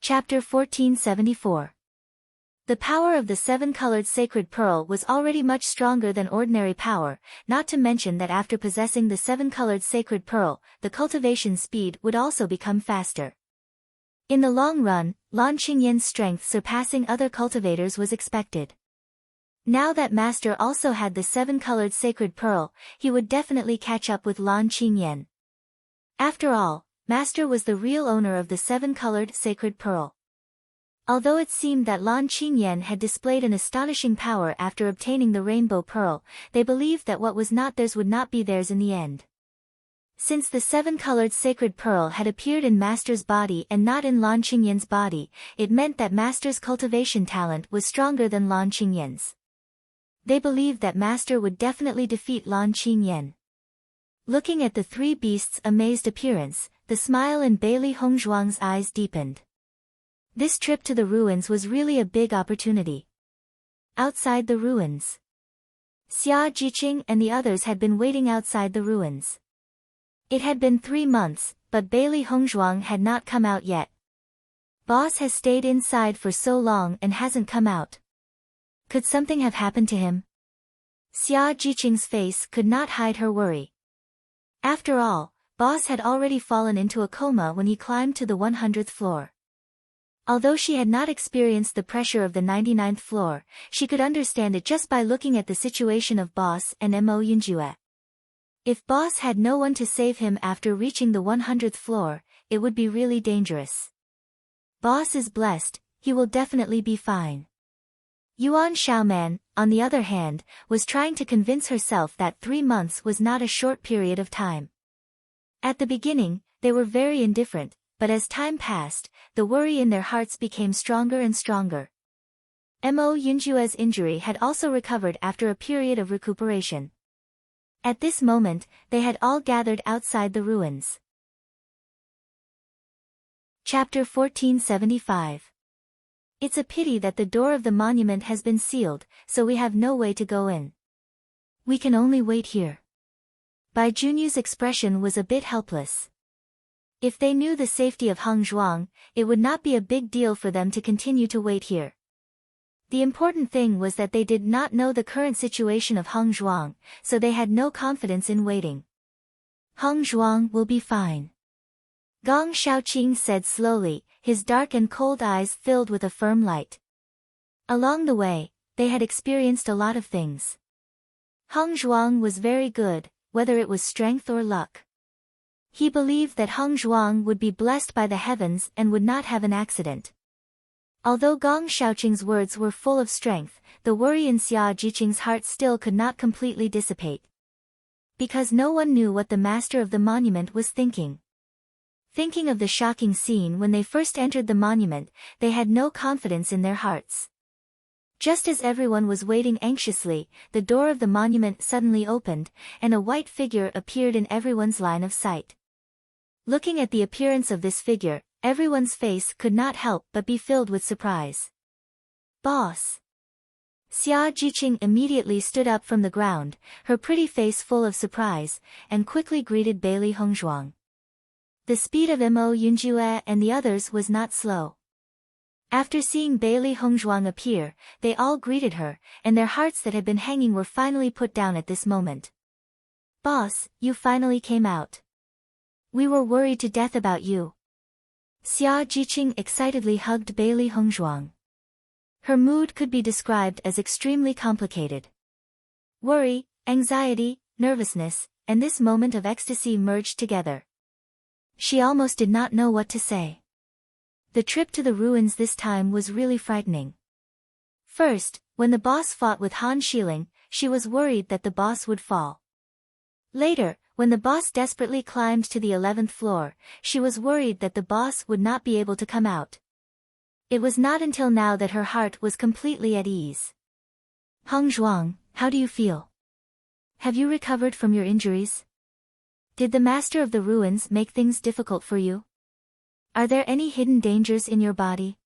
Chapter 1474. The power of the seven-colored sacred pearl was already much stronger than ordinary power, not to mention that after possessing the seven-colored sacred pearl, the cultivation speed would also become faster. In the long run, Lan Qingyan's strength surpassing other cultivators was expected. Now that Master also had the seven-colored sacred pearl, he would definitely catch up with Lan Qingyan. After all, Master was the real owner of the seven-colored sacred pearl. Although it seemed that Lan Qingyan had displayed an astonishing power after obtaining the rainbow pearl, they believed that what was not theirs would not be theirs in the end. Since the seven-colored sacred pearl had appeared in Master's body and not in Lan Qingyan's body, it meant that Master's cultivation talent was stronger than Lan Qingyan's. They believed that Master would definitely defeat Lan Qingyan. Looking at the three beasts' amazed appearance, the smile in Bailey Hongzhuang's eyes deepened. This trip to the ruins was really a big opportunity. Outside the ruins, Xia Jiqing and the others had been waiting outside the ruins. It had been 3 months, but Bailey Hongzhuang had not come out yet. Boss has stayed inside for so long and hasn't come out. Could something have happened to him? Xia Jiqing's face could not hide her worry. After all, Boss had already fallen into a coma when he climbed to the 100th floor. Although she had not experienced the pressure of the 99th floor, she could understand it just by looking at the situation of Boss and Mo Yunjue. If Boss had no one to save him after reaching the 100th floor, it would be really dangerous. Boss is blessed, he will definitely be fine. Yuan Xiaoman, on the other hand, was trying to convince herself that 3 months was not a short period of time. At the beginning, they were very indifferent, but as time passed, the worry in their hearts became stronger and stronger. Mo Yunjue's injury had also recovered after a period of recuperation. At this moment, they had all gathered outside the ruins. Chapter 1475. It's a pity that the door of the monument has been sealed, so we have no way to go in. We can only wait here. Bai Junyu's expression was a bit helpless. If they knew the safety of Hongzhuang, it would not be a big deal for them to continue to wait here. The important thing was that they did not know the current situation of Hongzhuang, so they had no confidence in waiting. Hongzhuang will be fine. Gong Shaoqing said slowly, his dark and cold eyes filled with a firm light. Along the way, they had experienced a lot of things. Hongzhuang was very good, whether it was strength or luck. He believed that Hongzhuang would be blessed by the heavens and would not have an accident. Although Gong Shaoqing's words were full of strength, the worry in Xia Jiqing's heart still could not completely dissipate. Because no one knew what the master of the monument was thinking. Thinking of the shocking scene when they first entered the monument, they had no confidence in their hearts. Just as everyone was waiting anxiously, the door of the monument suddenly opened, and a white figure appeared in everyone's line of sight. Looking at the appearance of this figure, everyone's face could not help but be filled with surprise. Boss! Xia Jiqing immediately stood up from the ground, her pretty face full of surprise, and quickly greeted Bailey Hongzhuang. The speed of Mo Yunjue and the others was not slow. After seeing Bailey Hongzhuang appear, they all greeted her, and their hearts that had been hanging were finally put down at this moment. Boss, you finally came out. We were worried to death about you. Xia Jiqing excitedly hugged Bailey Hongzhuang. Her mood could be described as extremely complicated. Worry, anxiety, nervousness, and this moment of ecstasy merged together. She almost did not know what to say. The trip to the ruins this time was really frightening. First, when the boss fought with Han Shiling, she was worried that the boss would fall. Later, when the boss desperately climbed to the 11th floor, she was worried that the boss would not be able to come out. It was not until now that her heart was completely at ease. Hongzhuang, how do you feel? Have you recovered from your injuries? Did the master of the ruins make things difficult for you? Are there any hidden dangers in your body?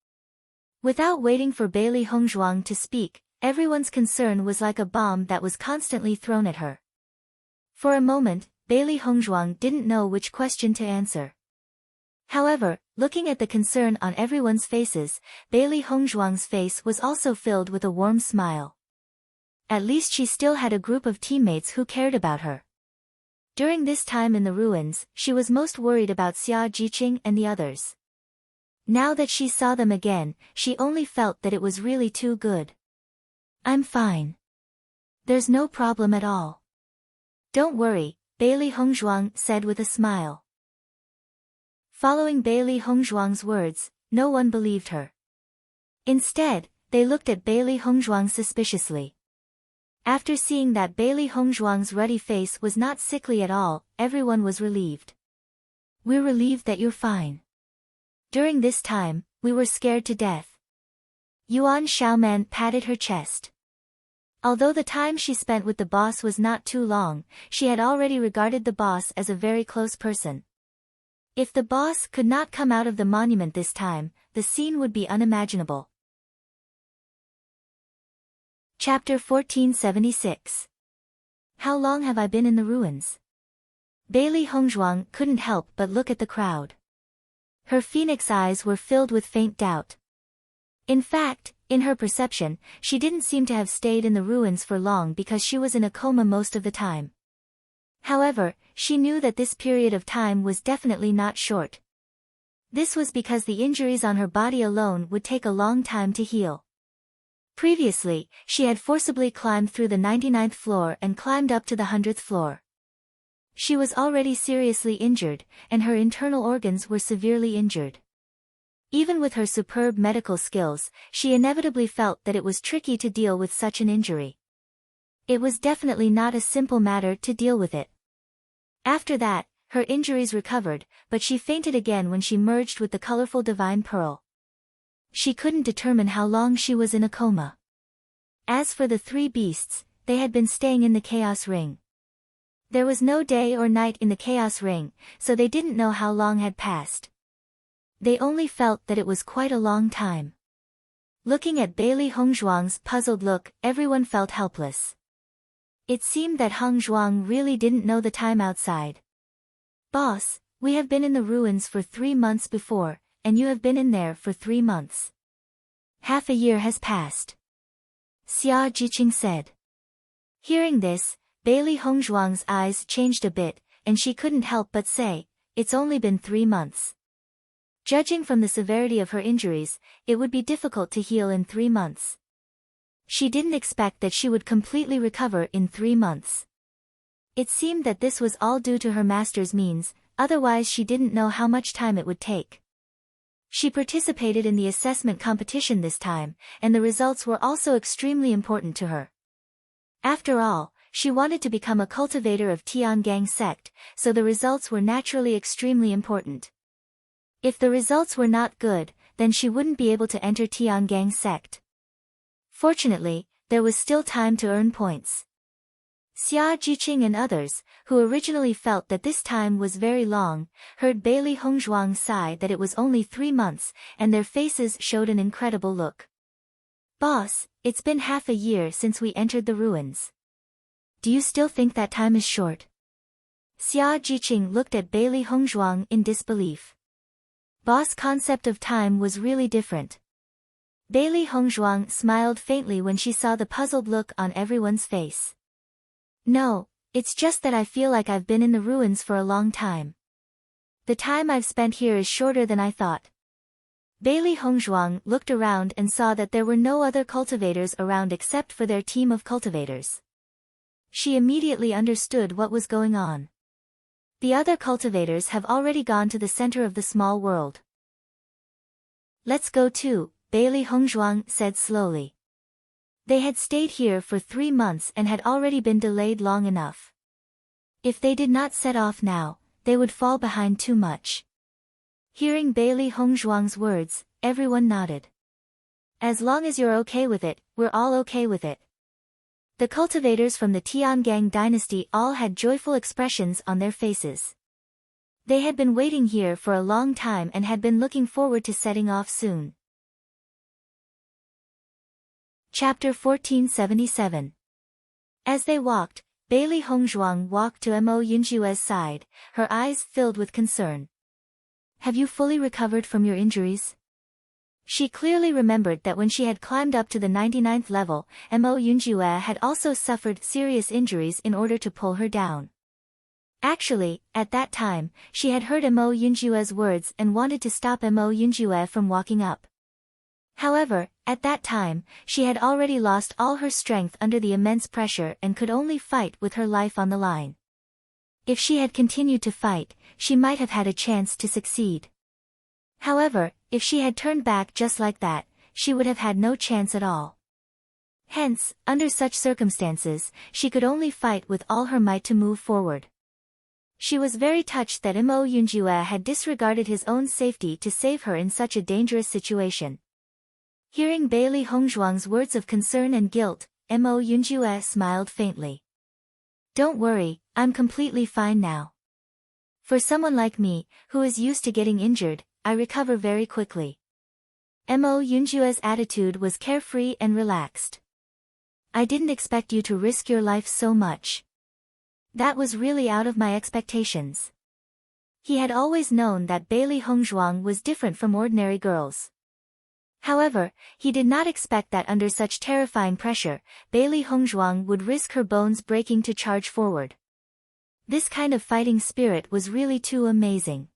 Without waiting for Bailey Hongzhuang to speak, everyone's concern was like a bomb that was constantly thrown at her. For a moment, Bailey Hongzhuang didn't know which question to answer. However, Looking at the concern on everyone's faces, Bailey Hongzhuang's face was also filled with a warm smile. At least she still had a group of teammates who cared about her. During this time in the ruins, she was most worried about Xia Jiqing and the others. Now that she saw them again, she only felt that it was really too good. I'm fine. There's no problem at all. Don't worry, Bailey Hongzhuang said with a smile. Following Bailey Hongzhuang's words, no one believed her. Instead, they looked at Bailey Hongzhuang suspiciously. After seeing that Bailey Hongzhuang's ruddy face was not sickly at all, everyone was relieved. We're relieved that you're fine. During this time, we were scared to death. Yuan Xiaoman patted her chest. Although the time she spent with the boss was not too long, she had already regarded the boss as a very close person. If the boss could not come out of the monument this time, the scene would be unimaginable. Chapter 1476. How long have I been in the ruins? Bailey Hongzhuang couldn't help but look at the crowd. Her phoenix eyes were filled with faint doubt. In fact, in her perception, she didn't seem to have stayed in the ruins for long because she was in a coma most of the time. However, she knew that this period of time was definitely not short. This was because the injuries on her body alone would take a long time to heal. Previously, she had forcibly climbed through the 99th floor and climbed up to the 100th floor. She was already seriously injured, and her internal organs were severely injured. Even with her superb medical skills, she inevitably felt that it was tricky to deal with such an injury. It was definitely not a simple matter to deal with it. After that, her injuries recovered, but she fainted again when she merged with the colorful divine pearl. She couldn't determine how long she was in a coma. As for the three beasts, they had been staying in the Chaos Ring. There was no day or night in the Chaos Ring, so they didn't know how long had passed. They only felt that it was quite a long time. Looking at Bailey Hongzhuang's puzzled look, everyone felt helpless. It seemed that Hongzhuang really didn't know the time outside. Boss, we have been in the ruins for 3 months before, and you have been in there for 3 months. Half a year has passed. Xia Jiqing said. Hearing this, Bailey Hongzhuang's eyes changed a bit, and she couldn't help but say, it's only been 3 months. Judging from the severity of her injuries, it would be difficult to heal in 3 months. She didn't expect that she would completely recover in 3 months. It seemed that this was all due to her master's means, otherwise she didn't know how much time it would take. She participated in the assessment competition this time, and the results were also extremely important to her. After all, she wanted to become a cultivator of Tiangang sect, so the results were naturally extremely important. If the results were not good, then she wouldn't be able to enter Tiangang sect. Fortunately, there was still time to earn points. Xia Jiqing and others, who originally felt that this time was very long, heard Bailey Hongzhuang sigh that it was only 3 months, and their faces showed an incredible look. Boss, it's been half a year since we entered the ruins. Do you still think that time is short? Xia Jiqing looked at Bailey Hongzhuang in disbelief. Boss' concept of time was really different. Bailey Hongzhuang smiled faintly when she saw the puzzled look on everyone's face. No, it's just that I feel like I've been in the ruins for a long time. The time I've spent here is shorter than I thought. Bailey Hongzhuang looked around and saw that there were no other cultivators around except for their team of cultivators. She immediately understood what was going on. The other cultivators have already gone to the center of the small world. Let's go too, Bailey Hongzhuang said slowly. They had stayed here for 3 months and had already been delayed long enough. If they did not set off now, they would fall behind too much. Hearing Bailey Hongzhuang's words, everyone nodded. As long as you're okay with it, we're all okay with it. The cultivators from the Tiangang dynasty all had joyful expressions on their faces. They had been waiting here for a long time and had been looking forward to setting off soon. Chapter 1477. As they walked, Bailey Hongzhuang walked to Mo Yunjue's side, her eyes filled with concern. Have you fully recovered from your injuries? She clearly remembered that when she had climbed up to the 99th level, Mo Yunjue had also suffered serious injuries in order to pull her down. Actually, at that time, she had heard Mo Yunjue's words and wanted to stop Mo Yunjue from walking up. However, at that time, she had already lost all her strength under the immense pressure and could only fight with her life on the line. If she had continued to fight, she might have had a chance to succeed. However, if she had turned back just like that, she would have had no chance at all. Hence, under such circumstances, she could only fight with all her might to move forward. She was very touched that Mo Yunjue had disregarded his own safety to save her in such a dangerous situation. Hearing Bailey Hongzhuang's words of concern and guilt, Mo Yunjue smiled faintly. Don't worry, I'm completely fine now. For someone like me, who is used to getting injured, I recover very quickly. Mo Yunjue's attitude was carefree and relaxed. I didn't expect you to risk your life so much. That was really out of my expectations. He had always known that Bailey Hongzhuang was different from ordinary girls. However, he did not expect that under such terrifying pressure, Bailey Hongzhuang would risk her bones breaking to charge forward. This kind of fighting spirit was really too amazing.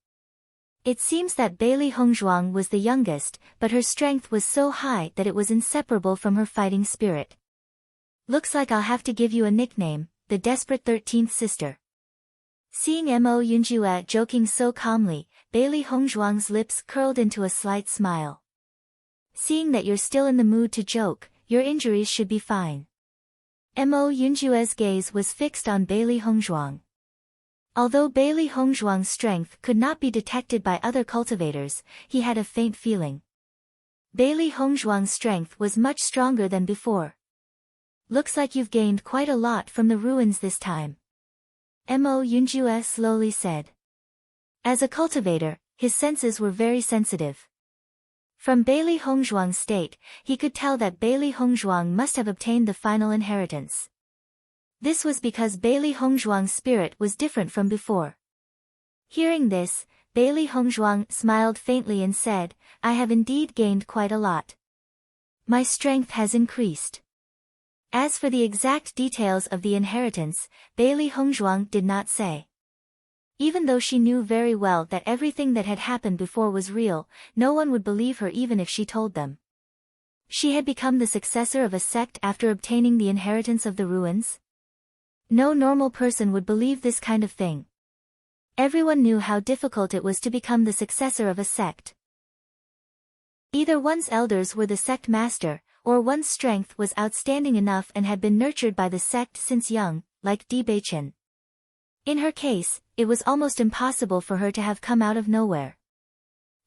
It seems that Bailey Hongzhuang was the youngest, but her strength was so high that it was inseparable from her fighting spirit. Looks like I'll have to give you a nickname, the Desperate 13th Sister. Seeing Mo Yunjue joking so calmly, Bailey Hongzhuang's lips curled into a slight smile. Seeing that you're still in the mood to joke, your injuries should be fine. Mo Yunjue's gaze was fixed on Bailey Hongzhuang. Although Bailey Hongzhuang's strength could not be detected by other cultivators, he had a faint feeling. Bailey Hongzhuang's strength was much stronger than before. Looks like you've gained quite a lot from the ruins this time. Mo Yunjue slowly said. As a cultivator, his senses were very sensitive. From Bailey Hongzhuang's state, he could tell that Bailey Hongzhuang must have obtained the final inheritance. This was because Bailey Hongzhuang's spirit was different from before. Hearing this, Bailey Hongzhuang smiled faintly and said, I have indeed gained quite a lot. My strength has increased. As for the exact details of the inheritance, Bailey Hongzhuang did not say. Even though she knew very well that everything that had happened before was real, no one would believe her even if she told them. She had become the successor of a sect after obtaining the inheritance of the ruins? No normal person would believe this kind of thing. Everyone knew how difficult it was to become the successor of a sect. Either one's elders were the sect master, or one's strength was outstanding enough and had been nurtured by the sect since young, like Bewitching. In her case, it was almost impossible for her to have come out of nowhere.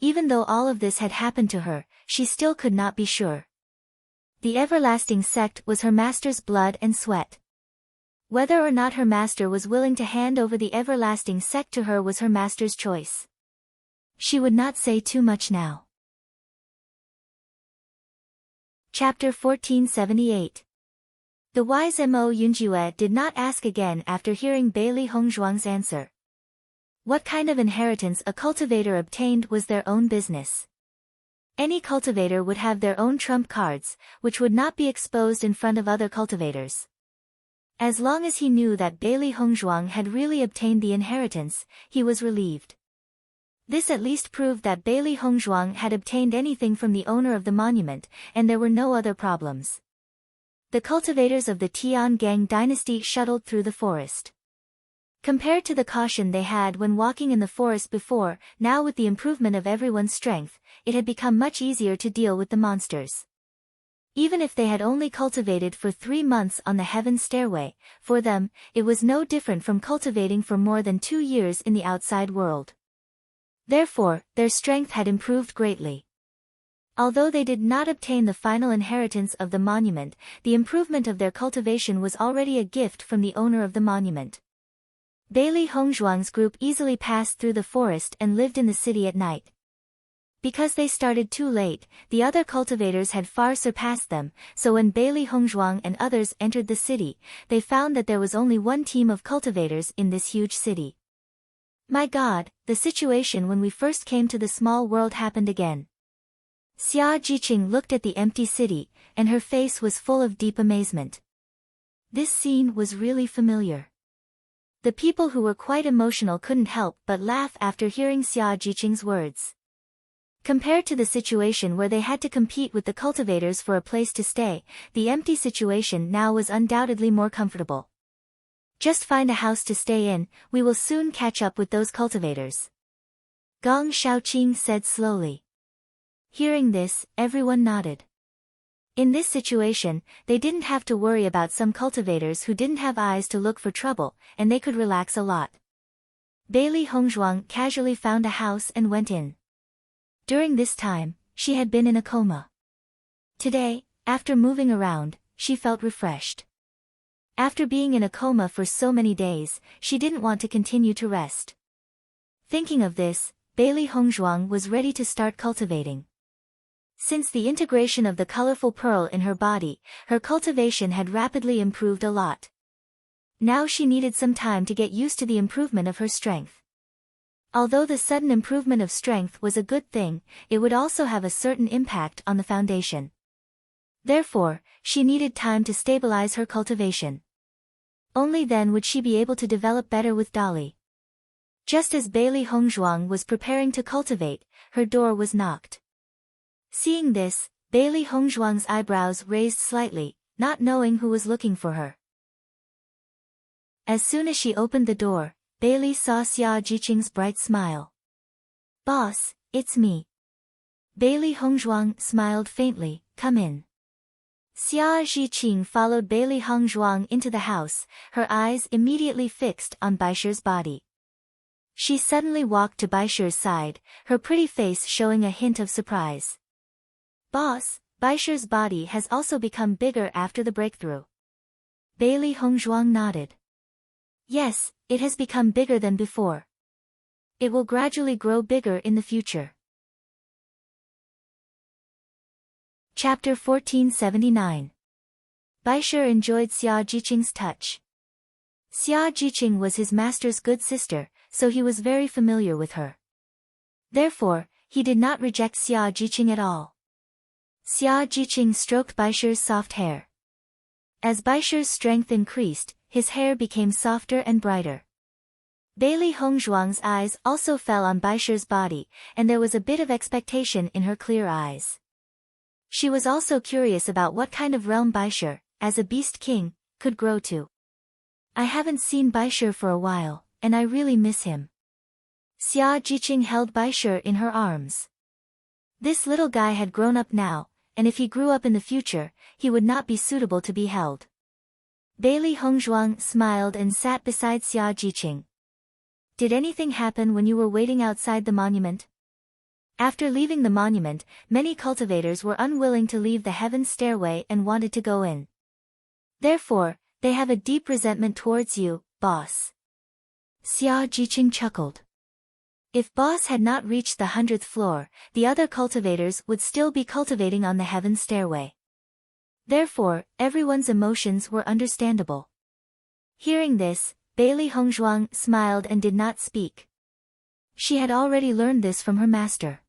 Even though all of this had happened to her, she still could not be sure. The everlasting sect was her master's blood and sweat. Whether or not her master was willing to hand over the everlasting sect to her was her master's choice. She would not say too much now. Chapter 1478. The wise Mo Yunjue did not ask again after hearing Bailey Hongzhuang's answer. What kind of inheritance a cultivator obtained was their own business. Any cultivator would have their own trump cards, which would not be exposed in front of other cultivators. As long as he knew that Bailey Hongzhuang had really obtained the inheritance, he was relieved. This at least proved that Bailey Hongzhuang had obtained anything from the owner of the monument, and there were no other problems. The cultivators of the Tiangang dynasty shuttled through the forest. Compared to the caution they had when walking in the forest before, now with the improvement of everyone's strength, it had become much easier to deal with the monsters. Even if they had only cultivated for 3 months on the heaven stairway, for them, it was no different from cultivating for more than 2 years in the outside world. Therefore, their strength had improved greatly. Although they did not obtain the final inheritance of the monument, the improvement of their cultivation was already a gift from the owner of the monument. Bailey Hongzhuang's group easily passed through the forest and lived in the city at night. Because they started too late, the other cultivators had far surpassed them, so when Bailey Hongzhuang and others entered the city, they found that there was only one team of cultivators in this huge city. My God, the situation when we first came to the small world happened again. Xia Jiqing looked at the empty city, and her face was full of deep amazement. This scene was really familiar. The people who were quite emotional couldn't help but laugh after hearing Xia Jiqing's words. Compared to the situation where they had to compete with the cultivators for a place to stay, the empty situation now was undoubtedly more comfortable. Just find a house to stay in, we will soon catch up with those cultivators. Gong Shaoqing said slowly. Hearing this, everyone nodded. In this situation, they didn't have to worry about some cultivators who didn't have eyes to look for trouble, and they could relax a lot. Bailey Hongzhuang casually found a house and went in. During this time, she had been in a coma. Today, after moving around, she felt refreshed. After being in a coma for so many days, she didn't want to continue to rest. Thinking of this, Bailey Hongzhuang was ready to start cultivating. Since the integration of the colorful pearl in her body, her cultivation had rapidly improved a lot. Now she needed some time to get used to the improvement of her strength. Although the sudden improvement of strength was a good thing, it would also have a certain impact on the foundation. Therefore, she needed time to stabilize her cultivation. Only then would she be able to develop better with Dolly. Just as Bailey Hongzhuang was preparing to cultivate, her door was knocked. Seeing this, Bailey Hongzhuang's eyebrows raised slightly, not knowing who was looking for her. As soon as she opened the door, Bailey saw Xia Jiqing's bright smile. "Boss, it's me." Bailey Hongzhuang smiled faintly, "Come in." Xia Jiqing followed Bailey Hongzhuang into the house, her eyes immediately fixed on Baisher's body. She suddenly walked to Baisher's side, her pretty face showing a hint of surprise. "Boss, Baisher's body has also become bigger after the breakthrough." Bailey Hongzhuang nodded. "Yes, it has become bigger than before. It will gradually grow bigger in the future." Chapter 1479. Baisher enjoyed Xia Jiqing's touch. Xia Jiqing was his master's good sister, so he was very familiar with her. Therefore, he did not reject Xia Jiqing at all. Xia Jiqing stroked Baisher's soft hair. As Baisher's strength increased, his hair became softer and brighter. Bailey Hongzhuang's eyes also fell on Baisher's body, and there was a bit of expectation in her clear eyes. She was also curious about what kind of realm Baisher, as a beast king, could grow to. "I haven't seen Baisher for a while, and I really miss him." Xia Jiqing held Baisher in her arms. This little guy had grown up now, and if he grew up in the future, he would not be suitable to be held. Bailey Hongzhuang smiled and sat beside Xia Jiqing. "Did anything happen when you were waiting outside the monument?" After leaving the monument, many cultivators were unwilling to leave the heaven stairway and wanted to go in. Therefore, they have a deep resentment towards you, boss. Xia Jiqing chuckled. If boss had not reached the 100th floor, the other cultivators would still be cultivating on the heaven stairway. Therefore, everyone's emotions were understandable. Hearing this, Bailey Hongzhuang smiled and did not speak. She had already learned this from her master.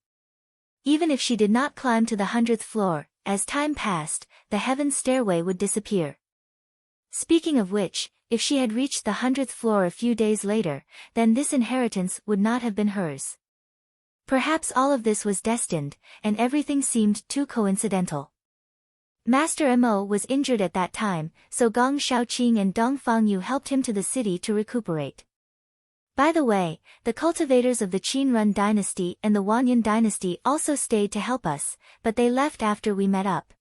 Even if she did not climb to the 100th floor, as time passed, the heaven stairway would disappear. Speaking of which, if she had reached the 100th floor a few days later, then this inheritance would not have been hers. Perhaps all of this was destined, and everything seemed too coincidental. Master Mo was injured at that time, so Gong Shaoqing and Dong Fangyu helped him to the city to recuperate. By the way, the cultivators of the Qinrun dynasty and the Wanyan dynasty also stayed to help us, but they left after we met up.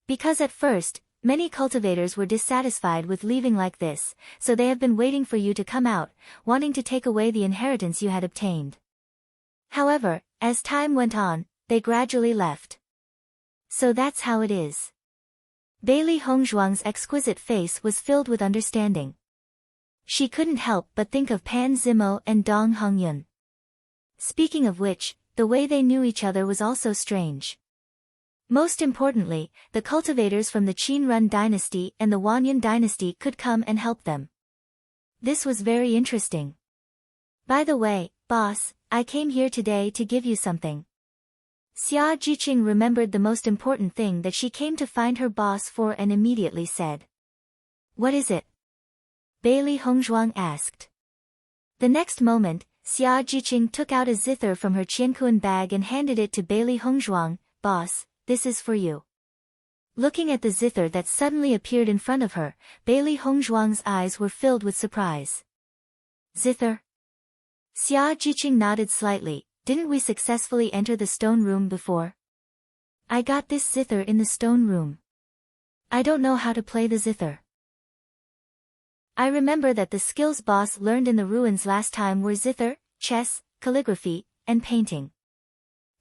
Because at first, many cultivators were dissatisfied with leaving like this, so they have been waiting for you to come out, wanting to take away the inheritance you had obtained. However, as time went on, they gradually left. So that's how it is. Bailey Hongzhuang's exquisite face was filled with understanding. She couldn't help but think of Pan Zimo and Dong Hongyun. Speaking of which, the way they knew each other was also strange. Most importantly, the cultivators from the Qinrun dynasty and the Wanyan dynasty could come and help them. This was very interesting. By the way, boss, I came here today to give you something. Xia Jiqing remembered the most important thing that she came to find her boss for and immediately said. What is it? Bailey Hongzhuang asked. The next moment, Xia Jiqing took out a zither from her qiankuan bag and handed it to Bailey Hongzhuang. Boss, this is for you. Looking at the zither that suddenly appeared in front of her, Bailey Hongzhuang's eyes were filled with surprise. Zither? Xia Jiqing nodded slightly. Didn't we successfully enter the stone room before? I got this zither in the stone room. I don't know how to play the zither. I remember that the skills boss learned in the ruins last time were zither, chess, calligraphy, and painting.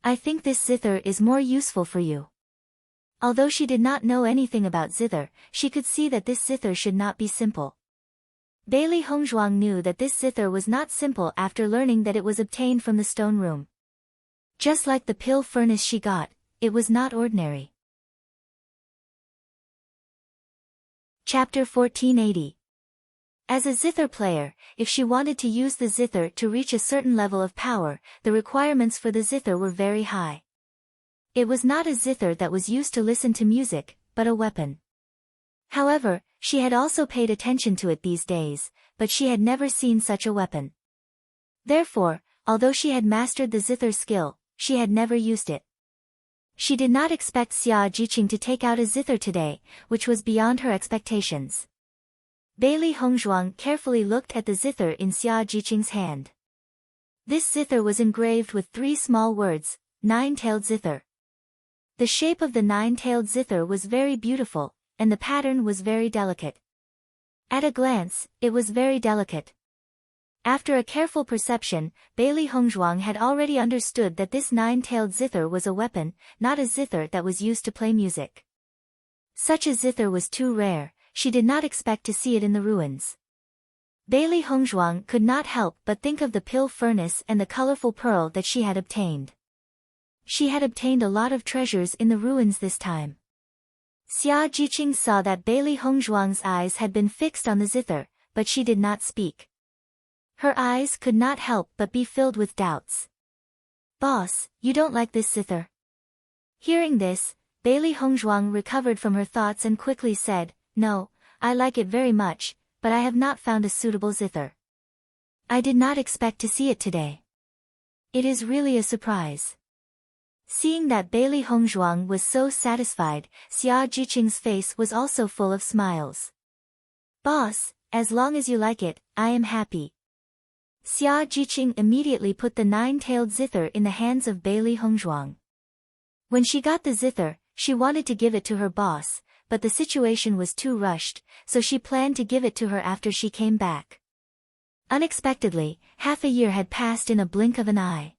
I think this zither is more useful for you. Although she did not know anything about zither, she could see that this zither should not be simple. Bailey Hongzhuang knew that this zither was not simple after learning that it was obtained from the stone room. Just like the pill furnace she got, it was not ordinary. Chapter 1480. As a zither player, if she wanted to use the zither to reach a certain level of power, the requirements for the zither were very high. It was not a zither that was used to listen to music, but a weapon. However, she had also paid attention to it these days, but she had never seen such a weapon. Therefore, although she had mastered the zither skill, she had never used it. She did not expect Xia Jiqing to take out a zither today, which was beyond her expectations. Bailey Hongzhuang carefully looked at the zither in Xia Jiqing's hand. This zither was engraved with 3 small words, nine-tailed zither. The shape of the nine-tailed zither was very beautiful, and the pattern was very delicate. At a glance, it was very delicate. After a careful perception, Bailey Hongzhuang had already understood that this nine-tailed zither was a weapon, not a zither that was used to play music. Such a zither was too rare, she did not expect to see it in the ruins. Bailey Hongzhuang could not help but think of the pill furnace and the colorful pearl that she had obtained. She had obtained a lot of treasures in the ruins this time. Xia Jiqing saw that Bailey Hongzhuang's eyes had been fixed on the zither, but she did not speak. Her eyes could not help but be filled with doubts. Boss, you don't like this zither? Hearing this, Bailey Hongzhuang recovered from her thoughts and quickly said, No, I like it very much, but I have not found a suitable zither. I did not expect to see it today. It is really a surprise. Seeing that Bailey Hongzhuang was so satisfied, Xia Jiqing's face was also full of smiles. Boss, as long as you like it, I am happy. Xia Jiqing immediately put the nine-tailed zither in the hands of Bailey Hongzhuang. When she got the zither, she wanted to give it to her boss, but the situation was too rushed, so she planned to give it to her after she came back. Unexpectedly, half a year had passed in a blink of an eye.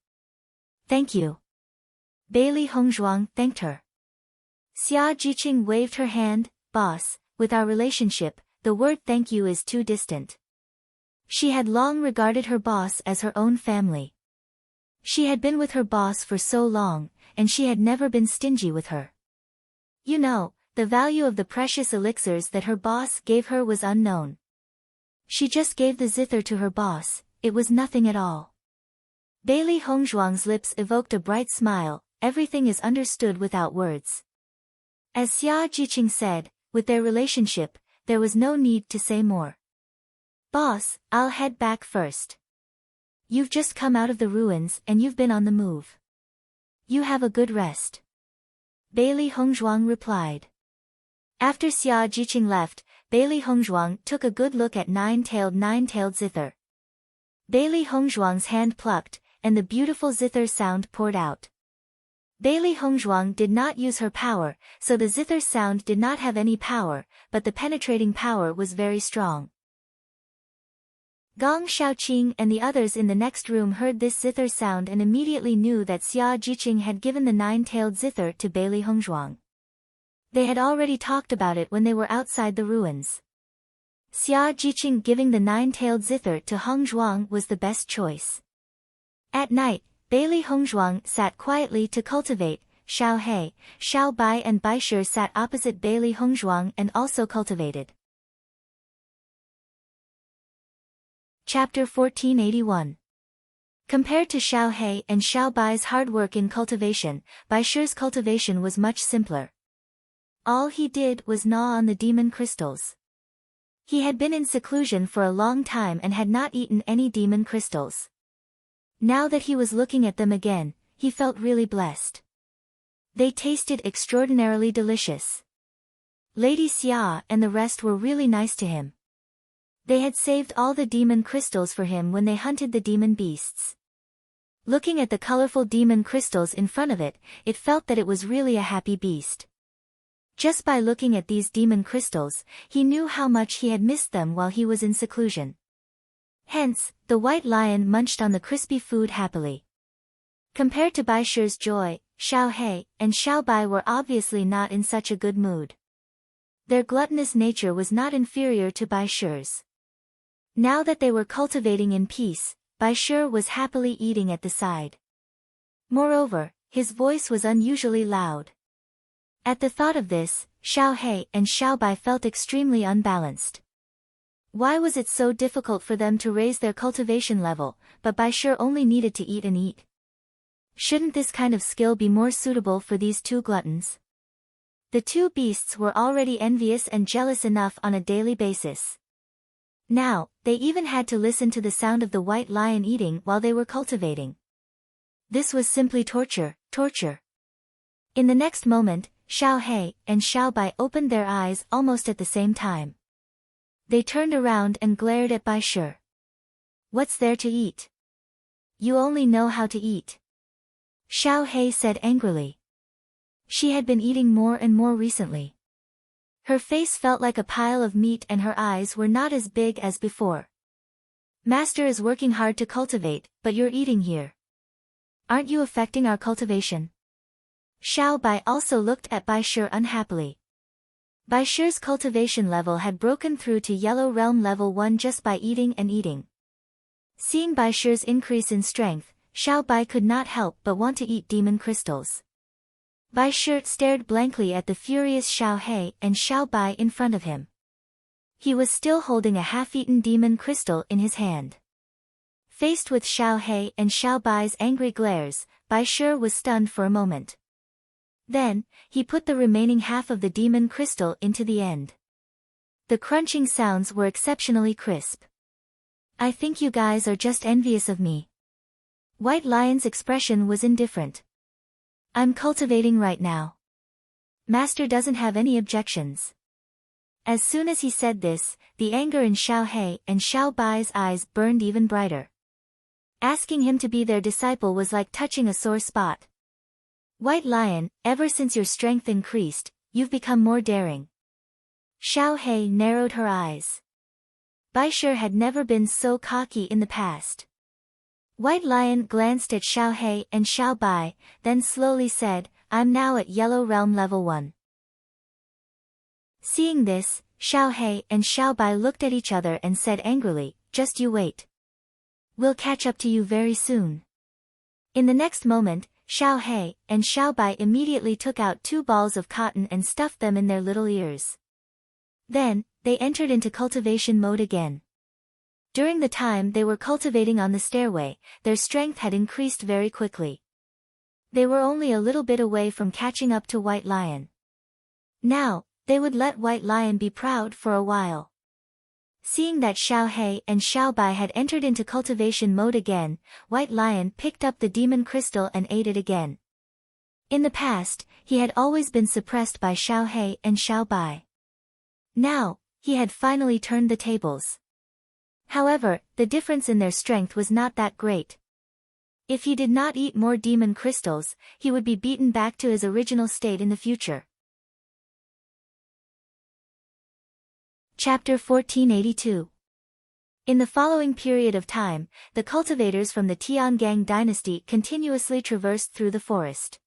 Thank you. Bailey Hongzhuang thanked her. Xia Jiqing waved her hand. Boss, with our relationship, the word thank you is too distant. She had long regarded her boss as her own family. She had been with her boss for so long, and she had never been stingy with her. You know, the value of the precious elixirs that her boss gave her was unknown. She just gave the zither to her boss, it was nothing at all. Bailey Hongzhuang's lips evoked a bright smile. Everything is understood without words. As Xia Jiqing said, with their relationship, there was no need to say more. Boss, I'll head back first. You've just come out of the ruins and you've been on the move. You have a good rest. Bailey Hongzhuang replied. After Xia Jiqing left, Bailey Hongzhuang took a good look at nine-tailed zither. Bailey Hongzhuang's hand plucked, and the beautiful zither sound poured out. Bailey Hongzhuang did not use her power, so the zither sound did not have any power, but the penetrating power was very strong. Gong Shaoqing and the others in the next room heard this zither sound and immediately knew that Xia Jiqing had given the nine-tailed zither to Bailey Hongzhuang. They had already talked about it when they were outside the ruins. Xia Jiqing giving the nine-tailed zither to Hongzhuang was the best choice. At night, Bailey Hongzhuang sat quietly to cultivate. Xiao He, Xiao Bai and Baishir sat opposite Bailey Hongzhuang and also cultivated. Chapter 1481. Compared to Xiao He and Xiao Bai's hard work in cultivation, Bai Shi's cultivation was much simpler. All he did was gnaw on the demon crystals. He had been in seclusion for a long time and had not eaten any demon crystals. Now that he was looking at them again, he felt really blessed. They tasted extraordinarily delicious. Lady Xia and the rest were really nice to him. They had saved all the demon crystals for him when they hunted the demon beasts. Looking at the colorful demon crystals in front of it, it felt that it was really a happy beast. Just by looking at these demon crystals, he knew how much he had missed them while he was in seclusion. Hence, the white lion munched on the crispy food happily. Compared to Bai Shi's joy, Xiao He and Xiao Bai were obviously not in such a good mood. Their gluttonous nature was not inferior to Bai Shi's. Now that they were cultivating in peace, Bai Shi was happily eating at the side. Moreover, his voice was unusually loud. At the thought of this, Xiao He and Xiao Bai felt extremely unbalanced. Why was it so difficult for them to raise their cultivation level, but Bai Shi only needed to eat and eat? Shouldn't this kind of skill be more suitable for these two gluttons? The two beasts were already envious and jealous enough on a daily basis. Now, they even had to listen to the sound of the white lion eating while they were cultivating. This was simply torture. In the next moment, Xiao He and Xiao Bai opened their eyes almost at the same time. They turned around and glared at Bai Shi. What's there to eat? You only know how to eat. Xiao He said angrily. She had been eating more and more recently. Her face felt like a pile of meat and her eyes were not as big as before. Master is working hard to cultivate, but you're eating here. Aren't you affecting our cultivation? Xiao Bai also looked at Bai Shi unhappily. Bai Shi's cultivation level had broken through to Yellow Realm level 1 just by eating and eating. Seeing Bai Shi's increase in strength, Xiao Bai could not help but want to eat demon crystals. Bai Shi stared blankly at the furious Xiao He and Xiao Bai in front of him. He was still holding a half-eaten demon crystal in his hand. Faced with Xiao He and Xiao Bai's angry glares, Bai Shi was stunned for a moment. Then, he put the remaining half of the demon crystal into the end. The crunching sounds were exceptionally crisp. I think you guys are just envious of me. White Lion's expression was indifferent. I'm cultivating right now. Master doesn't have any objections. As soon as he said this, the anger in Xiao He and Xiao Bai's eyes burned even brighter. Asking him to be their disciple was like touching a sore spot. White Lion, ever since your strength increased, you've become more daring. Xiao He narrowed her eyes. Bai Shi had never been so cocky in the past. White Lion glanced at Xiao He and Xiao Bai, then slowly said, I'm now at Yellow Realm level 1. Seeing this, Xiao He and Xiao Bai looked at each other and said angrily, just you wait. We'll catch up to you very soon. In the next moment, Xiao He and Xiao Bai immediately took out 2 balls of cotton and stuffed them in their little ears. Then, they entered into cultivation mode again. During the time they were cultivating on the stairway, their strength had increased very quickly. They were only a little bit away from catching up to White Lion. Now, they would let White Lion be proud for a while. Seeing that Xiao He and Xiao Bai had entered into cultivation mode again, White Lion picked up the demon crystal and ate it again. In the past, he had always been suppressed by Xiao He and Xiao Bai. Now, he had finally turned the tables. However, the difference in their strength was not that great. If he did not eat more demon crystals, he would be beaten back to his original state in the future. Chapter 1482. In the following period of time, the cultivators from the Tiangang dynasty continuously traversed through the forest.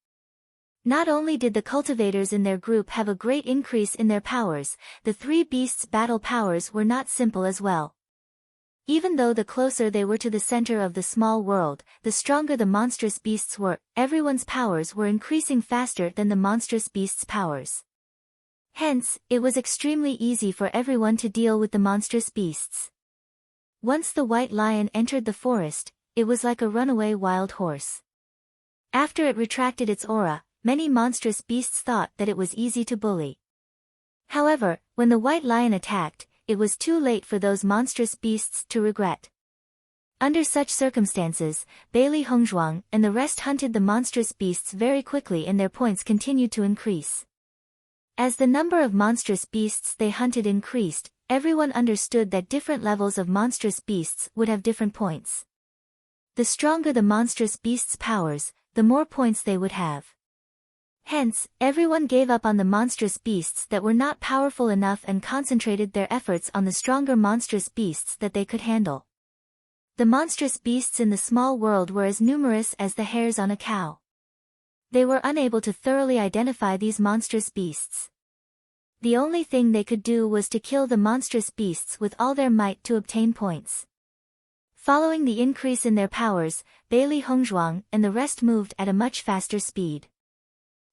Not only did the cultivators in their group have a great increase in their powers, the 3 beasts' battle powers were not simple as well. Even though the closer they were to the center of the small world, the stronger the monstrous beasts were, everyone's powers were increasing faster than the monstrous beasts' powers. Hence, it was extremely easy for everyone to deal with the monstrous beasts. Once the White Lion entered the forest, it was like a runaway wild horse. After it retracted its aura, many monstrous beasts thought that it was easy to bully. However, when the white lion attacked, it was too late for those monstrous beasts to regret. Under such circumstances, Bailey Hongzhuang and the rest hunted the monstrous beasts very quickly and their points continued to increase. As the number of monstrous beasts they hunted increased, everyone understood that different levels of monstrous beasts would have different points. The stronger the monstrous beasts' powers, the more points they would have. Hence, everyone gave up on the monstrous beasts that were not powerful enough and concentrated their efforts on the stronger monstrous beasts that they could handle. The monstrous beasts in the small world were as numerous as the hairs on a cow. They were unable to thoroughly identify these monstrous beasts. The only thing they could do was to kill the monstrous beasts with all their might to obtain points. Following the increase in their powers, Bailey Hongzhuang and the rest moved at a much faster speed.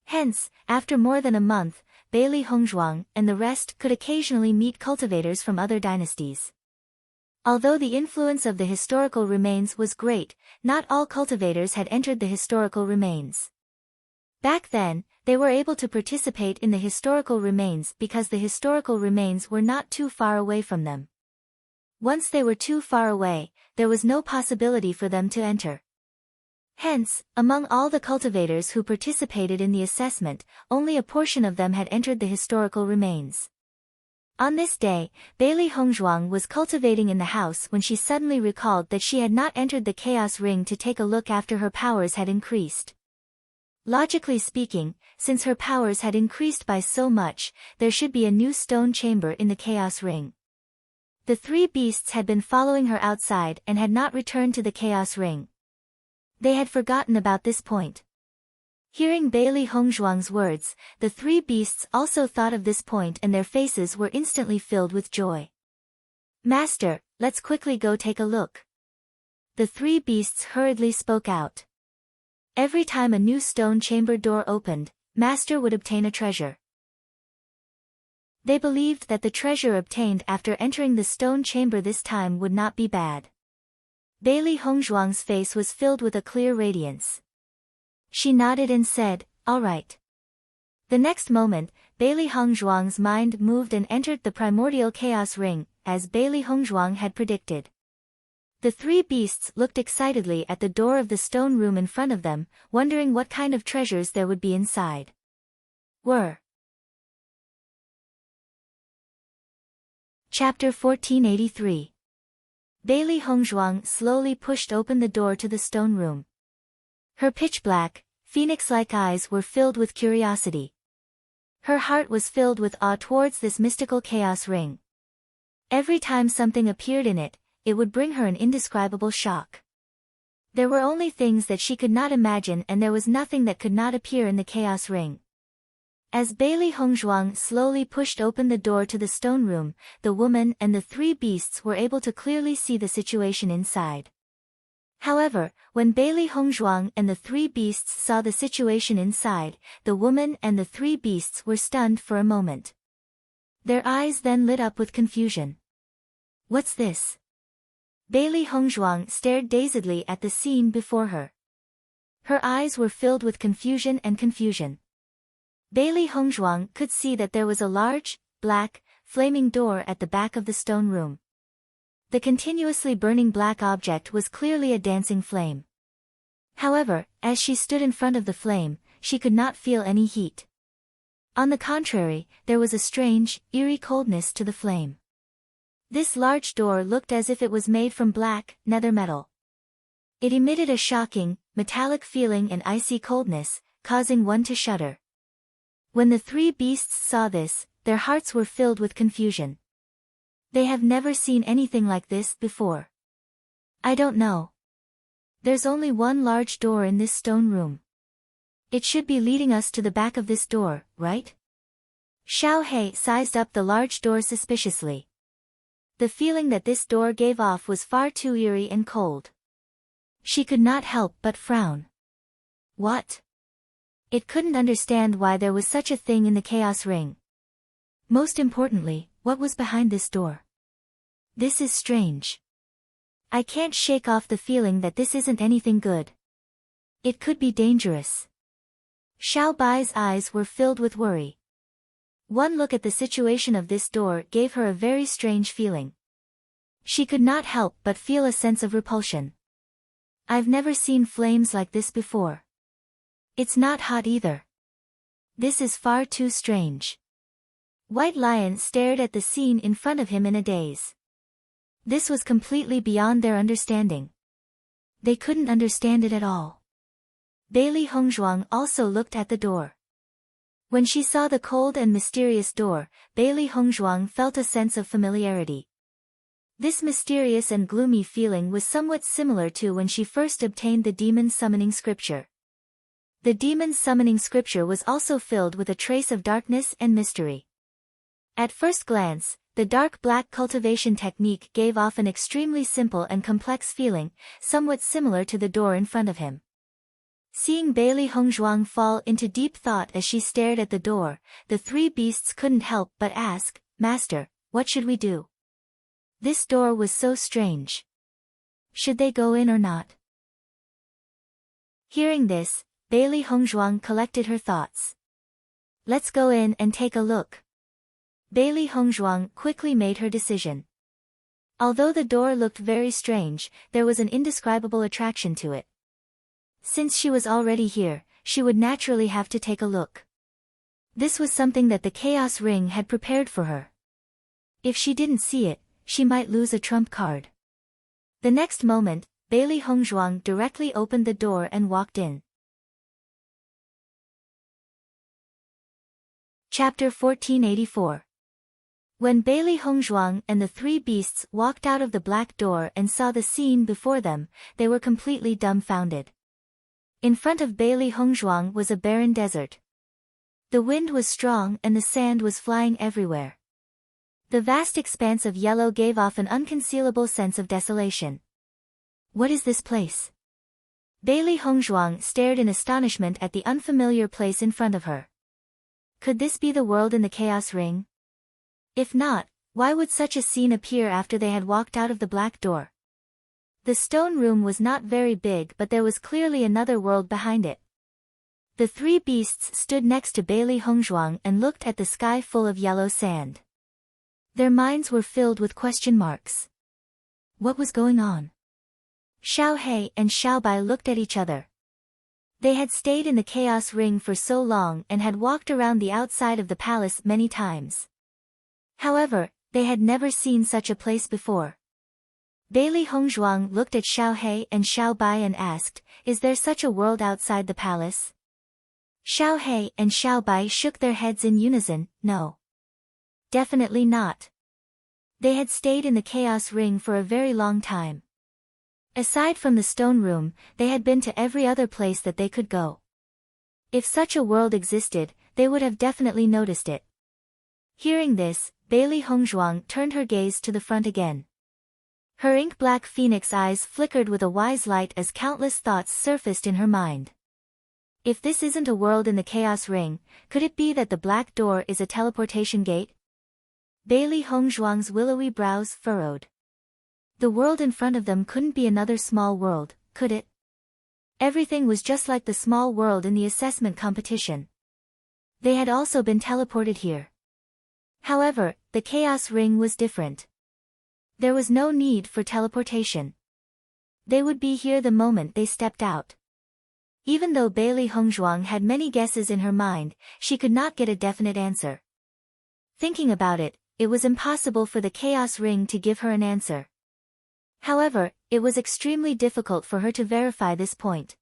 Hence, after more than a month, Bailey Hongzhuang and the rest could occasionally meet cultivators from other dynasties. Although the influence of the historical remains was great, not all cultivators had entered the historical remains. Back then, they were able to participate in the historical remains because the historical remains were not too far away from them. Once they were too far away, there was no possibility for them to enter. Hence, among all the cultivators who participated in the assessment, only a portion of them had entered the historical remains. On this day, Bailey Hongzhuang was cultivating in the house when she suddenly recalled that she had not entered the Chaos Ring to take a look after her powers had increased. Logically speaking, since her powers had increased by so much, there should be a new stone chamber in the Chaos Ring. The three beasts had been following her outside and had not returned to the Chaos Ring. They had forgotten about this point. Hearing Bailey Hongzhuang's words, the three beasts also thought of this point and their faces were instantly filled with joy. "Master, let's quickly go take a look." The three beasts hurriedly spoke out. Every time a new stone chamber door opened, Master would obtain a treasure. They believed that the treasure obtained after entering the stone chamber this time would not be bad. Bailey Hongzhuang's face was filled with a clear radiance. She nodded and said, "All right." The next moment, Bailey Hongzhuang's mind moved and entered the primordial chaos ring, as Bailey Hongzhuang had predicted. The three beasts looked excitedly at the door of the stone room in front of them, wondering what kind of treasures there would be inside. Chapter 1483. Bailey Hongzhuang slowly pushed open the door to the stone room. Her pitch-black, phoenix-like eyes were filled with curiosity. Her heart was filled with awe towards this mystical chaos ring. Every time something appeared in it, it would bring her an indescribable shock. There were only things that she could not imagine and there was nothing that could not appear in the chaos ring. As Bailey Hongzhuang slowly pushed open the door to the stone room, the woman and the three beasts were able to clearly see the situation inside. However, when Bailey Hongzhuang and the three beasts saw the situation inside, the woman and the three beasts were stunned for a moment. Their eyes then lit up with confusion. "What's this?" Bailey Hongzhuang stared dazedly at the scene before her. Her eyes were filled with confusion and confusion. Bailey Hongzhuang could see that there was a large, black, flaming door at the back of the stone room. The continuously burning black object was clearly a dancing flame. However, as she stood in front of the flame, she could not feel any heat. On the contrary, there was a strange, eerie coldness to the flame. This large door looked as if it was made from black, nether metal. It emitted a shocking, metallic feeling and icy coldness, causing one to shudder. When the three beasts saw this, their hearts were filled with confusion. They have never seen anything like this before. "I don't know. There's only one large door in this stone room. It should be leading us to the back of this door, right?" Xiao He sized up the large door suspiciously. The feeling that this door gave off was far too eerie and cold. She could not help but frown. What? It couldn't understand why there was such a thing in the chaos ring. Most importantly, what was behind this door? This is strange. I can't shake off the feeling that this isn't anything good. It could be dangerous. Xiao Bai's eyes were filled with worry. One look at the situation of this door gave her a very strange feeling. She could not help but feel a sense of repulsion. I've never seen flames like this before. It's not hot either. This is far too strange. White Lion stared at the scene in front of him in a daze. This was completely beyond their understanding. They couldn't understand it at all. Bailey Hongzhuang also looked at the door. When she saw the cold and mysterious door, Bailey Hongzhuang felt a sense of familiarity. This mysterious and gloomy feeling was somewhat similar to when she first obtained the demon summoning scripture. The demon summoning scripture was also filled with a trace of darkness and mystery. At first glance, the dark black cultivation technique gave off an extremely simple and complex feeling, somewhat similar to the door in front of him. Seeing Bailey Hongzhuang fall into deep thought as she stared at the door, the three beasts couldn't help but ask, "Master, what should we do? This door was so strange. Should they go in or not?" Hearing this, Bailey Hongzhuang collected her thoughts. "Let's go in and take a look." Bailey Hongzhuang quickly made her decision. Although the door looked very strange, there was an indescribable attraction to it. Since she was already here, she would naturally have to take a look. This was something that the Chaos Ring had prepared for her. If she didn't see it, she might lose a trump card. The next moment, Bailey Hongzhuang directly opened the door and walked in. Chapter 1484. When Bailey Hongzhuang and the three beasts walked out of the black door and saw the scene before them, they were completely dumbfounded. In front of Bailey Hongzhuang was a barren desert. The wind was strong and the sand was flying everywhere. The vast expanse of yellow gave off an unconcealable sense of desolation. What is this place? Bailey Hongzhuang stared in astonishment at the unfamiliar place in front of her. Could this be the world in the Chaos Ring? If not, why would such a scene appear after they had walked out of the black door? The stone room was not very big, but there was clearly another world behind it. The three beasts stood next to Bailey Hongzhuang and looked at the sky full of yellow sand. Their minds were filled with question marks. What was going on? Xiao He and Xiao Bai looked at each other. They had stayed in the Chaos Ring for so long and had walked around the outside of the palace many times. However, they had never seen such a place before. Bailey Hongzhuang looked at Xiao He and Xiao Bai and asked, "Is there such a world outside the palace?" Xiao He and Xiao Bai shook their heads in unison, "No. Definitely not." They had stayed in the Chaos Ring for a very long time. Aside from the stone room, they had been to every other place that they could go. If such a world existed, they would have definitely noticed it. Hearing this, Bailey Hongzhuang turned her gaze to the front again. Her ink-black phoenix eyes flickered with a wise light as countless thoughts surfaced in her mind. If this isn't a world in the Chaos Ring, could it be that the black door is a teleportation gate? Bailey Hongzhuang's willowy brows furrowed. The world in front of them couldn't be another small world, could it? Everything was just like the small world in the assessment competition. They had also been teleported here. However, the Chaos Ring was different. There was no need for teleportation. They would be here the moment they stepped out. Even though Bailey Hongzhuang had many guesses in her mind, she could not get a definite answer. Thinking about it, it was impossible for the Chaos Ring to give her an answer. However, it was extremely difficult for her to verify this point.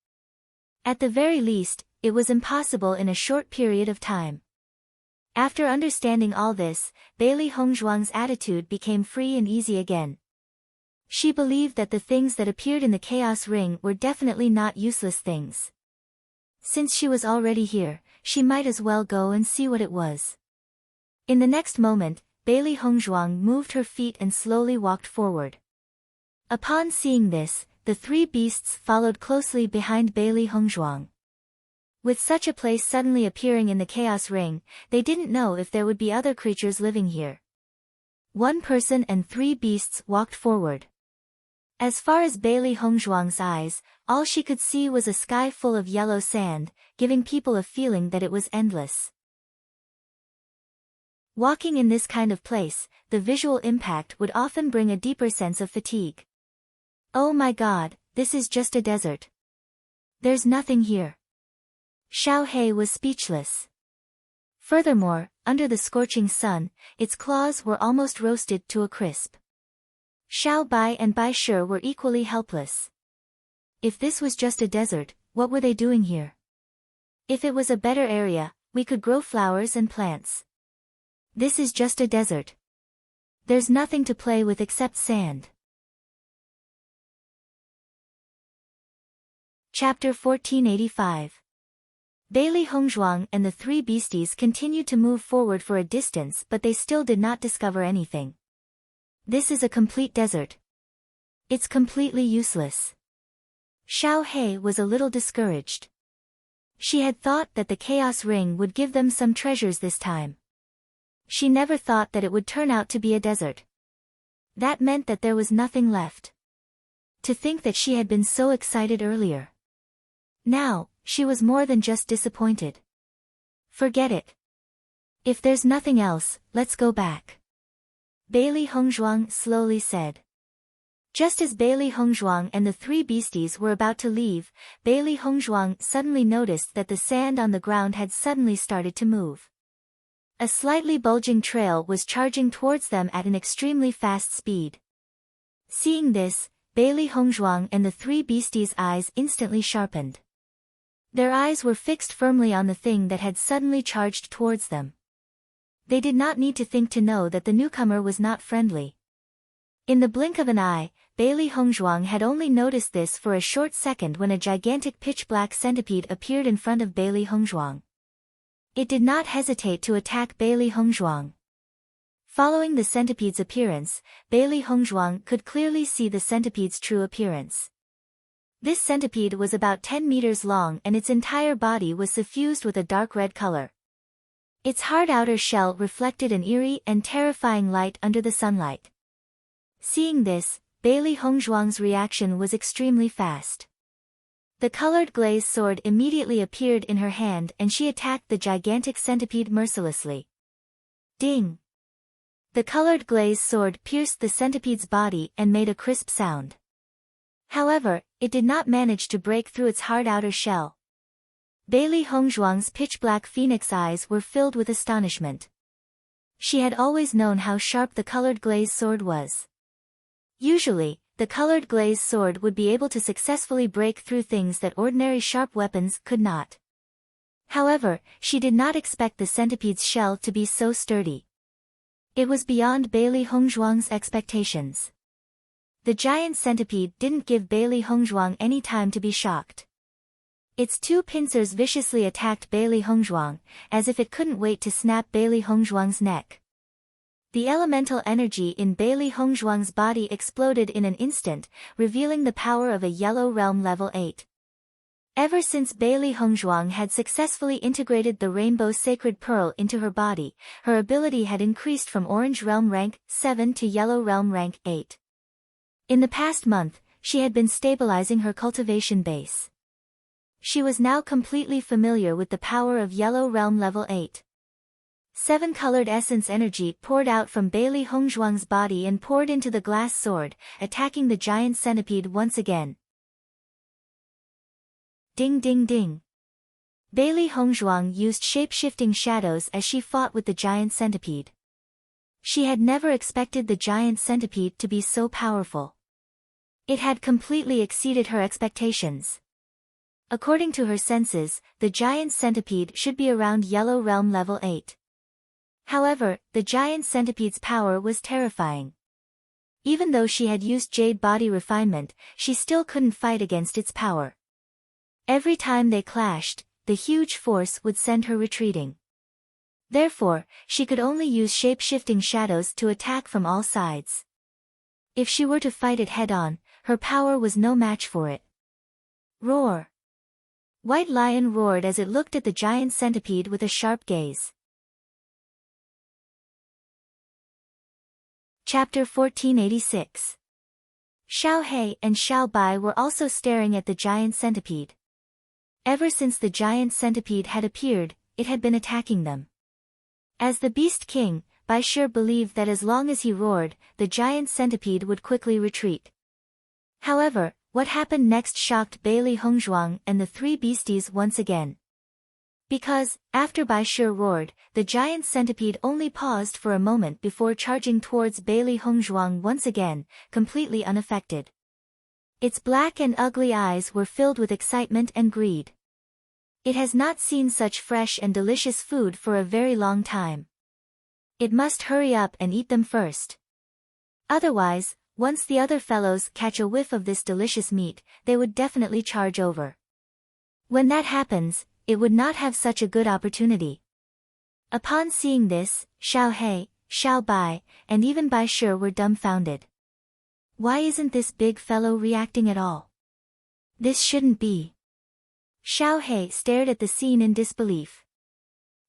At the very least, it was impossible in a short period of time. After understanding all this, Bailey Hongzhuang's attitude became free and easy again. She believed that the things that appeared in the Chaos Ring were definitely not useless things. Since she was already here, she might as well go and see what it was. In the next moment, Bailey Hongzhuang moved her feet and slowly walked forward. Upon seeing this, the three beasts followed closely behind Bailey Hongzhuang. With such a place suddenly appearing in the Chaos Ring, they didn't know if there would be other creatures living here. One person and three beasts walked forward. As far as Bailey Hongzhuang's eyes, all she could see was a sky full of yellow sand, giving people a feeling that it was endless. Walking in this kind of place, the visual impact would often bring a deeper sense of fatigue. Oh my God, this is just a desert. There's nothing here. Xiao He was speechless. Furthermore, under the scorching sun, its claws were almost roasted to a crisp. Xiao Bai and Bai Shi were equally helpless. If this was just a desert, what were they doing here? If it was a better area, we could grow flowers and plants. This is just a desert. There's nothing to play with except sand. Chapter 1485. Bailey Hongzhuang and the three beasties continued to move forward for a distance, but they still did not discover anything. This is a complete desert. It's completely useless. Xiao He was a little discouraged. She had thought that the Chaos Ring would give them some treasures this time. She never thought that it would turn out to be a desert. That meant that there was nothing left. To think that she had been so excited earlier. Now, she was more than just disappointed. Forget it. If there's nothing else, let's go back. Bailey Hongzhuang slowly said. Just as Bailey Hongzhuang and the three beasties were about to leave, Bailey Hongzhuang suddenly noticed that the sand on the ground had suddenly started to move. A slightly bulging trail was charging towards them at an extremely fast speed. Seeing this, Bailey Hongzhuang and the three beasties' eyes instantly sharpened. Their eyes were fixed firmly on the thing that had suddenly charged towards them. They did not need to think to know that the newcomer was not friendly. In the blink of an eye, Bailey Hongzhuang had only noticed this for a short second when a gigantic pitch-black centipede appeared in front of Bailey Hongzhuang. It did not hesitate to attack Bailey Hongzhuang. Following the centipede's appearance, Bailey Hongzhuang could clearly see the centipede's true appearance. This centipede was about 10 meters long and its entire body was suffused with a dark red color. Its hard outer shell reflected an eerie and terrifying light under the sunlight. Seeing this, Bailey Hongzhuang's reaction was extremely fast. The colored glazed sword immediately appeared in her hand and she attacked the gigantic centipede mercilessly. Ding! The colored glazed sword pierced the centipede's body and made a crisp sound. However, it did not manage to break through its hard outer shell. Bailey Hongzhuang's pitch-black phoenix eyes were filled with astonishment. She had always known how sharp the colored glazed sword was. Usually, the colored glazed sword would be able to successfully break through things that ordinary sharp weapons could not. However, she did not expect the centipede's shell to be so sturdy. It was beyond Bailey Hongzhuang's expectations. The giant centipede didn't give Bailey Hongzhuang any time to be shocked. Its two pincers viciously attacked Bailey Hongzhuang, as if it couldn't wait to snap Bailey Hongzhuang's neck. The elemental energy in Bailey Hongzhuang's body exploded in an instant, revealing the power of a Yellow Realm Level 8. Ever since Bailey Hongzhuang had successfully integrated the Rainbow Sacred Pearl into her body, her ability had increased from Orange Realm Rank 7 to Yellow Realm Rank 8. In the past month, she had been stabilizing her cultivation base. She was now completely familiar with the power of Yellow Realm Level 8. 7-colored essence energy poured out from Bailey Hongzhuang's body and poured into the glass sword, attacking the giant centipede once again. Ding ding ding. Bailey Hongzhuang used shape-shifting shadows as she fought with the giant centipede. She had never expected the giant centipede to be so powerful. It had completely exceeded her expectations. According to her senses, the giant centipede should be around Yellow Realm Level 8. However, the giant centipede's power was terrifying. Even though she had used Jade Body Refinement, she still couldn't fight against its power. Every time they clashed, the huge force would send her retreating. Therefore, she could only use shape-shifting shadows to attack from all sides. If she were to fight it head-on, her power was no match for it. Roar! White Lion roared as it looked at the giant centipede with a sharp gaze. Chapter 1486. Xiao He and Xiao Bai were also staring at the giant centipede. Ever since the giant centipede had appeared, it had been attacking them. As the Beast King, Bai Shi believed that as long as he roared, the giant centipede would quickly retreat. However, what happened next shocked Bailey Hongzhuang and the three beasties once again. Because, after Bai Shi roared, the giant centipede only paused for a moment before charging towards Bailey Hongzhuang once again, completely unaffected. Its black and ugly eyes were filled with excitement and greed. It has not seen such fresh and delicious food for a very long time. It must hurry up and eat them first. Otherwise, once the other fellows catch a whiff of this delicious meat, they would definitely charge over. When that happens, it would not have such a good opportunity. Upon seeing this, Xiao He, Xiao Bai, and even Bai Shi were dumbfounded. Why isn't this big fellow reacting at all? This shouldn't be. Xiao He stared at the scene in disbelief.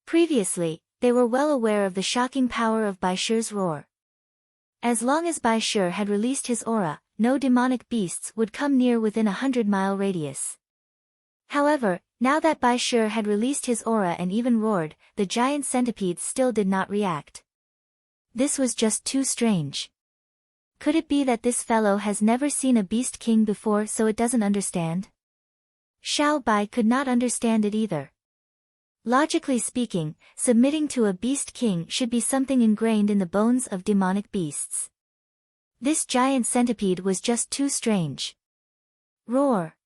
Previously, they were well aware of the shocking power of Bai Shi's roar. As long as Bai Shi had released his aura, no demonic beasts would come near within a 100-mile radius. However, now that Bai Shi had released his aura and even roared, the giant centipedes still did not react. This was just too strange. Could it be that this fellow has never seen a Beast King before, so it doesn't understand? Xiao Bai could not understand it either. Logically speaking, submitting to a Beast King should be something ingrained in the bones of demonic beasts. This giant centipede was just too strange. Roar!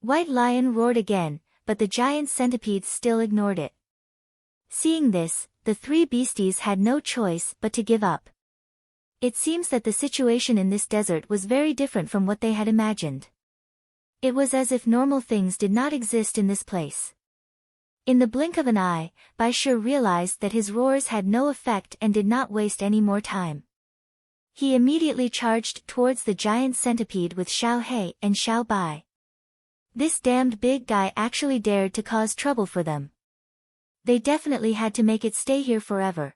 White Lion roared again, but the giant centipede still ignored it. Seeing this, the three beasties had no choice but to give up. It seems that the situation in this desert was very different from what they had imagined. It was as if normal things did not exist in this place. In the blink of an eye, Bai Shi realized that his roars had no effect and did not waste any more time. He immediately charged towards the giant centipede with Xiao He and Xiao Bai. This damned big guy actually dared to cause trouble for them. They definitely had to make it stay here forever.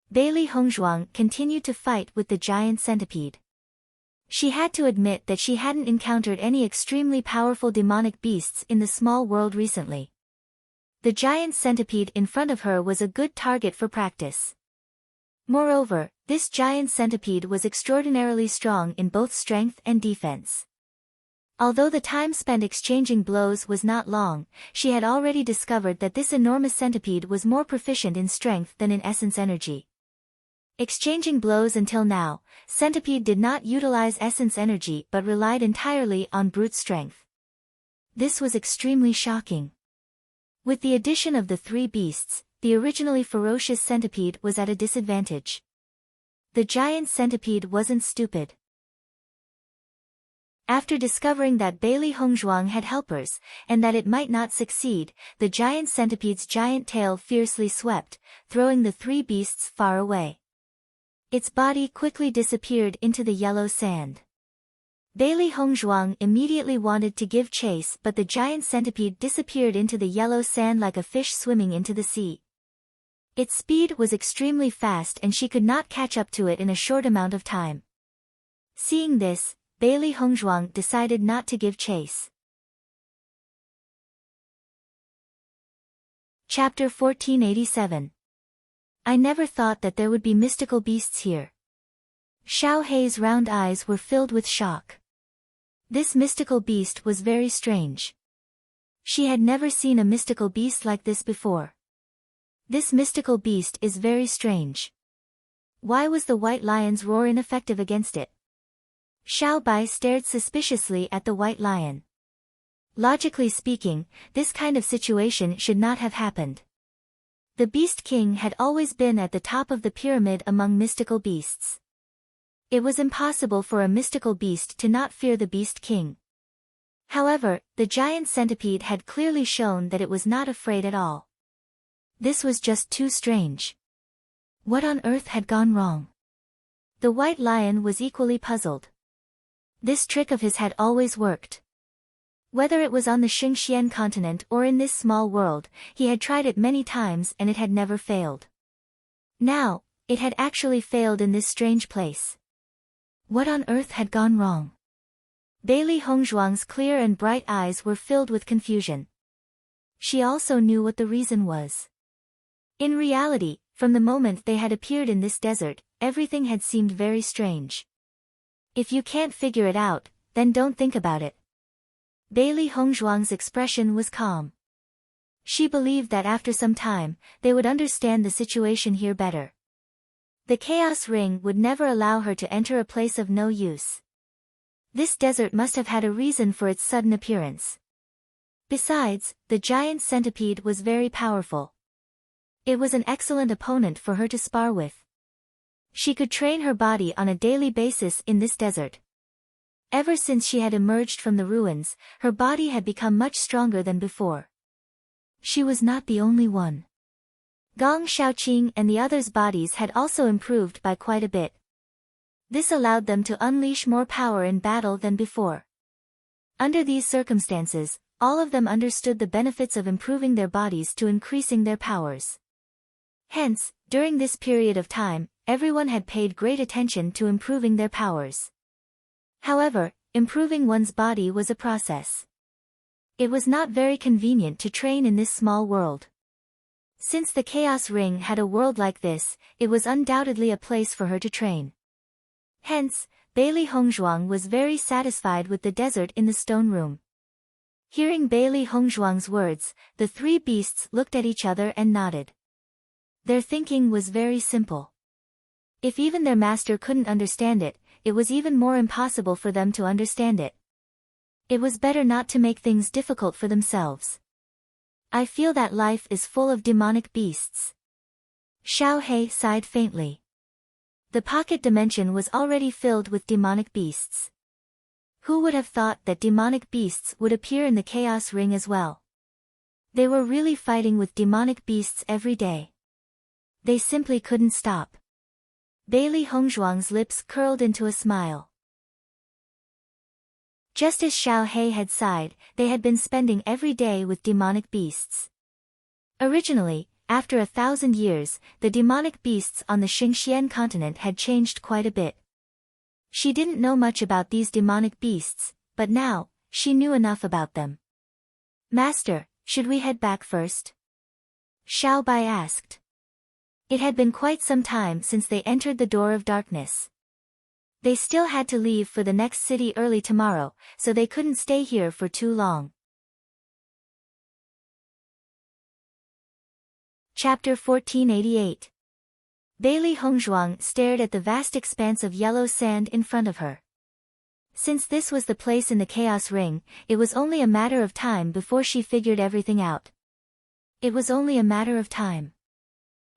Bailey Hongzhuang continued to fight with the giant centipede. She had to admit that she hadn't encountered any extremely powerful demonic beasts in the small world recently. The giant centipede in front of her was a good target for practice. Moreover, this giant centipede was extraordinarily strong in both strength and defense. Although the time spent exchanging blows was not long, she had already discovered that this enormous centipede was more proficient in strength than in essence energy. Exchanging blows until now, Centipede did not utilize essence energy but relied entirely on brute strength. This was extremely shocking. With the addition of the three beasts, the originally ferocious centipede was at a disadvantage. The giant centipede wasn't stupid. After discovering that Bailey Hongzhuang had helpers, and that it might not succeed, the giant centipede's giant tail fiercely swept, throwing the three beasts far away. Its body quickly disappeared into the yellow sand. Bailey Hongzhuang immediately wanted to give chase, but the giant centipede disappeared into the yellow sand like a fish swimming into the sea. Its speed was extremely fast and she could not catch up to it in a short amount of time. Seeing this, Bailey Hongzhuang decided not to give chase. Chapter 1487. I never thought that there would be mystical beasts here. Xiao He's round eyes were filled with shock. This mystical beast was very strange. She had never seen a mystical beast like this before. This mystical beast is very strange. Why was the white lion's roar ineffective against it? Xiao Bai stared suspiciously at the white lion. Logically speaking, this kind of situation should not have happened. The Beast King had always been at the top of the pyramid among mystical beasts. It was impossible for a mystical beast to not fear the Beast King. However, the giant centipede had clearly shown that it was not afraid at all. This was just too strange. What on earth had gone wrong? The white lion was equally puzzled. This trick of his had always worked. Whether it was on the Xingxian continent or in this small world, he had tried it many times and it had never failed. Now, it had actually failed in this strange place. What on earth had gone wrong? Bailey Hongzhuang's clear and bright eyes were filled with confusion. She also knew what the reason was. In reality, from the moment they had appeared in this desert, everything had seemed very strange. If you can't figure it out, then don't think about it. Bailey Hongzhuang's expression was calm. She believed that after some time, they would understand the situation here better. The Chaos Ring would never allow her to enter a place of no use. This desert must have had a reason for its sudden appearance. Besides, the giant centipede was very powerful. It was an excellent opponent for her to spar with. She could train her body on a daily basis in this desert. Ever since she had emerged from the ruins, her body had become much stronger than before. She was not the only one. Gong Xiaoqing and the others' bodies had also improved by quite a bit. This allowed them to unleash more power in battle than before. Under these circumstances, all of them understood the benefits of improving their bodies to increasing their powers. Hence, during this period of time, everyone had paid great attention to improving their powers. However, improving one's body was a process. It was not very convenient to train in this small world. Since the Chaos Ring had a world like this, it was undoubtedly a place for her to train. Hence, Bailey Hongzhuang was very satisfied with the desert in the stone room. Hearing Bailey Hongzhuang's words, the three beasts looked at each other and nodded. Their thinking was very simple. If even their master couldn't understand it, it was even more impossible for them to understand it. It was better not to make things difficult for themselves. I feel that life is full of demonic beasts. Xiao He sighed faintly. The pocket dimension was already filled with demonic beasts. Who would have thought that demonic beasts would appear in the Chaos Ring as well? They were really fighting with demonic beasts every day. They simply couldn't stop. Bailey Hongzhuang's lips curled into a smile. Just as Xiao He had sighed, they had been spending every day with demonic beasts. Originally, after 1,000 years, the demonic beasts on the Xingxian continent had changed quite a bit. She didn't know much about these demonic beasts, but now, she knew enough about them. Master, should we head back first? Xiao Bai asked. It had been quite some time since they entered the Door of Darkness. They still had to leave for the next city early tomorrow, so they couldn't stay here for too long. Chapter 1488. Bailey Hongzhuang stared at the vast expanse of yellow sand in front of her. Since this was the place in the Chaos Ring, it was only a matter of time before she figured everything out. It was only a matter of time.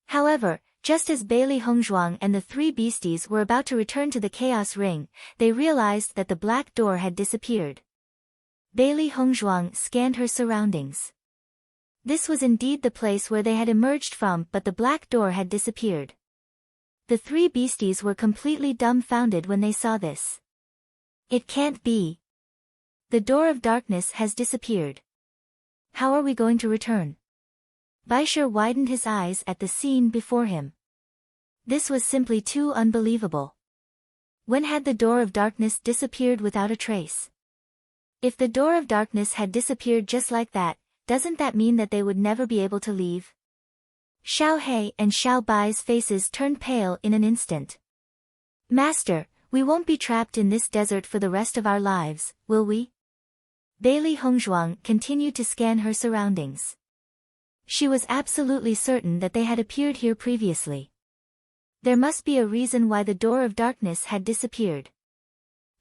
However, just as Bailey Hongzhuang and the three beasties were about to return to the Chaos Ring, they realized that the black door had disappeared. Bailey Hongzhuang scanned her surroundings. This was indeed the place where they had emerged from, but the black door had disappeared. The three beasties were completely dumbfounded when they saw this. It can't be. The Door of Darkness has disappeared. How are we going to return? Baisher widened his eyes at the scene before him. This was simply too unbelievable. When had the Door of Darkness disappeared without a trace? If the Door of Darkness had disappeared just like that, doesn't that mean that they would never be able to leave? Xiao He and Xiao Bai's faces turned pale in an instant. Master, we won't be trapped in this desert for the rest of our lives, will we? Bailey Hongzhuang continued to scan her surroundings. She was absolutely certain that they had appeared here previously. There must be a reason why the Door of Darkness had disappeared.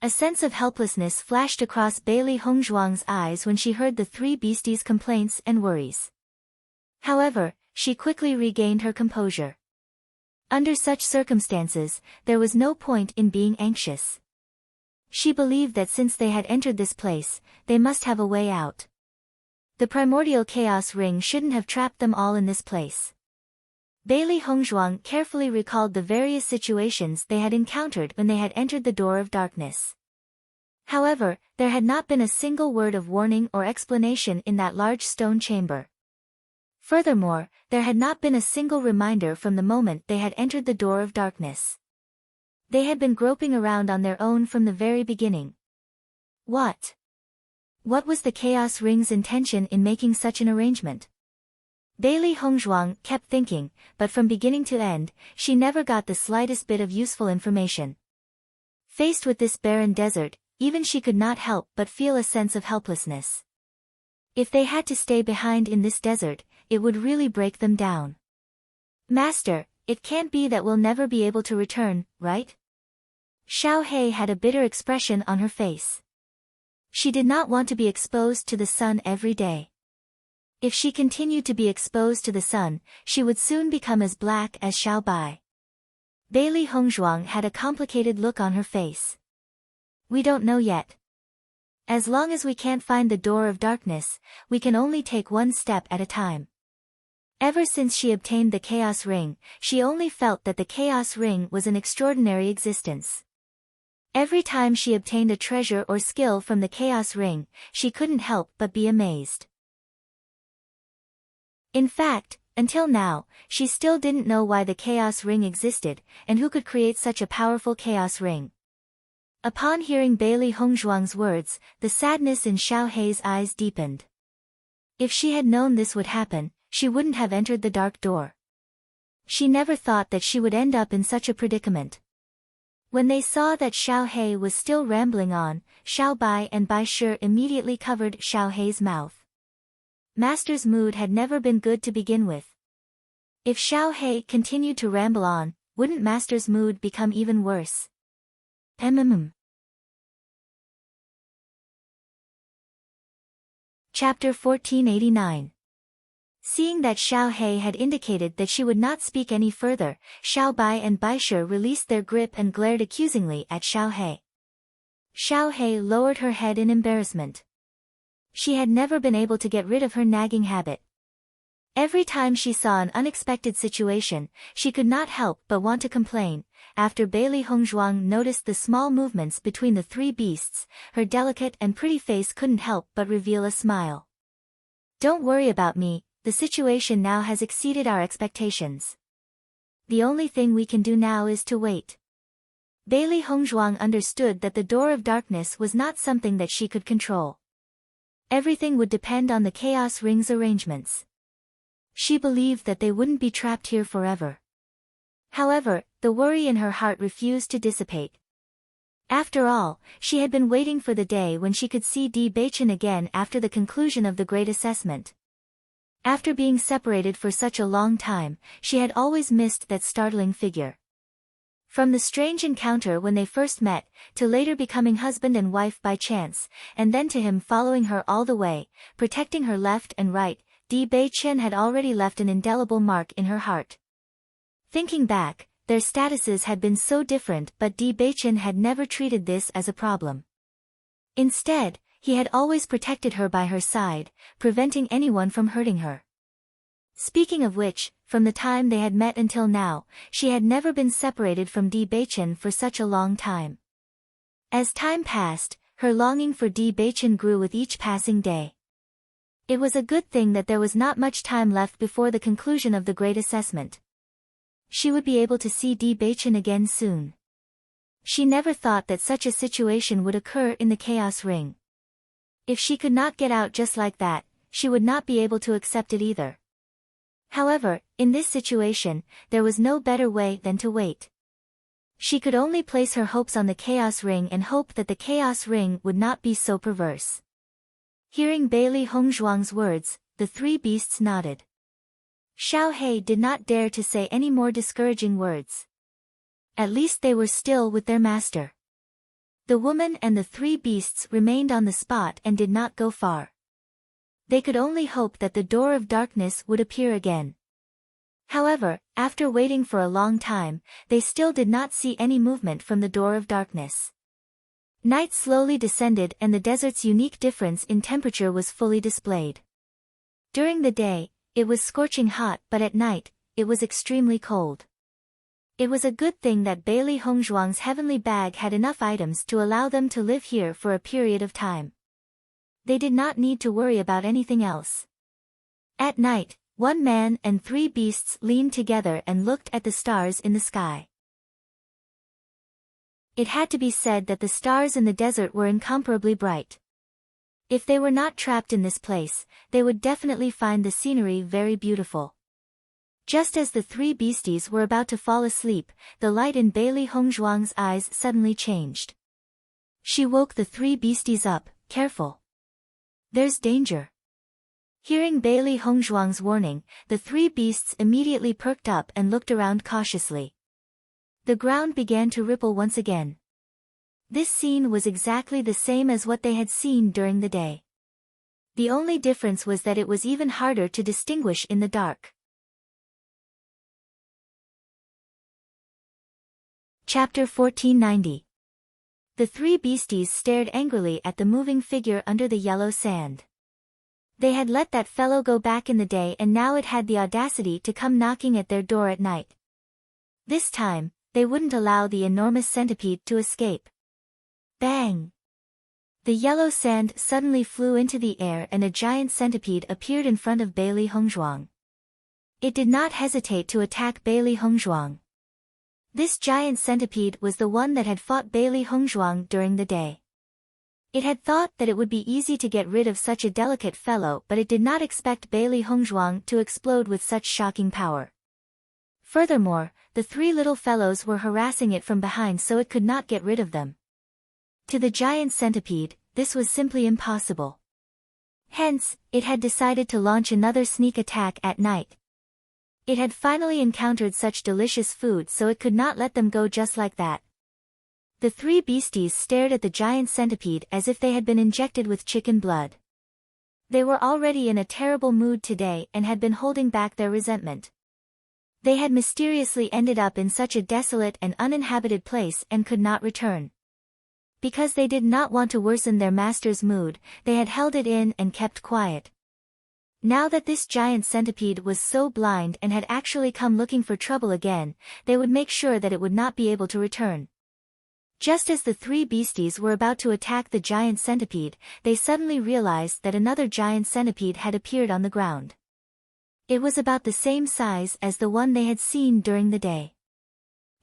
A sense of helplessness flashed across Bailey Hongzhuang's eyes when she heard the three beasties' complaints and worries. However, she quickly regained her composure. Under such circumstances, there was no point in being anxious. She believed that since they had entered this place, they must have a way out. The primordial chaos ring shouldn't have trapped them all in this place. Bailey Hongzhuang carefully recalled the various situations they had encountered when they had entered the Door of Darkness. However, there had not been a single word of warning or explanation in that large stone chamber. Furthermore, there had not been a single reminder from the moment they had entered the Door of Darkness. They had been groping around on their own from the very beginning. What was the Chaos Ring's intention in making such an arrangement? Bailey Hongzhuang kept thinking, but from beginning to end, she never got the slightest bit of useful information. Faced with this barren desert, even she could not help but feel a sense of helplessness. If they had to stay behind in this desert, it would really break them down. Master, it can't be that we'll never be able to return, right? Xiao He had a bitter expression on her face. She did not want to be exposed to the sun every day. If she continued to be exposed to the sun, she would soon become as black as Xiao Bai. Bailey Hongzhuang had a complicated look on her face. We don't know yet. As long as we can't find the door of darkness, we can only take one step at a time. Ever since she obtained the Chaos Ring, she only felt that the Chaos Ring was an extraordinary existence. Every time she obtained a treasure or skill from the Chaos Ring, she couldn't help but be amazed. In fact, until now, she still didn't know why the Chaos Ring existed, and who could create such a powerful Chaos Ring. Upon hearing Bailey Hongzhuang's words, the sadness in Xiao Hei's eyes deepened. If she had known this would happen, she wouldn't have entered the dark door. She never thought that she would end up in such a predicament. When they saw that Xiao Hei was still rambling on, Xiao Bai and Bai Shi immediately covered Xiao Hei's mouth. Master's mood had never been good to begin with. If Xiao Hei continued to ramble on, wouldn't Master's mood become even worse? Chapter 1489. Seeing that Xiao Hei had indicated that she would not speak any further, Xiao Bai and Bai Shi released their grip and glared accusingly at Xiao Hei. Xiao Hei lowered her head in embarrassment. She had never been able to get rid of her nagging habit. Every time she saw an unexpected situation, she could not help but want to complain. After Bailey Hongzhuang noticed the small movements between the three beasts, her delicate and pretty face couldn't help but reveal a smile. Don't worry about me, the situation now has exceeded our expectations. The only thing we can do now is to wait. Bailey Hongzhuang understood that the door of darkness was not something that she could control. Everything would depend on the Chaos Ring's arrangements. She believed that they wouldn't be trapped here forever. However, the worry in her heart refused to dissipate. After all, she had been waiting for the day when she could see Bewitching again after the conclusion of the Great Assessment. After being separated for such a long time, she had always missed that startling figure. From the strange encounter when they first met, to later becoming husband and wife by chance, and then to him following her all the way, protecting her left and right, Bewitching had already left an indelible mark in her heart. Thinking back, their statuses had been so different, but Bewitching had never treated this as a problem. Instead, he had always protected her by her side, preventing anyone from hurting her. Speaking of which, from the time they had met until now, she had never been separated from Bewitching for such a long time. As time passed, her longing for Bewitching grew with each passing day. It was a good thing that there was not much time left before the conclusion of the Great Assessment. She would be able to see Bewitching again soon. She never thought that such a situation would occur in the Chaos Ring. If she could not get out just like that, she would not be able to accept it either. However, in this situation, there was no better way than to wait. She could only place her hopes on the Chaos Ring and hope that the Chaos Ring would not be so perverse. Hearing Bailey Hongzhuang's words, the three beasts nodded. Xiao Hei did not dare to say any more discouraging words. At least they were still with their master. The woman and the three beasts remained on the spot and did not go far. They could only hope that the door of darkness would appear again. However, after waiting for a long time, they still did not see any movement from the door of darkness. Night slowly descended and the desert's unique difference in temperature was fully displayed. During the day, it was scorching hot, but at night, it was extremely cold. It was a good thing that Bailey Hongzhuang's heavenly bag had enough items to allow them to live here for a period of time. They did not need to worry about anything else. At night, one man and three beasts leaned together and looked at the stars in the sky. It had to be said that the stars in the desert were incomparably bright. If they were not trapped in this place, they would definitely find the scenery very beautiful. Just as the three beasties were about to fall asleep, the light in Bailey Hongzhuang's eyes suddenly changed. She woke the three beasties up. Careful. There's danger. Hearing Bailey Hongzhuang's warning, the three beasts immediately perked up and looked around cautiously. The ground began to ripple once again. This scene was exactly the same as what they had seen during the day. The only difference was that it was even harder to distinguish in the dark. Chapter 1490. The three beasties stared angrily at the moving figure under the yellow sand. They had let that fellow go back in the day and now it had the audacity to come knocking at their door at night. This time, they wouldn't allow the enormous centipede to escape. Bang! The yellow sand suddenly flew into the air and a giant centipede appeared in front of Bailey Hongzhuang. It did not hesitate to attack Bailey Hongzhuang. This giant centipede was the one that had fought Bailey Hongzhuang during the day. It had thought that it would be easy to get rid of such a delicate fellow, but it did not expect Bailey Hongzhuang to explode with such shocking power. Furthermore, the three little fellows were harassing it from behind so it could not get rid of them. To the giant centipede, this was simply impossible. Hence, it had decided to launch another sneak attack at night. It had finally encountered such delicious food so it could not let them go just like that. The three beasties stared at the giant centipede as if they had been injected with chicken blood. They were already in a terrible mood today and had been holding back their resentment. They had mysteriously ended up in such a desolate and uninhabited place and could not return. Because they did not want to worsen their master's mood, they had held it in and kept quiet. Now that this giant centipede was so blind and had actually come looking for trouble again, they would make sure that it would not be able to return. Just as the three beasties were about to attack the giant centipede, they suddenly realized that another giant centipede had appeared on the ground. It was about the same size as the one they had seen during the day.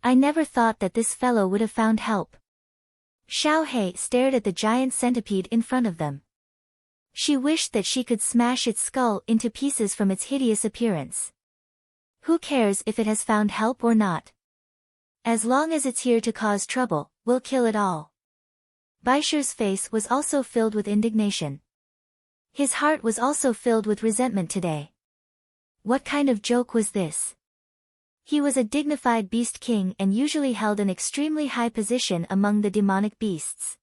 I never thought that this fellow would have found help. Xiao He stared at the giant centipede in front of them. She wished that she could smash its skull into pieces from its hideous appearance. Who cares if it has found help or not? As long as it's here to cause trouble, we'll kill it all. Baisher's face was also filled with indignation. His heart was also filled with resentment today. What kind of joke was this? He was a dignified beast king and usually held an extremely high position among the demonic beasts.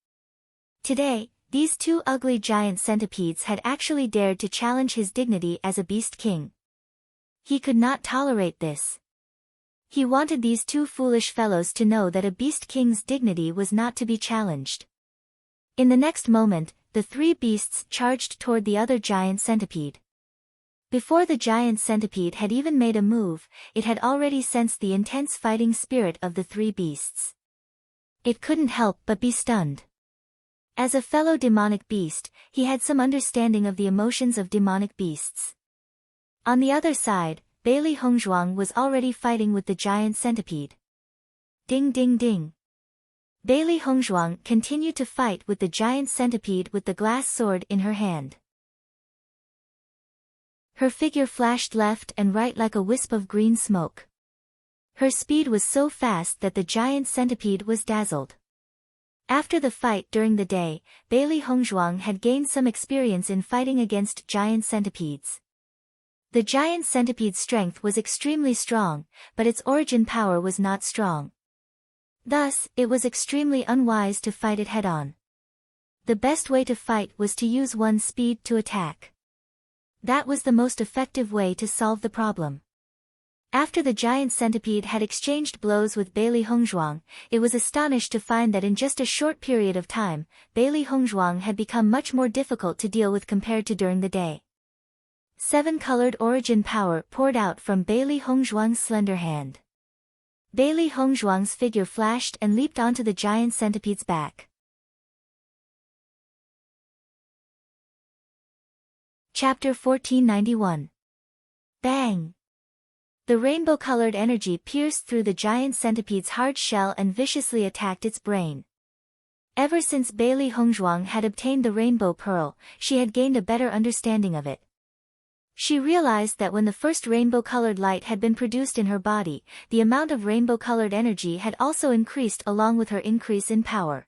Today, these two ugly giant centipedes had actually dared to challenge his dignity as a beast king. He could not tolerate this. He wanted these two foolish fellows to know that a beast king's dignity was not to be challenged. In the next moment, the three beasts charged toward the other giant centipede. Before the giant centipede had even made a move, it had already sensed the intense fighting spirit of the three beasts. It couldn't help but be stunned. As a fellow demonic beast, he had some understanding of the emotions of demonic beasts. On the other side, Bailey Hongzhuang was already fighting with the giant centipede. Ding ding ding. Bailey Hongzhuang continued to fight with the giant centipede with the glass sword in her hand. Her figure flashed left and right like a wisp of green smoke. Her speed was so fast that the giant centipede was dazzled. After the fight during the day, Bailey Hongzhuang had gained some experience in fighting against giant centipedes. The giant centipede's strength was extremely strong, but its origin power was not strong. Thus, it was extremely unwise to fight it head-on. The best way to fight was to use one's speed to attack. That was the most effective way to solve the problem. After the giant centipede had exchanged blows with Bailey Hongzhuang, it was astonished to find that in just a short period of time, Bailey Hongzhuang had become much more difficult to deal with compared to during the day. 7-colored origin power poured out from Bailey Hongzhuang's slender hand. Bailey Hongzhuang's figure flashed and leaped onto the giant centipede's back. Chapter 1491. Bang! The rainbow-colored energy pierced through the giant centipede's hard shell and viciously attacked its brain. Ever since Bailey Hongzhuang had obtained the rainbow pearl, she had gained a better understanding of it. She realized that when the first rainbow-colored light had been produced in her body, the amount of rainbow-colored energy had also increased along with her increase in power.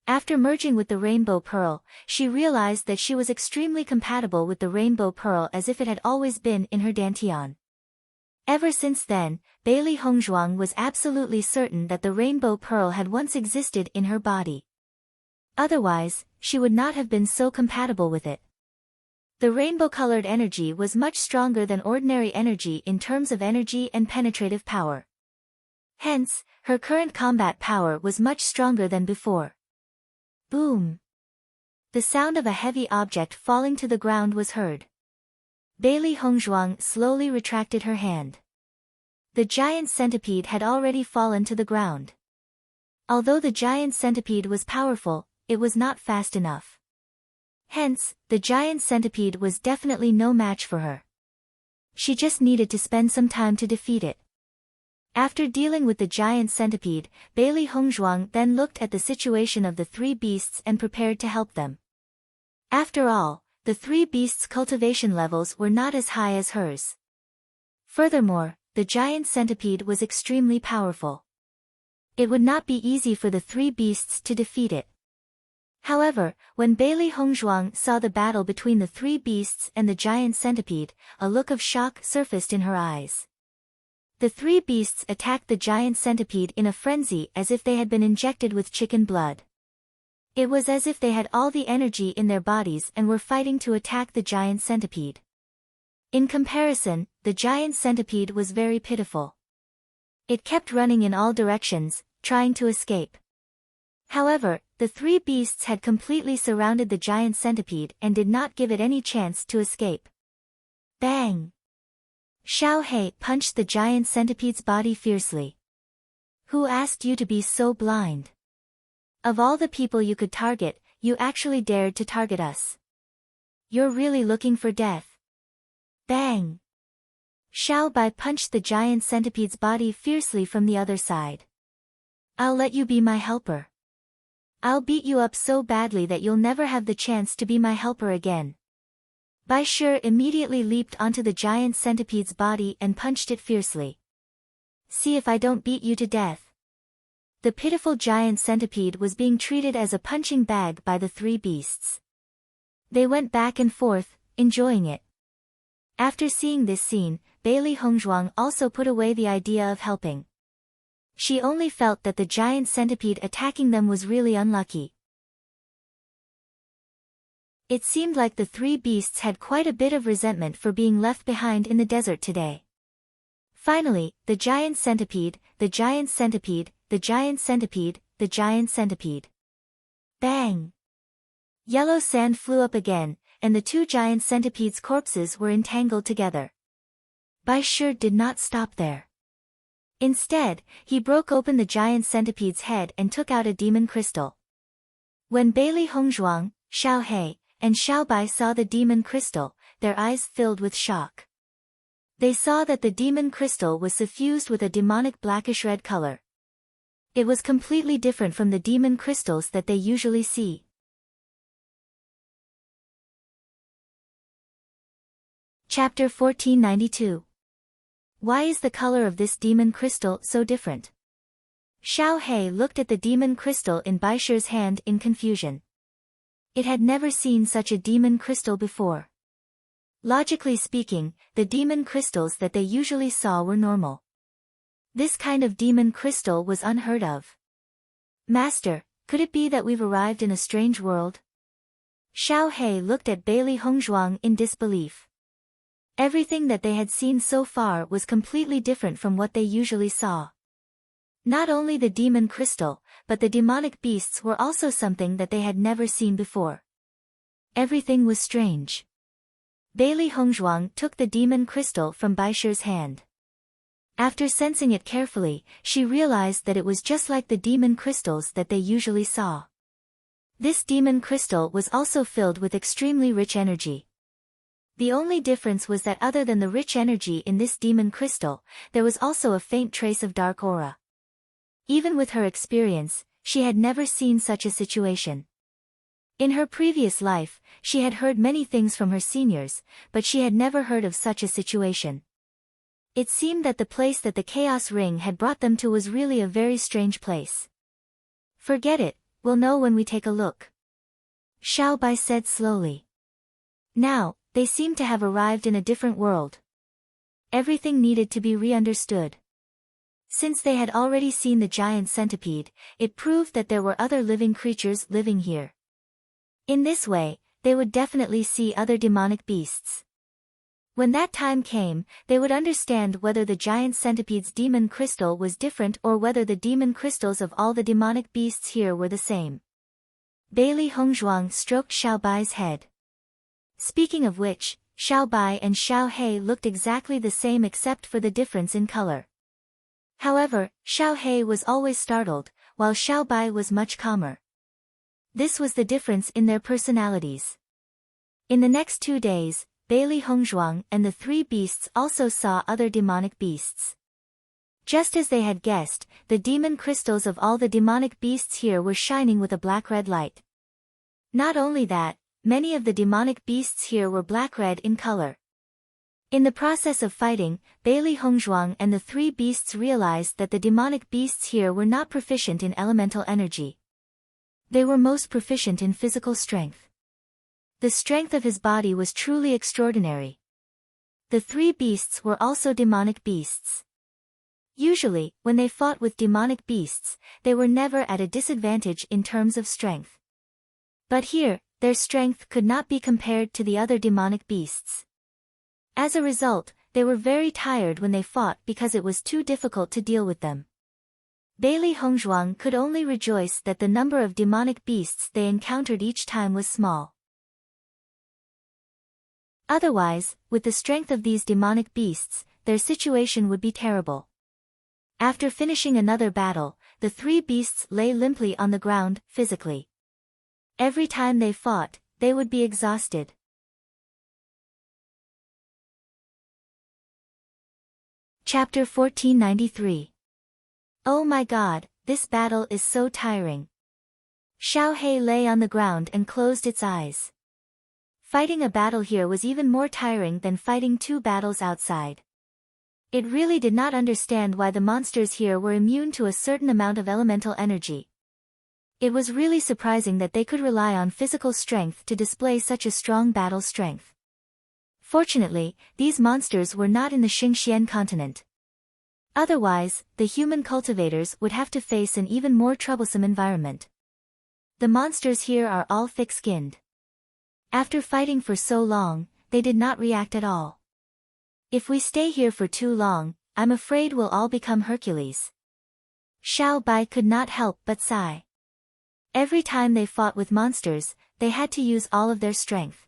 After merging with the rainbow pearl, she realized that she was extremely compatible with the rainbow pearl as if it had always been in her dantian. Ever since then, Bailey Hongzhuang was absolutely certain that the rainbow pearl had once existed in her body. Otherwise, she would not have been so compatible with it. The rainbow-colored energy was much stronger than ordinary energy in terms of energy and penetrative power. Hence, her current combat power was much stronger than before. Boom! The sound of a heavy object falling to the ground was heard. Bailey Hongzhuang slowly retracted her hand. The giant centipede had already fallen to the ground. Although the giant centipede was powerful, it was not fast enough. Hence, the giant centipede was definitely no match for her. She just needed to spend some time to defeat it. After dealing with the giant centipede, Bailey Hongzhuang then looked at the situation of the three beasts and prepared to help them. After all, the three beasts' cultivation levels were not as high as hers. Furthermore, the giant centipede was extremely powerful. It would not be easy for the three beasts to defeat it. However, when Bailey Hongzhuang saw the battle between the three beasts and the giant centipede, a look of shock surfaced in her eyes. The three beasts attacked the giant centipede in a frenzy as if they had been injected with chicken blood. It was as if they had all the energy in their bodies and were fighting to attack the giant centipede. In comparison, the giant centipede was very pitiful. It kept running in all directions, trying to escape. However, the three beasts had completely surrounded the giant centipede and did not give it any chance to escape. Bang! Xiao He punched the giant centipede's body fiercely. Who asked you to be so blind? Of all the people you could target, you actually dared to target us. You're really looking for death. Bang! Xiao Bai punched the giant centipede's body fiercely from the other side. I'll let you be my helper. I'll beat you up so badly that you'll never have the chance to be my helper again. Bai Shi immediately leaped onto the giant centipede's body and punched it fiercely. See if I don't beat you to death. The pitiful giant centipede was being treated as a punching bag by the three beasts. They went back and forth, enjoying it. After seeing this scene, Bailey Hongzhuang also put away the idea of helping. She only felt that the giant centipede attacking them was really unlucky. It seemed like the three beasts had quite a bit of resentment for being left behind in the desert today. Finally, the giant centipede, the giant centipede, the giant centipede, the giant centipede. Bang! Yellow sand flew up again, and the two giant centipedes' corpses were entangled together. Bai Shi did not stop there. Instead, he broke open the giant centipede's head and took out a demon crystal. When Bailey Hongzhuang, Xiao He, and Xiao Bai saw the demon crystal, their eyes filled with shock. They saw that the demon crystal was suffused with a demonic blackish-red color. It was completely different from the demon crystals that they usually see. Chapter 1492. Why is the color of this demon crystal so different? Xiao He looked at the demon crystal in Bai Shi's hand in confusion. It had never seen such a demon crystal before. Logically speaking, the demon crystals that they usually saw were normal. This kind of demon crystal was unheard of. Master, could it be that we've arrived in a strange world? Xiao He looked at Bailey Hongzhuang in disbelief. Everything that they had seen so far was completely different from what they usually saw. Not only the demon crystal, but the demonic beasts were also something that they had never seen before. Everything was strange. Bailey Hongzhuang took the demon crystal from Bai Shi's hand. After sensing it carefully, she realized that it was just like the demon crystals that they usually saw. This demon crystal was also filled with extremely rich energy. The only difference was that other than the rich energy in this demon crystal, there was also a faint trace of dark aura. Even with her experience, she had never seen such a situation. In her previous life, she had heard many things from her seniors, but she had never heard of such a situation. It seemed that the place that the Chaos Ring had brought them to was really a very strange place. "Forget it, we'll know when we take a look," Xiao Bai said slowly. Now, they seemed to have arrived in a different world. Everything needed to be re-understood. Since they had already seen the giant centipede, it proved that there were other living creatures living here. In this way, they would definitely see other demonic beasts. When that time came, they would understand whether the giant centipede's demon crystal was different or whether the demon crystals of all the demonic beasts here were the same. Bailey Hongzhuang stroked Xiao Bai's head. Speaking of which, Xiao Bai and Xiao He looked exactly the same except for the difference in color. However, Xiao He was always startled, while Xiao Bai was much calmer. This was the difference in their personalities. In the next 2 days, Bailey Hongzhuang and the 3 beasts also saw other demonic beasts. Just as they had guessed, the demon crystals of all the demonic beasts here were shining with a black-red light. Not only that, many of the demonic beasts here were black-red in color. In the process of fighting, Bailey Hongzhuang and the 3 beasts realized that the demonic beasts here were not proficient in elemental energy. They were most proficient in physical strength. The strength of his body was truly extraordinary. The 3 beasts were also demonic beasts. Usually, when they fought with demonic beasts, they were never at a disadvantage in terms of strength. But here, their strength could not be compared to the other demonic beasts. As a result, they were very tired when they fought because it was too difficult to deal with them. Bailey Hongzhuang could only rejoice that the number of demonic beasts they encountered each time was small. Otherwise, with the strength of these demonic beasts, their situation would be terrible. After finishing another battle, the 3 beasts lay limply on the ground, physically. Every time they fought, they would be exhausted. Chapter 1493. Oh my God, this battle is so tiring. Xiao He lay on the ground and closed its eyes. Fighting a battle here was even more tiring than fighting 2 battles outside. It really did not understand why the monsters here were immune to a certain amount of elemental energy. It was really surprising that they could rely on physical strength to display such a strong battle strength. Fortunately, these monsters were not in the Xingxian continent. Otherwise, the human cultivators would have to face an even more troublesome environment. The monsters here are all thick-skinned. After fighting for so long, they did not react at all. If we stay here for too long, I'm afraid we'll all become Hercules. Xiao Bai could not help but sigh. Every time they fought with monsters, they had to use all of their strength.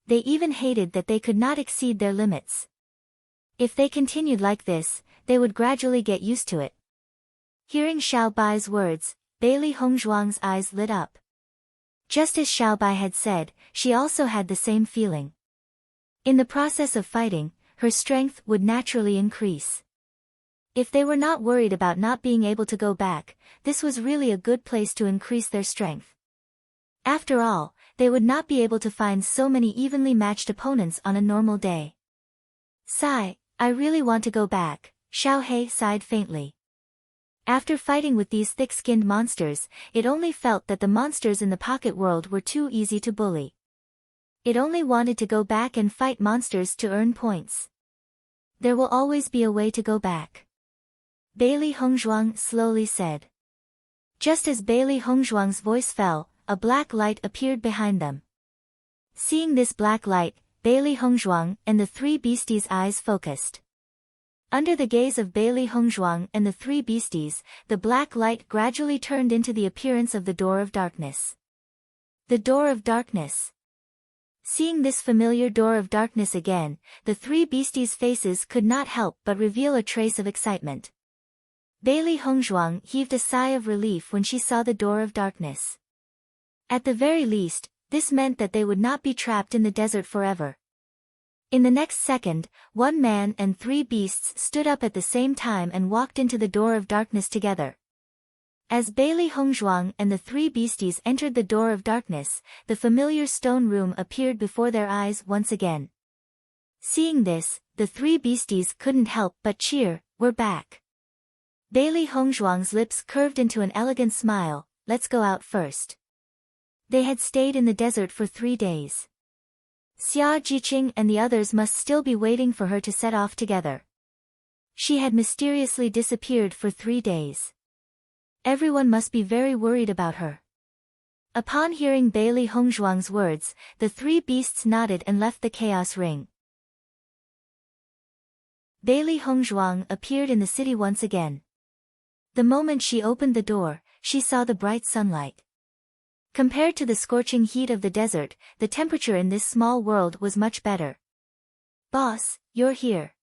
They even hated that they could not exceed their limits. If they continued like this, they would gradually get used to it. Hearing Xiao Bai's words, Bailey Hongzhuang's eyes lit up. Just as Xiao Bai had said, she also had the same feeling. In the process of fighting, her strength would naturally increase. If they were not worried about not being able to go back, this was really a good place to increase their strength. After all, they would not be able to find so many evenly matched opponents on a normal day. Sigh, I really want to go back, Xiao He sighed faintly. After fighting with these thick-skinned monsters, it only felt that the monsters in the pocket world were too easy to bully. It only wanted to go back and fight monsters to earn points. There will always be a way to go back, Bailey Hongzhuang slowly said. Just as Bailey Hongzhuang's voice fell, a black light appeared behind them. Seeing this black light, Bailey Hongzhuang and the 3 beasties' eyes focused. Under the gaze of Bailey Hongzhuang and the 3 beasties, the black light gradually turned into the appearance of the Door of Darkness. The Door of Darkness. Seeing this familiar Door of Darkness again, the 3 beasties' faces could not help but reveal a trace of excitement. Bailey Hongzhuang heaved a sigh of relief when she saw the Door of Darkness. At the very least, this meant that they would not be trapped in the desert forever. In the next second, one man and three beasts stood up at the same time and walked into the door of darkness together. As Bailey Hongzhuang and the three beasties entered the door of darkness, the familiar stone room appeared before their eyes once again. Seeing this, the three beasties couldn't help but cheer. "We're back." Bailey Hongzhuang's lips curved into an elegant smile. "Let's go out first." They had stayed in the desert for 3 days. Xia Jiqing and the others must still be waiting for her to set off together. She had mysteriously disappeared for 3 days. Everyone must be very worried about her. Upon hearing Bailey Hongzhuang's words, the three beasts nodded and left the chaos ring. Bailey Hongzhuang appeared in the city once again. The moment she opened the door, she saw the bright sunlight. Compared to the scorching heat of the desert, the temperature in this small world was much better. "Boss, you're here."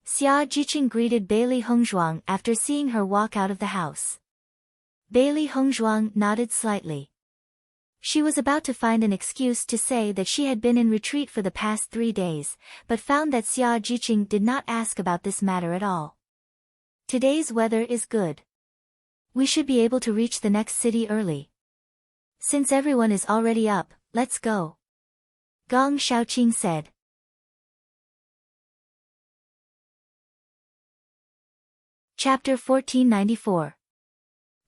Xia Jiqing greeted Bailey Hongzhuang after seeing her walk out of the house. Bailey Hongzhuang nodded slightly. She was about to find an excuse to say that she had been in retreat for the past 3 days, but found that Xia Jiqing did not ask about this matter at all. "Today's weather is good. We should be able to reach the next city early. Since everyone is already up, let's go," Gong Shaoqing said. Chapter 1494.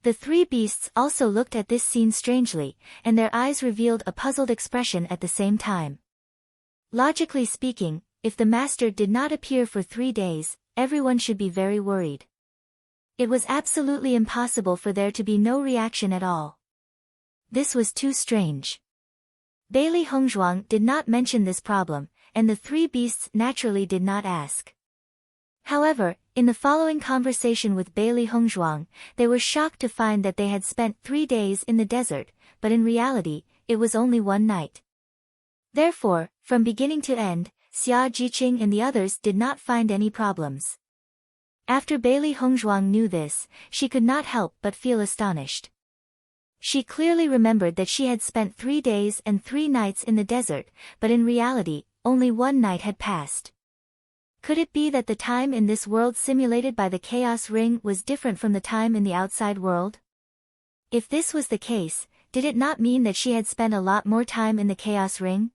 The three beasts also looked at this scene strangely, and their eyes revealed a puzzled expression at the same time. Logically speaking, if the master did not appear for 3 days, everyone should be very worried. It was absolutely impossible for there to be no reaction at all. This was too strange. Bailey Hongzhuang did not mention this problem, and the three beasts naturally did not ask. However, in the following conversation with Bailey Hongzhuang, they were shocked to find that they had spent 3 days in the desert, but in reality, it was only 1 night. Therefore, from beginning to end, Xia Jiqing and the others did not find any problems. After Bailey Hongzhuang knew this, she could not help but feel astonished. She clearly remembered that she had spent 3 days and 3 nights in the desert, but in reality, only 1 night had passed. Could it be that the time in this world simulated by the chaos ring was different from the time in the outside world? If this was the case, did it not mean that she had spent a lot more time in the chaos ring?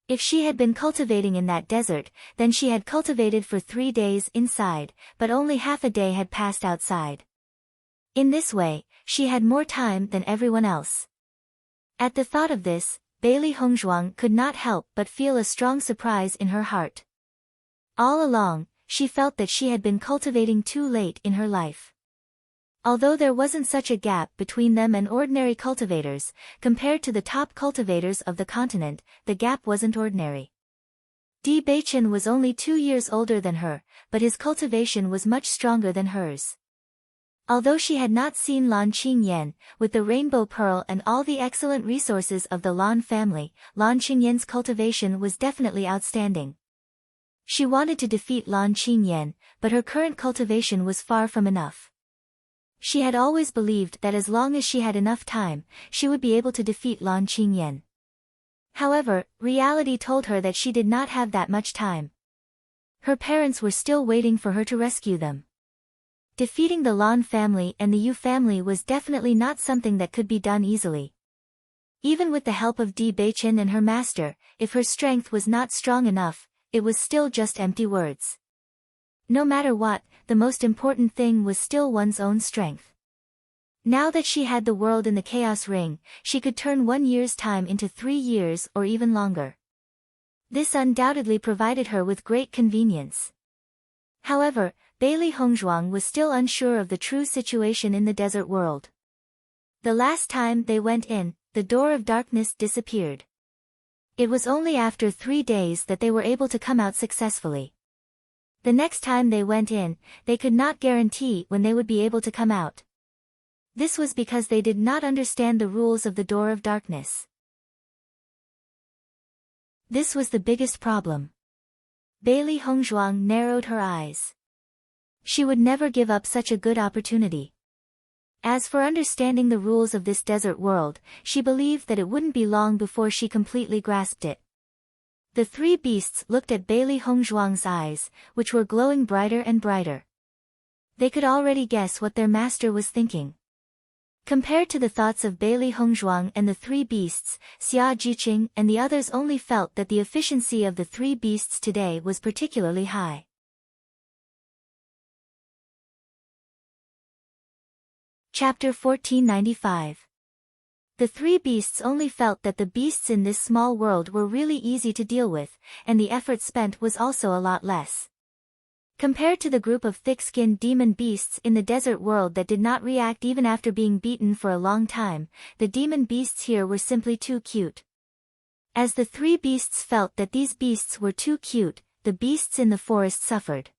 If she had been cultivating in that desert, then she had cultivated for 3 days inside, but only half a day had passed outside. In this way, she had more time than everyone else. At the thought of this, Bailey Hongzhuang could not help but feel a strong surprise in her heart. All along, she felt that she had been cultivating too late in her life. Although there wasn't such a gap between them and ordinary cultivators, compared to the top cultivators of the continent, the gap wasn't ordinary. Bewitching was only 2 years older than her, but his cultivation was much stronger than hers. Although she had not seen Lan Qingyan, with the rainbow pearl and all the excellent resources of the Lan family, Lan Qingyan's cultivation was definitely outstanding. She wanted to defeat Lan Qingyan, but her current cultivation was far from enough. She had always believed that as long as she had enough time, she would be able to defeat Lan Qingyan. However, reality told her that she did not have that much time. Her parents were still waiting for her to rescue them. Defeating the Lan family and the Yu family was definitely not something that could be done easily. Even with the help of Bewitching and her master, if her strength was not strong enough, it was still just empty words. No matter what, the most important thing was still one's own strength. Now that she had the world in the chaos ring, she could turn 1 year's time into 3 years or even longer. This undoubtedly provided her with great convenience. However, Bailey Hongzhuang was still unsure of the true situation in the desert world. The last time they went in, the door of darkness disappeared. It was only after 3 days that they were able to come out successfully. The next time they went in, they could not guarantee when they would be able to come out. This was because they did not understand the rules of the door of darkness. This was the biggest problem. Bailey Hongzhuang narrowed her eyes. She would never give up such a good opportunity. As for understanding the rules of this desert world, she believed that it wouldn't be long before she completely grasped it. The three beasts looked at Bailey Hongzhuang's eyes, which were glowing brighter and brighter. They could already guess what their master was thinking. Compared to the thoughts of Bailey Hongzhuang and the three beasts, Xia Jiqing and the others only felt that the efficiency of the three beasts today was particularly high. Chapter 1495. The three beasts only felt that the beasts in this small world were really easy to deal with, and the effort spent was also a lot less. Compared to the group of thick-skinned demon beasts in the desert world that did not react even after being beaten for a long time, the demon beasts here were simply too cute. As the three beasts felt that these beasts were too cute, the beasts in the forest suffered.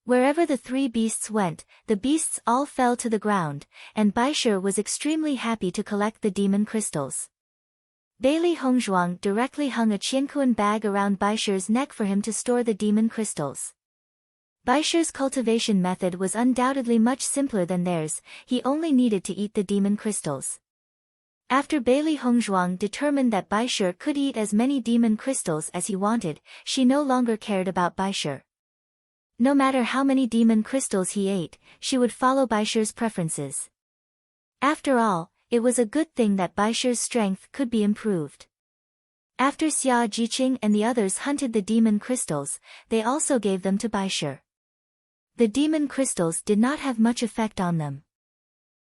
Wherever the three beasts went, the beasts all fell to the ground, and Baishir was extremely happy to collect the demon crystals. Bailey Hongzhuang directly hung a qiankuan bag around Baishir's neck for him to store the demon crystals. Baishir's cultivation method was undoubtedly much simpler than theirs, he only needed to eat the demon crystals. After Bailey Hongzhuang determined that Baishir could eat as many demon crystals as he wanted, she no longer cared about Baishir. No matter how many demon crystals he ate, she would follow Baishir's preferences. After all, it was a good thing that Baishir's strength could be improved. After Xia Jiqing and the others hunted the demon crystals, they also gave them to Baishir. The demon crystals did not have much effect on them.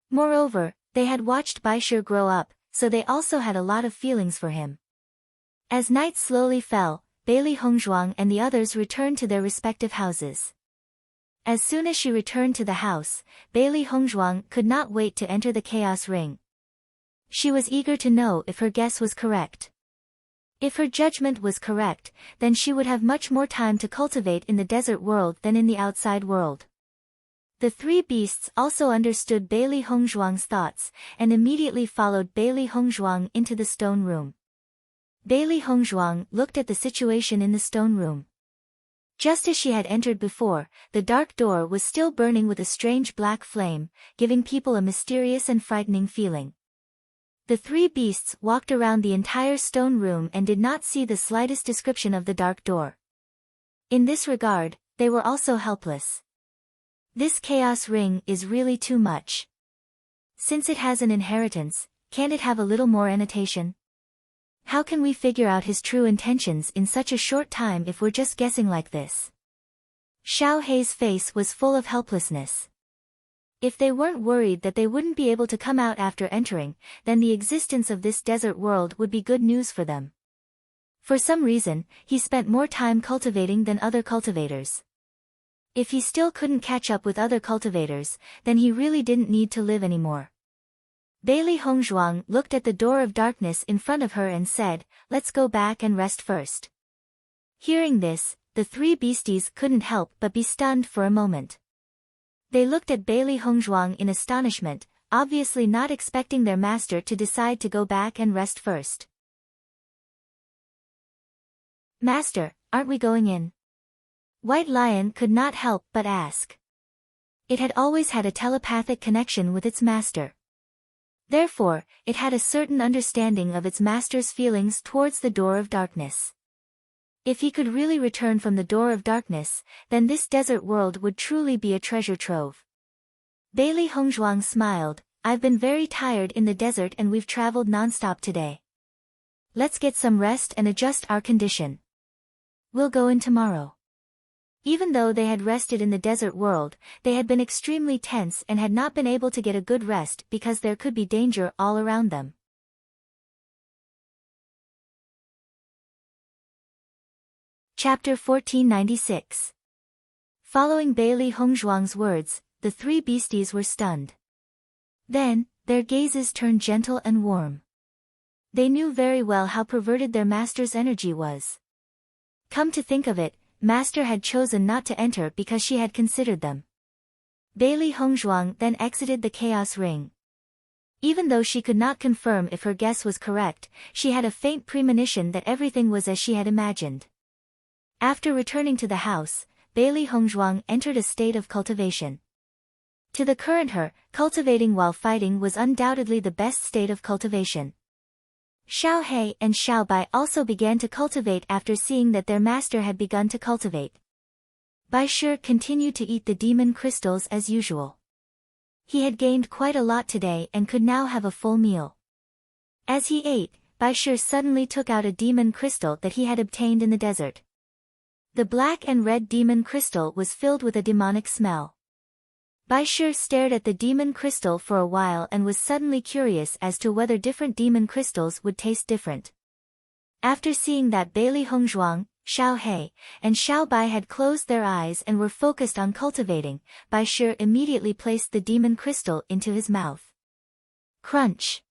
Moreover, they had watched Baishir grow up, so they also had a lot of feelings for him. As night slowly fell, Bailey Hongzhuang and the others returned to their respective houses. As soon as she returned to the house, Bailey Hongzhuang could not wait to enter the chaos ring. She was eager to know if her guess was correct. If her judgment was correct, then she would have much more time to cultivate in the desert world than in the outside world. The three beasts also understood Bailey Hongzhuang's thoughts, and immediately followed Bailey Hongzhuang into the stone room. Bailey Hongzhuang looked at the situation in the stone room. Just as she had entered before, the dark door was still burning with a strange black flame, giving people a mysterious and frightening feeling. The three beasts walked around the entire stone room and did not see the slightest description of the dark door. In this regard, they were also helpless. This chaos ring is really too much. Since it has an inheritance, can't it have a little more annotation? How can we figure out his true intentions in such a short time if we're just guessing like this? Xiao Hei's face was full of helplessness. If they weren't worried that they wouldn't be able to come out after entering, then the existence of this desert world would be good news for them. For some reason, he spent more time cultivating than other cultivators. If he still couldn't catch up with other cultivators, then he really didn't need to live anymore. Bailey Hongzhuang looked at the door of darkness in front of her and said, "Let's go back and rest first." Hearing this, the three beasties couldn't help but be stunned for a moment. They looked at Bailey Hongzhuang in astonishment, obviously not expecting their master to decide to go back and rest first. "Master, aren't we going in?" White Lion could not help but ask. It had always had a telepathic connection with its master. Therefore, it had a certain understanding of its master's feelings towards the door of darkness. If he could really return from the door of darkness, then this desert world would truly be a treasure trove. Bailey Hongzhuang smiled, "I've been very tired in the desert and we've traveled non-stop today. Let's get some rest and adjust our condition. We'll go in tomorrow." Even though they had rested in the desert world, they had been extremely tense and had not been able to get a good rest because there could be danger all around them. Chapter 1496. Following Bailey Hongzhuang's words, the three beasties were stunned. Then, their gazes turned gentle and warm. They knew very well how perverted their master's energy was. Come to think of it, Master had chosen not to enter because she had considered them. Bailey Hongzhuang then exited the chaos ring. Even though she could not confirm if her guess was correct, she had a faint premonition that everything was as she had imagined. After returning to the house, Bailey Hongzhuang entered a state of cultivation. To the current her, cultivating while fighting was undoubtedly the best state of cultivation. Xiao He and Xiao Bai also began to cultivate after seeing that their master had begun to cultivate. Bai Shi continued to eat the demon crystals as usual. He had gained quite a lot today and could now have a full meal. As he ate, Bai Shi suddenly took out a demon crystal that he had obtained in the desert. The black and red demon crystal was filled with a demonic smell. Bai Shi stared at the demon crystal for a while and was suddenly curious as to whether different demon crystals would taste different. After seeing that Bailey Hongzhuang, Xiao He, and Xiao Bai had closed their eyes and were focused on cultivating, Bai Shi immediately placed the demon crystal into his mouth. Crunch!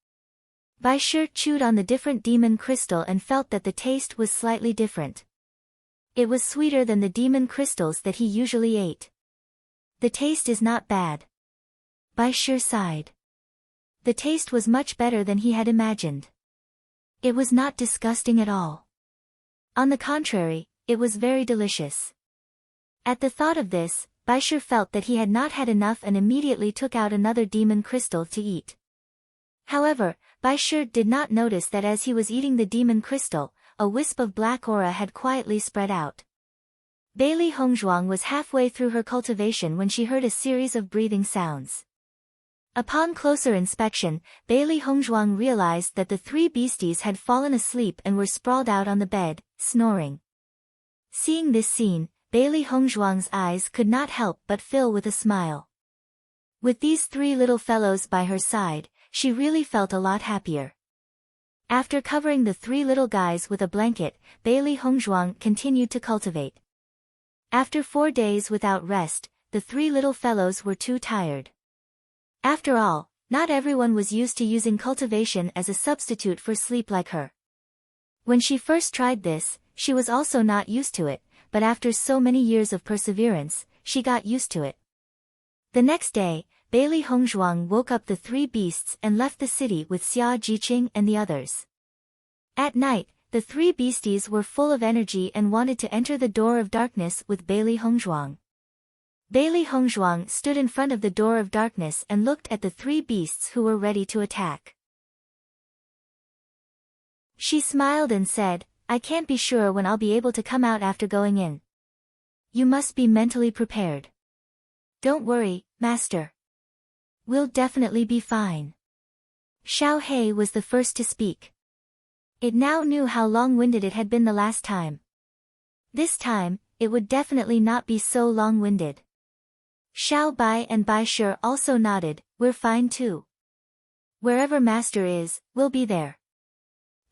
Bai Shi chewed on the different demon crystal and felt that the taste was slightly different. It was sweeter than the demon crystals that he usually ate. The taste is not bad. Bai Shi sighed. The taste was much better than he had imagined. It was not disgusting at all. On the contrary, it was very delicious. At the thought of this, Bai Shi felt that he had not had enough and immediately took out another demon crystal to eat. However, Bai Shi did not notice that as he was eating the demon crystal, a wisp of black aura had quietly spread out. Bailey Hongzhuang was halfway through her cultivation when she heard a series of breathing sounds. Upon closer inspection, Bailey Hongzhuang realized that the three beasties had fallen asleep and were sprawled out on the bed, snoring. Seeing this scene, Bailey Hongzhuang's eyes could not help but fill with a smile. With these three little fellows by her side, she really felt a lot happier. After covering the three little guys with a blanket, Bailey Hongzhuang continued to cultivate. After 4 days without rest, the three little fellows were too tired. After all, not everyone was used to using cultivation as a substitute for sleep like her. When she first tried this, she was also not used to it, but after so many years of perseverance, she got used to it. The next day, Bailey Hongzhuang woke up the three beasts and left the city with Xia Jiqing and the others. At night, the three beasties were full of energy and wanted to enter the door of darkness with Bailey Hongzhuang. Bailey Hongzhuang stood in front of the door of darkness and looked at the three beasts who were ready to attack. She smiled and said, "I can't be sure when I'll be able to come out after going in. You must be mentally prepared. Don't worry, Master. We'll definitely be fine." Xiao He was the first to speak. It now knew how long-winded it had been the last time. This time, it would definitely not be so long-winded. Xiao Bai and Bai Shi also nodded, "We're fine too. Wherever Master is, we'll be there."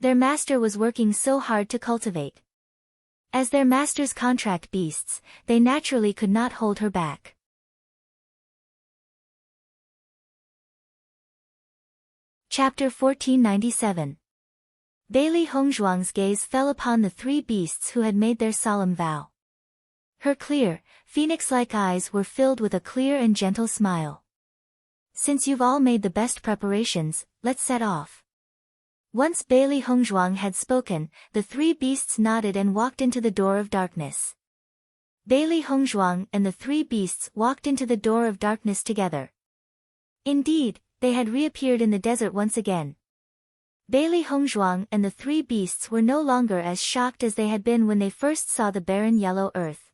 Their master was working so hard to cultivate. As their master's contract beasts, they naturally could not hold her back. Chapter 1497. Bailey Hongzhuang's gaze fell upon the three beasts who had made their solemn vow. Her clear, phoenix-like eyes were filled with a clear and gentle smile. "Since you've all made the best preparations, let's set off." Once Bailey Hongzhuang had spoken, the three beasts nodded and walked into the door of darkness. Bailey Hongzhuang and the three beasts walked into the door of darkness together. Indeed, they had reappeared in the desert once again. Bailey Hongzhuang and the three beasts were no longer as shocked as they had been when they first saw the barren yellow earth.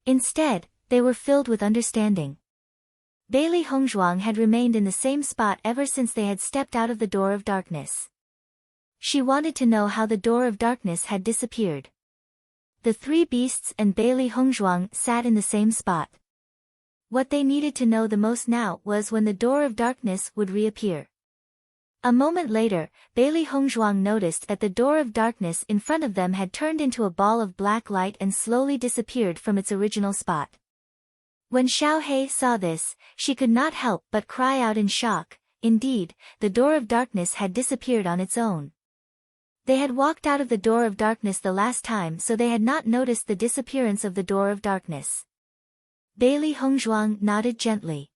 Instead, they were filled with understanding. Bailey Hongzhuang had remained in the same spot ever since they had stepped out of the door of darkness. She wanted to know how the door of darkness had disappeared. The three beasts and Bailey Hongzhuang sat in the same spot. What they needed to know the most now was when the door of darkness would reappear. A moment later, Bailey Hongzhuang noticed that the door of darkness in front of them had turned into a ball of black light and slowly disappeared from its original spot. When Xiao He saw this, she could not help but cry out in shock. Indeed, the door of darkness had disappeared on its own. They had walked out of the door of darkness the last time, so they had not noticed the disappearance of the door of darkness. Bailey Hongzhuang nodded gently.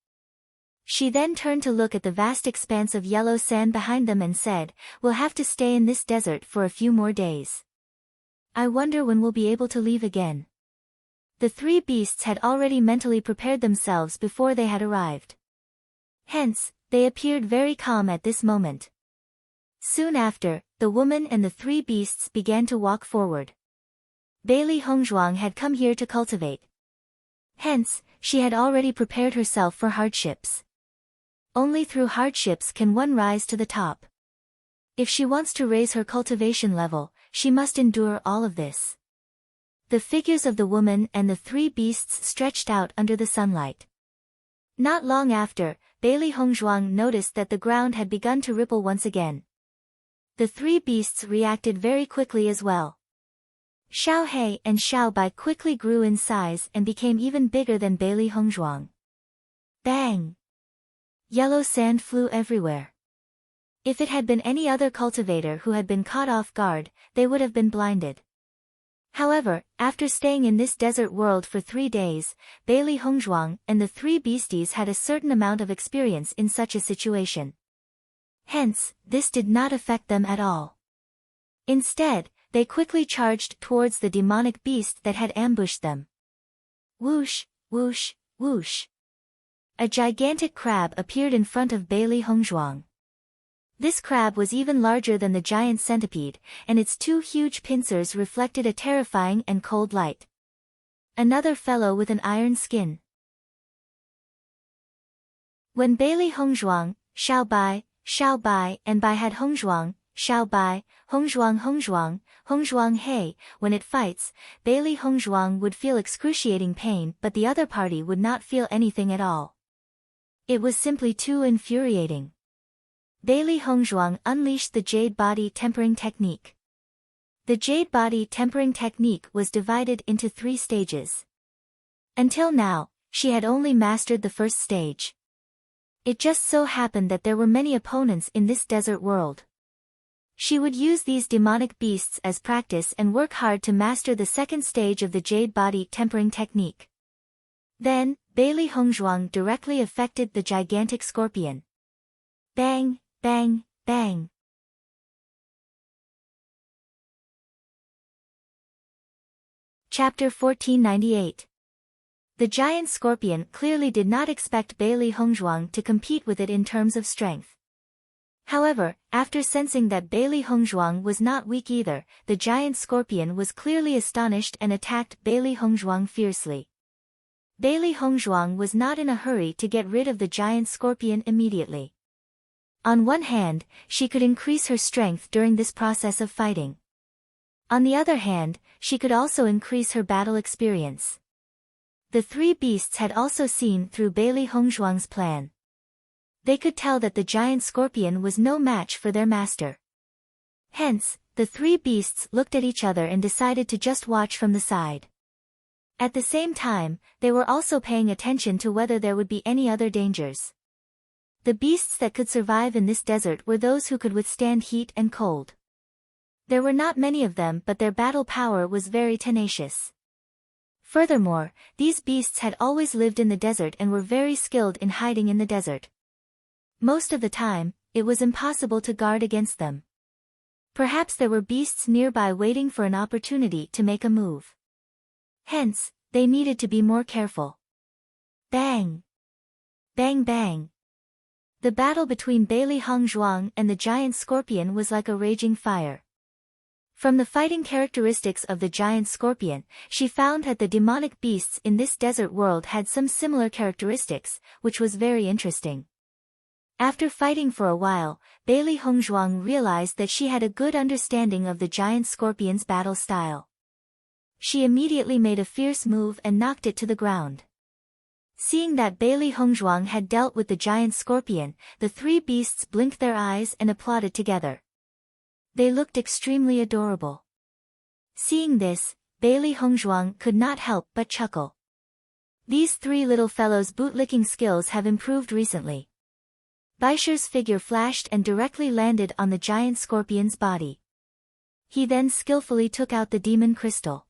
She then turned to look at the vast expanse of yellow sand behind them and said, "We'll have to stay in this desert for a few more days. I wonder when we'll be able to leave again." The three beasts had already mentally prepared themselves before they had arrived. Hence, they appeared very calm at this moment. Soon after, the woman and the three beasts began to walk forward. Bailey Hongzhuang had come here to cultivate. Hence, she had already prepared herself for hardships. Only through hardships can one rise to the top. If she wants to raise her cultivation level, she must endure all of this. The figures of the woman and the three beasts stretched out under the sunlight. Not long after, Bailey Hongzhuang noticed that the ground had begun to ripple once again. The three beasts reacted very quickly as well. Xiao He and Xiao Bai quickly grew in size and became even bigger than Bailey Hongzhuang. Bang! Yellow sand flew everywhere. If it had been any other cultivator who had been caught off guard, they would have been blinded. However, after staying in this desert world for 3 days, Bailey Hongzhuang and the three beasties had a certain amount of experience in such a situation. Hence, this did not affect them at all. Instead, they quickly charged towards the demonic beast that had ambushed them. Whoosh, whoosh, whoosh. A gigantic crab appeared in front of Bailey Hongzhuang. This crab was even larger than the giant centipede, and its 2 huge pincers reflected a terrifying and cold light. Another fellow with an iron skin. When Bailey Hongzhuang, Xiao Bai, and Bai had Hongzhuang, Xiao Bai, Hongzhuang He, when it fights, Bailey Hongzhuang would feel excruciating pain, but the other party would not feel anything at all. It was simply too infuriating. Bailey Hongzhuang unleashed the Jade Body Tempering Technique. The Jade Body Tempering Technique was divided into 3 stages. Until now, she had only mastered the first stage. It just so happened that there were many opponents in this desert world. She would use these demonic beasts as practice and work hard to master the second stage of the Jade Body Tempering Technique. Then, Bailey Hongzhuang directly affected the gigantic scorpion. Bang, bang, bang. Chapter 1498. The giant scorpion clearly did not expect Bailey Hongzhuang to compete with it in terms of strength. However, after sensing that Bailey Hongzhuang was not weak either, the giant scorpion was clearly astonished and attacked Bailey Hongzhuang fiercely. Bailey Hongzhuang was not in a hurry to get rid of the giant scorpion immediately. On one hand, she could increase her strength during this process of fighting. On the other hand, she could also increase her battle experience. The three beasts had also seen through Bailey Hongzhuang's plan. They could tell that the giant scorpion was no match for their master. Hence, the three beasts looked at each other and decided to just watch from the side. At the same time, they were also paying attention to whether there would be any other dangers. The beasts that could survive in this desert were those who could withstand heat and cold. There were not many of them, but their battle power was very tenacious. Furthermore, these beasts had always lived in the desert and were very skilled in hiding in the desert. Most of the time, it was impossible to guard against them. Perhaps there were beasts nearby waiting for an opportunity to make a move. Hence, they needed to be more careful. Bang! Bang bang! The battle between Bailey Hongzhuang and the giant scorpion was like a raging fire. From the fighting characteristics of the giant scorpion, she found that the demonic beasts in this desert world had some similar characteristics, which was very interesting. After fighting for a while, Bailey Hongzhuang realized that she had a good understanding of the giant scorpion's battle style. She immediately made a fierce move and knocked it to the ground. Seeing that Bailey Hongzhuang had dealt with the giant scorpion, the three beasts blinked their eyes and applauded together. They looked extremely adorable. Seeing this, Bailey Hongzhuang could not help but chuckle. These three little fellows' bootlicking skills have improved recently. Baisher's figure flashed and directly landed on the giant scorpion's body. He then skillfully took out the demon crystal.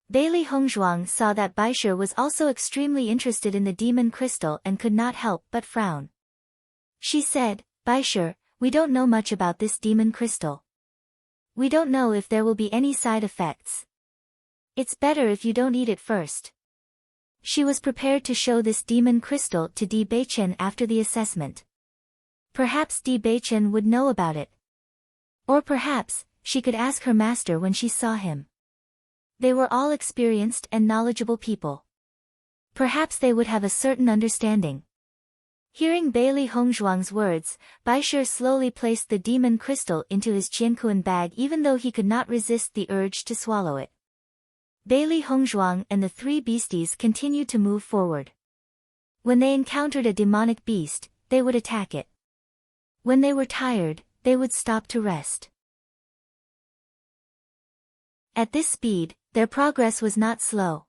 Bailey Hongzhuang saw that Baisher was also extremely interested in the demon crystal and could not help but frown. She said, "Baisher, we don't know much about this demon crystal. We don't know if there will be any side effects. It's better if you don't eat it first." She was prepared to show this demon crystal to Di Beichen after the assessment. Perhaps Di Beichen would know about it. Or perhaps, she could ask her master when she saw him. They were all experienced and knowledgeable people. Perhaps they would have a certain understanding. Hearing Bailey Hongzhuang's words, Baisher slowly placed the demon crystal into his Qiankuan bag even though he could not resist the urge to swallow it. Bailey Hongzhuang and the three beasties continued to move forward. When they encountered a demonic beast, they would attack it. When they were tired, they would stop to rest. At this speed, their progress was not slow.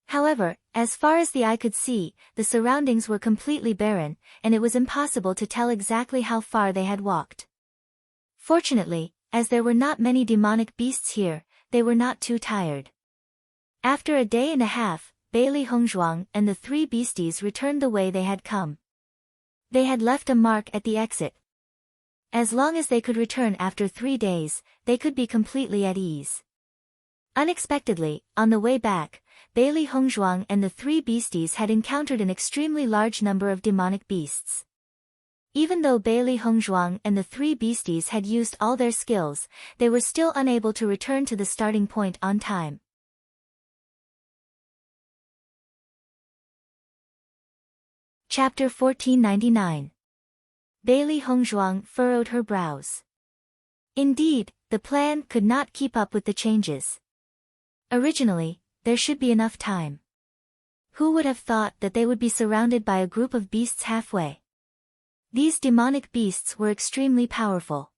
However, as far as the eye could see, the surroundings were completely barren, and it was impossible to tell exactly how far they had walked. Fortunately, as there were not many demonic beasts here, they were not too tired. After a day and a half, Bailey Hongzhuang and the three beasties returned the way they had come. They had left a mark at the exit. As long as they could return after 3 days, they could be completely at ease. Unexpectedly, on the way back, Bailey Hongzhuang and the three beasties had encountered an extremely large number of demonic beasts. Even though Bailey Hongzhuang and the three beasties had used all their skills, they were still unable to return to the starting point on time. Chapter 1499. Bailey Hongzhuang furrowed her brows. Indeed, the plan could not keep up with the changes. Originally, there should be enough time. Who would have thought that they would be surrounded by a group of beasts halfway? These demonic beasts were extremely powerful.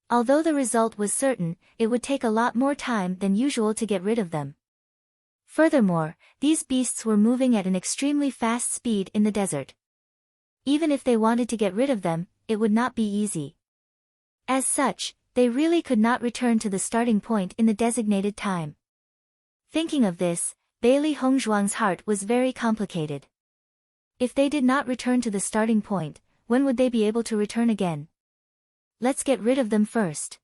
Although the result was certain, it would take a lot more time than usual to get rid of them. Furthermore, these beasts were moving at an extremely fast speed in the desert. Even if they wanted to get rid of them, it would not be easy. As such, they really could not return to the starting point in the designated time. Thinking of this, Bailey Hongzhuang's heart was very complicated. If they did not return to the starting point, when would they be able to return again? Let's get rid of them first.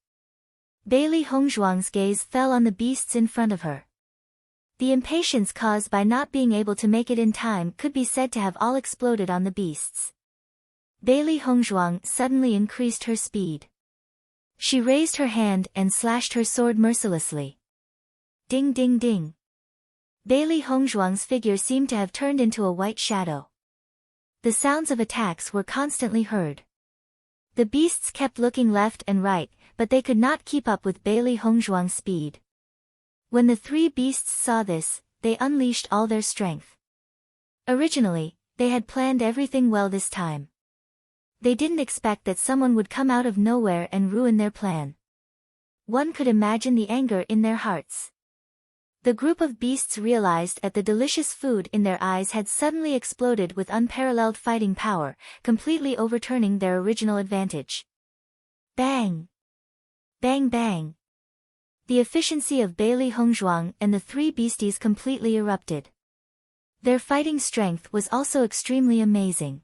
Bailey Hongzhuang's gaze fell on the beasts in front of her. The impatience caused by not being able to make it in time could be said to have all exploded on the beasts. Bailey Hongzhuang suddenly increased her speed. She raised her hand and slashed her sword mercilessly. Ding ding ding. Bailey Hongzhuang's figure seemed to have turned into a white shadow. The sounds of attacks were constantly heard. The beasts kept looking left and right, but they could not keep up with Bailey Hongzhuang's speed. When the three beasts saw this, they unleashed all their strength. Originally, they had planned everything well this time. They didn't expect that someone would come out of nowhere and ruin their plan. One could imagine the anger in their hearts. The group of beasts realized that the delicious food in their eyes had suddenly exploded with unparalleled fighting power, completely overturning their original advantage. Bang! Bang bang! The efficiency of Bailey Hongzhuang and the three beasties completely erupted. Their fighting strength was also extremely amazing.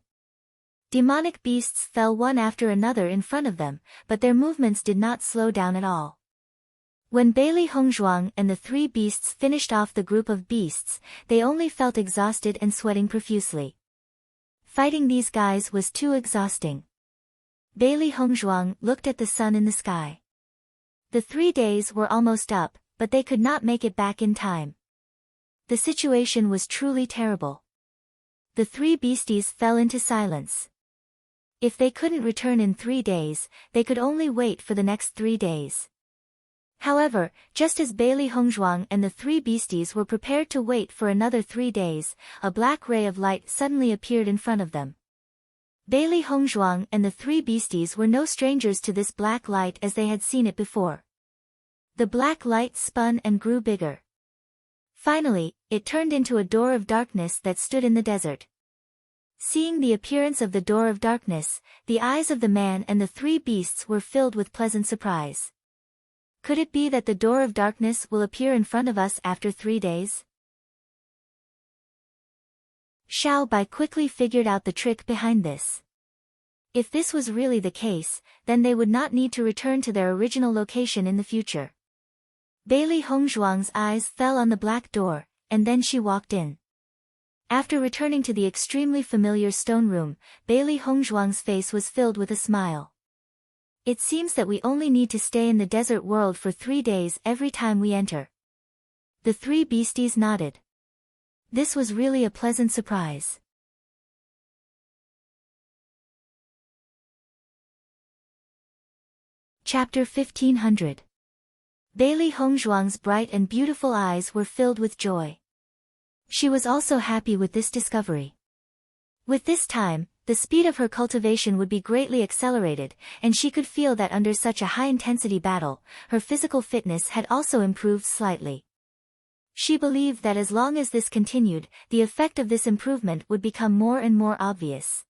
Demonic beasts fell one after another in front of them, but their movements did not slow down at all. When Bailey Hongzhuang and the three beasts finished off the group of beasts, they only felt exhausted and sweating profusely. Fighting these guys was too exhausting. Bailey Hongzhuang looked at the sun in the sky. The 3 days were almost up, but they could not make it back in time. The situation was truly terrible. The three beasties fell into silence. If they couldn't return in 3 days, they could only wait for the next 3 days. However, just as Bailey Hongzhuang and the three beasties were prepared to wait for another 3 days, a black ray of light suddenly appeared in front of them. Bailey Hongzhuang and the three beasties were no strangers to this black light as they had seen it before. The black light spun and grew bigger. Finally, it turned into a door of darkness that stood in the desert. Seeing the appearance of the door of darkness, the eyes of the man and the three beasts were filled with pleasant surprise. Could it be that the door of darkness will appear in front of us after 3 days? Xiao Bai quickly figured out the trick behind this. If this was really the case, then they would not need to return to their original location in the future. Bailey Hongzhuang's eyes fell on the black door, and then she walked in. After returning to the extremely familiar stone room, Bailey Hongzhuang's face was filled with a smile. It seems that we only need to stay in the desert world for 3 days every time we enter. The 3 beasties nodded. This was really a pleasant surprise. Chapter 1500. Bailey Hongzhuang's bright and beautiful eyes were filled with joy. She was also happy with this discovery. With this time, the speed of her cultivation would be greatly accelerated, and she could feel that under such a high-intensity battle, her physical fitness had also improved slightly. She believed that as long as this continued, the effect of this improvement would become more and more obvious.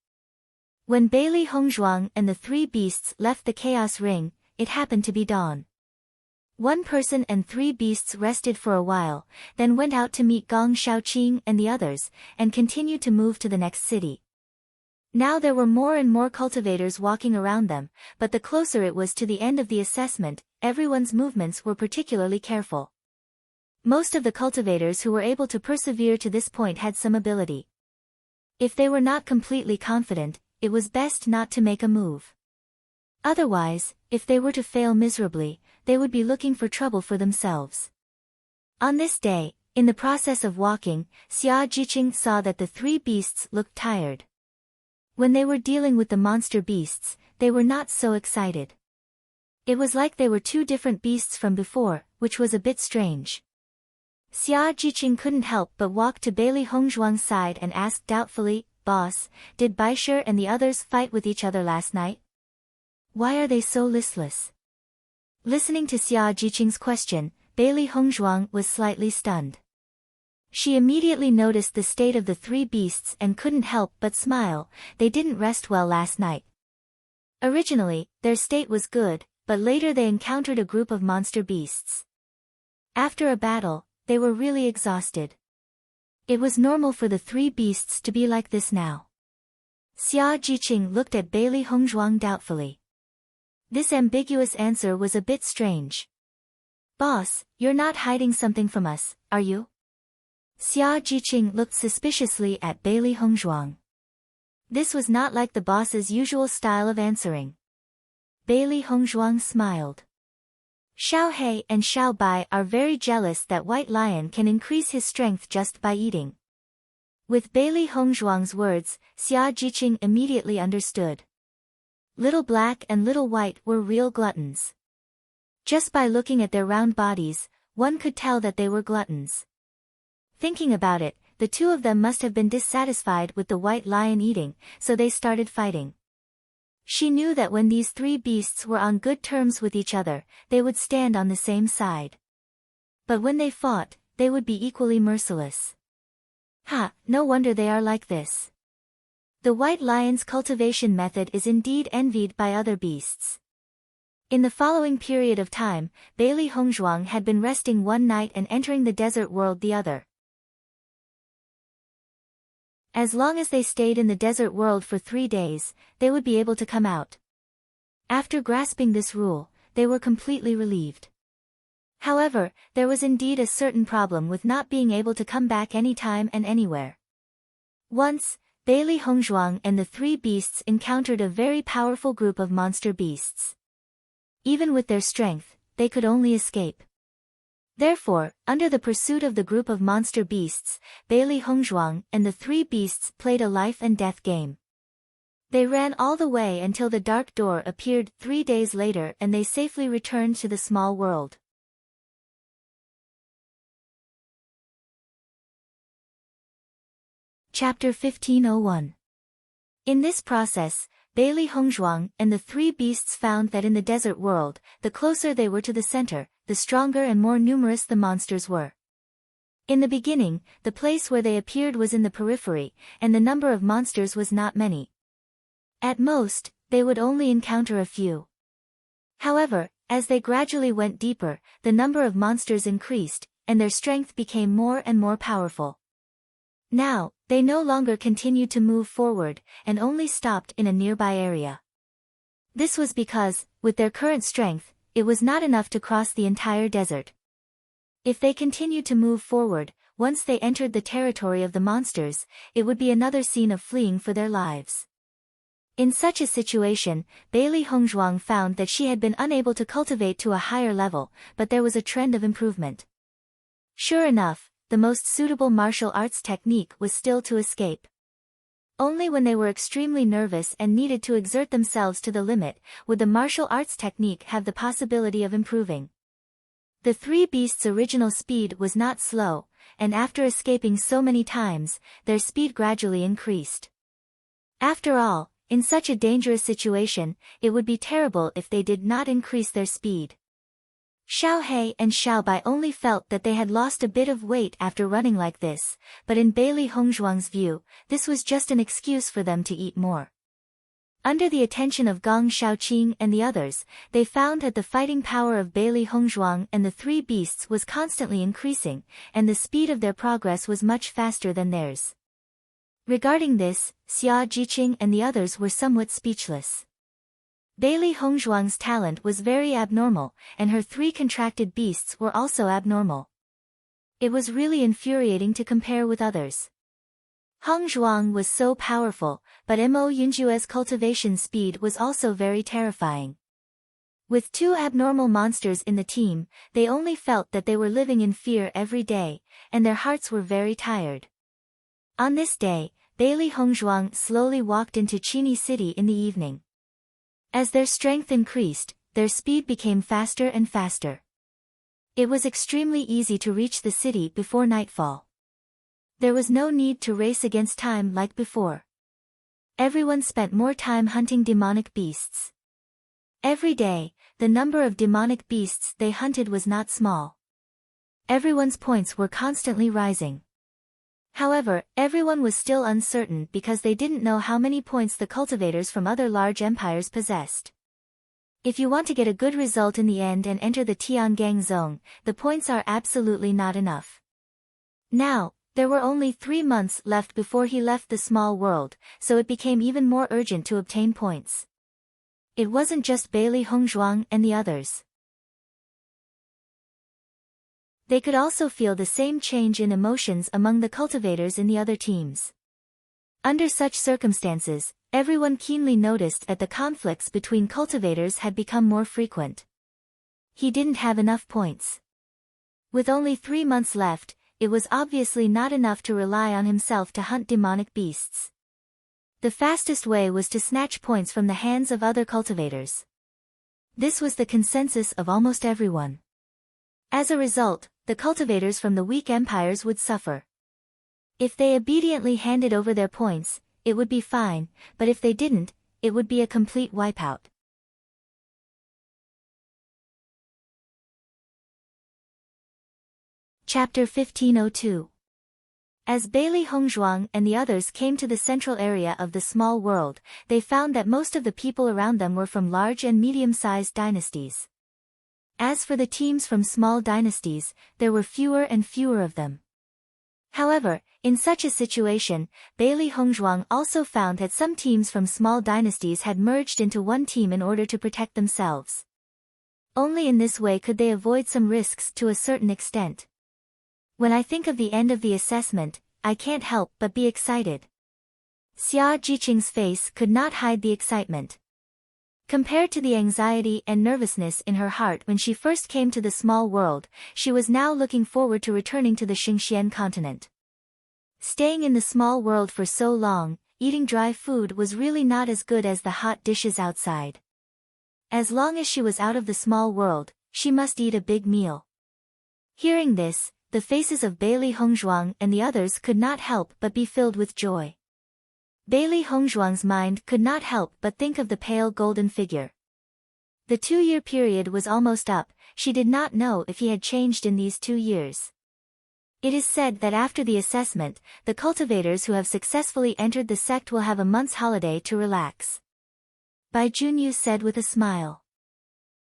When Bailey Hongzhuang and the 3 beasts left the Chaos Ring, it happened to be dawn. 1 person and 3 beasts rested for a while, then went out to meet Gong Shaoqing and the others, and continued to move to the next city. Now there were more and more cultivators walking around them, but the closer it was to the end of the assessment, everyone's movements were particularly careful. Most of the cultivators who were able to persevere to this point had some ability. If they were not completely confident, it was best not to make a move. Otherwise, if they were to fail miserably, they would be looking for trouble for themselves. On this day, in the process of walking, Xia Jiqing saw that the 3 beasts looked tired. When they were dealing with the monster beasts, they were not so excited. It was like they were 2 different beasts from before, which was a bit strange. Xia Jiqing couldn't help but walk to Bailey Hongzhuang's side and asked doubtfully, "Boss, did Baisher and the others fight with each other last night? Why are they so listless?" Listening to Xia Jiqing's question, Bailey Hongzhuang was slightly stunned. She immediately noticed the state of the 3 beasts and couldn't help but smile. They didn't rest well last night. Originally, their state was good, but later they encountered a group of monster beasts. After a battle, they were really exhausted. It was normal for the 3 beasts to be like this now. Xia Jiqing looked at Bailey Hongzhuang doubtfully. This ambiguous answer was a bit strange. "Boss, you're not hiding something from us, are you?" Xia Jiqing looked suspiciously at Bailey Hongzhuang. This was not like the boss's usual style of answering. Bailey Hongzhuang smiled. "Xiao He and Xiao Bai are very jealous that White Lion can increase his strength just by eating." With Bailey Hongzhuang's words, Xia Jiqing immediately understood. Little Black and Little White were real gluttons. Just by looking at their round bodies, one could tell that they were gluttons. Thinking about it, the 2 of them must have been dissatisfied with the White Lion eating, so they started fighting. She knew that when these 3 beasts were on good terms with each other, they would stand on the same side. But when they fought, they would be equally merciless. No wonder they are like this. The White Lion's cultivation method is indeed envied by other beasts. In the following period of time, Bailey Hongzhuang had been resting one night and entering the desert world the other. As long as they stayed in the desert world for 3 days, they would be able to come out. After grasping this rule, they were completely relieved. However, there was indeed a certain problem with not being able to come back anytime and anywhere. Once, Bailey Hongzhuang and the 3 beasts encountered a very powerful group of monster beasts. Even with their strength, they could only escape. Therefore, under the pursuit of the group of monster beasts, Bailey Hongzhuang and the 3 beasts played a life and death game. They ran all the way until the dark door appeared 3 days later and they safely returned to the small world. Chapter 1501. In this process, Bailey Hongzhuang and the 3 beasts found that in the desert world, the closer they were to the center, the stronger and more numerous the monsters were. In the beginning, the place where they appeared was in the periphery, and the number of monsters was not many. At most, they would only encounter a few. However, as they gradually went deeper, the number of monsters increased, and their strength became more and more powerful. Now, they no longer continued to move forward, and only stopped in a nearby area. This was because, with their current strength, it was not enough to cross the entire desert. If they continued to move forward, once they entered the territory of the monsters, it would be another scene of fleeing for their lives. In such a situation, Bailey Hongzhuang found that she had been unable to cultivate to a higher level, but there was a trend of improvement. Sure enough, the most suitable martial arts technique was still to escape. Only when they were extremely nervous and needed to exert themselves to the limit, would the martial arts technique have the possibility of improving. The three beasts' original speed was not slow, and after escaping so many times, their speed gradually increased. After all, in such a dangerous situation, it would be terrible if they did not increase their speed. Xiao He and Xiao Bai only felt that they had lost a bit of weight after running like this, but in Bailey Hongzhuang's view, this was just an excuse for them to eat more. Under the attention of Gong Shaoqing and the others, they found that the fighting power of Bailey Hongzhuang and the three beasts was constantly increasing, and the speed of their progress was much faster than theirs. Regarding this, Xia Jiqing and the others were somewhat speechless. Bailey Hongzhuang's talent was very abnormal, and her three contracted beasts were also abnormal. It was really infuriating to compare with others. Hongzhuang was so powerful, but Mo Yunjue's cultivation speed was also very terrifying. With two abnormal monsters in the team, they only felt that they were living in fear every day, and their hearts were very tired. On this day, Bailey Hongzhuang slowly walked into Qini City in the evening. As their strength increased, their speed became faster and faster. It was extremely easy to reach the city before nightfall. There was no need to race against time like before. Everyone spent more time hunting demonic beasts. Every day, the number of demonic beasts they hunted was not small. Everyone's points were constantly rising. However, everyone was still uncertain because they didn't know how many points the cultivators from other large empires possessed. If you want to get a good result in the end and enter the Tiangang zone, the points are absolutely not enough. Now, there were only 3 months left before he left the small world, so it became even more urgent to obtain points. It wasn't just Bailey Hongzhuang and the others. They could also feel the same change in emotions among the cultivators in the other teams. Under such circumstances, everyone keenly noticed that the conflicts between cultivators had become more frequent. He didn't have enough points. With only 3 months left, it was obviously not enough to rely on himself to hunt demonic beasts. The fastest way was to snatch points from the hands of other cultivators. This was the consensus of almost everyone. As a result, the cultivators from the weak empires would suffer. If they obediently handed over their points, it would be fine, but if they didn't, it would be a complete wipeout. Chapter 1502. As Bailey Hongzhuang and the others came to the central area of the small world, they found that most of the people around them were from large and medium-sized dynasties. As for the teams from small dynasties, there were fewer and fewer of them. However, in such a situation, Bailey Hongzhuang also found that some teams from small dynasties had merged into one team in order to protect themselves. Only in this way could they avoid some risks to a certain extent. When I think of the end of the assessment, I can't help but be excited. Xia Jiqing's face could not hide the excitement. Compared to the anxiety and nervousness in her heart when she first came to the small world, she was now looking forward to returning to the Xingxian continent. Staying in the small world for so long, eating dry food was really not as good as the hot dishes outside. As long as she was out of the small world, she must eat a big meal. Hearing this, the faces of Bailey Hongzhuang and the others could not help but be filled with joy. Bailey Hongzhuang's mind could not help but think of the pale golden figure. The 2-year period was almost up. She did not know if he had changed in these 2 years. It is said that after the assessment, the cultivators who have successfully entered the sect will have a month's holiday to relax. Bai Junyu said with a smile.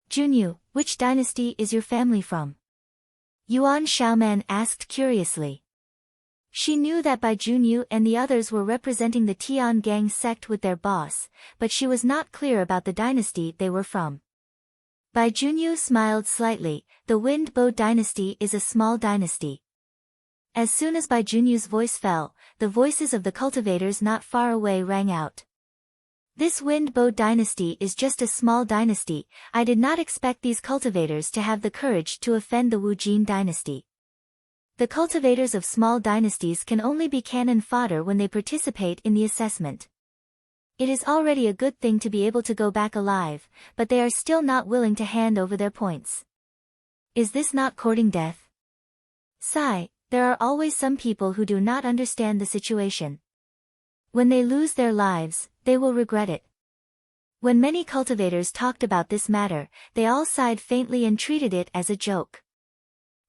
Junyu, which dynasty is your family from? Yuan Xiaoman asked curiously. She knew that Bai Junyu and the others were representing the Tiangang sect with their boss, but she was not clear about the dynasty they were from. Bai Junyu smiled slightly. The Wind Bow dynasty is a small dynasty. As soon as Bai Junyu's voice fell, the voices of the cultivators not far away rang out. This Wind Bow dynasty is just a small dynasty. I did not expect these cultivators to have the courage to offend the Wu Jin dynasty. The cultivators of small dynasties can only be cannon fodder when they participate in the assessment. It is already a good thing to be able to go back alive, but they are still not willing to hand over their points. Is this not courting death? Sigh, there are always some people who do not understand the situation. When they lose their lives, they will regret it. When many cultivators talked about this matter, they all sighed faintly and treated it as a joke.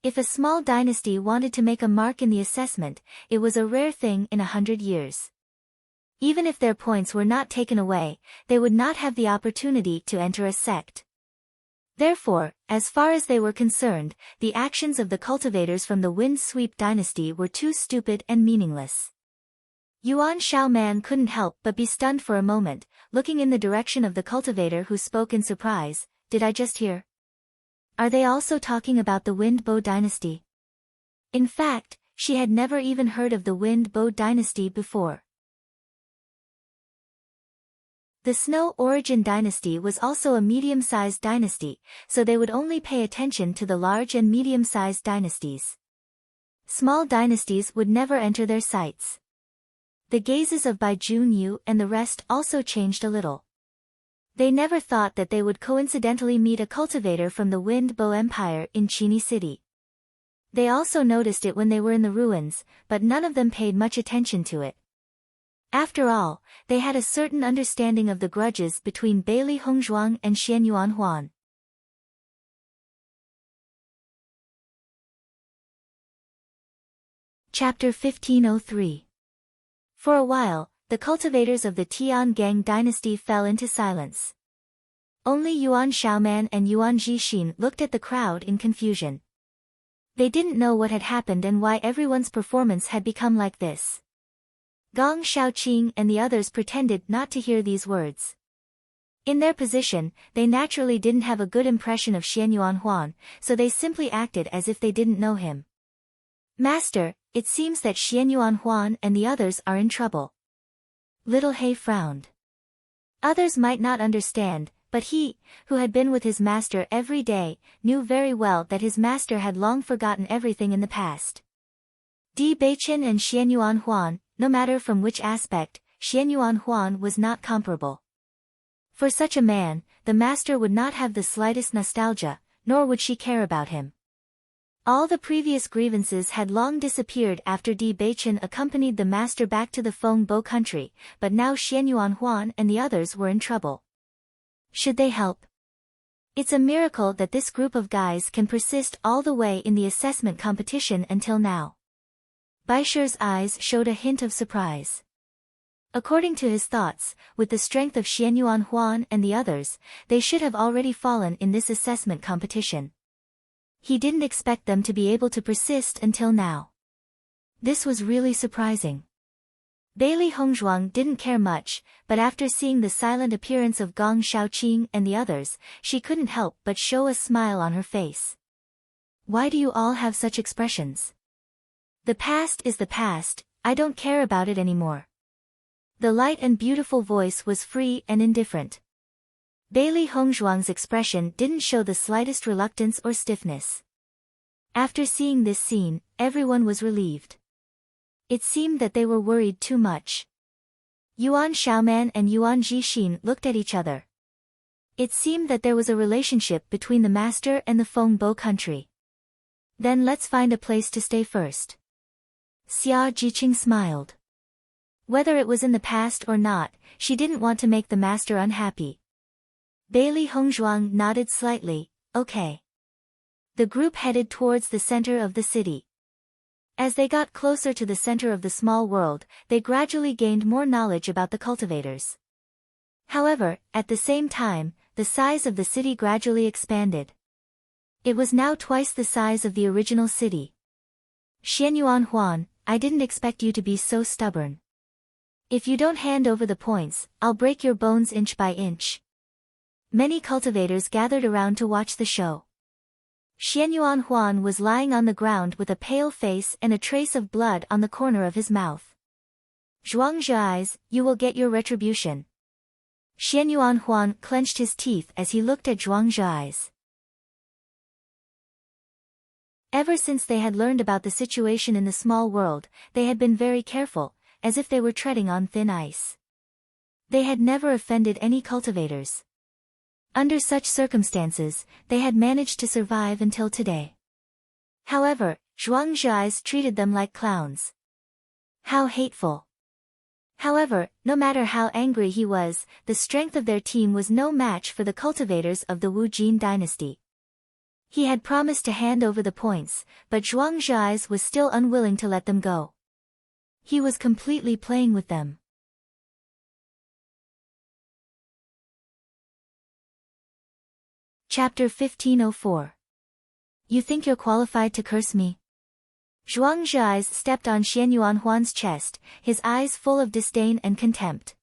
If a small dynasty wanted to make a mark in the assessment, it was a rare thing in 100 years. Even if their points were not taken away, they would not have the opportunity to enter a sect. Therefore, as far as they were concerned, the actions of the cultivators from the Wind Sweep dynasty were too stupid and meaningless. Yuan Shaoman couldn't help but be stunned for a moment, looking in the direction of the cultivator who spoke in surprise. Did I just hear? Are they also talking about the Wind Bow dynasty? In fact, she had never even heard of the Wind Bow dynasty before. The Snow Origin dynasty was also a medium-sized dynasty, so they would only pay attention to the large and medium-sized dynasties. Small dynasties would never enter their sights. The gazes of Bai Junyu and the rest also changed a little. They never thought that they would coincidentally meet a cultivator from the Wind Bow Empire in Chini City. They also noticed it when they were in the ruins, but none of them paid much attention to it. After all, they had a certain understanding of the grudges between Bailey Hongzhuang and Xianyuan Huan. Chapter 1503. For a while, the cultivators of the Tian Gang dynasty fell into silence. Only Yuan Shaoman and Yuan Jixin looked at the crowd in confusion. They didn't know what had happened and why everyone's performance had become like this. Gong Shaoqing and the others pretended not to hear these words. In their position, they naturally didn't have a good impression of Xianyuan Huan, so they simply acted as if they didn't know him. Master, it seems that Xianyuan Huan and the others are in trouble. Little He frowned. Others might not understand, but he, who had been with his master every day, knew very well that his master had long forgotten everything in the past. Bewitching and Xianyuan Huan, no matter from which aspect, Xianyuan Huan was not comparable. For such a man, the master would not have the slightest nostalgia, nor would she care about him. All the previous grievances had long disappeared after Bewitching accompanied the master back to the Feng Bo country, but now Xianyuan Huan and the others were in trouble. Should they help? It's a miracle that this group of guys can persist all the way in the assessment competition until now. Baisher's eyes showed a hint of surprise. According to his thoughts, with the strength of Xianyuan Huan and the others, they should have already fallen in this assessment competition. He didn't expect them to be able to persist until now. This was really surprising. Bailey Hongzhuang didn't care much, but after seeing the silent appearance of Gong Shaoqing and the others, she couldn't help but show a smile on her face. Why do you all have such expressions? The past is the past, I don't care about it anymore. The light and beautiful voice was free and indifferent. Bailey Hongzhuang's expression didn't show the slightest reluctance or stiffness. After seeing this scene, everyone was relieved. It seemed that they were worried too much. Yuan Shaoman and Yuan Jixin looked at each other. It seemed that there was a relationship between the master and the Feng Bo country. Then let's find a place to stay first. Xia Jiqing smiled. Whether it was in the past or not, she didn't want to make the master unhappy. Bailey Hongzhuang nodded slightly, okay. The group headed towards the center of the city. As they got closer to the center of the small world, they gradually gained more knowledge about the cultivators. However, at the same time, the size of the city gradually expanded. It was now twice the size of the original city. Xianyuan Huan, I didn't expect you to be so stubborn. If you don't hand over the points, I'll break your bones inch by inch. Many cultivators gathered around to watch the show. Xianyuan Huan was lying on the ground with a pale face and a trace of blood on the corner of his mouth. Zhuangzi eyes, you will get your retribution. Xian Yuanhuan clenched his teeth as he looked at Zhuang Zhai's. Ever since they had learned about the situation in the small world, they had been very careful, as if they were treading on thin ice. They had never offended any cultivators. Under such circumstances, they had managed to survive until today. However, Zhuang Zhai's treated them like clowns. How hateful! However, no matter how angry he was, the strength of their team was no match for the cultivators of the Wu Jin dynasty. He had promised to hand over the points, but Zhuang Zhai's was still unwilling to let them go. He was completely playing with them. Chapter 1504. You think you're qualified to curse me? Zhuang Zhai's stepped on Xian Yuanhuan's chest, his eyes full of disdain and contempt.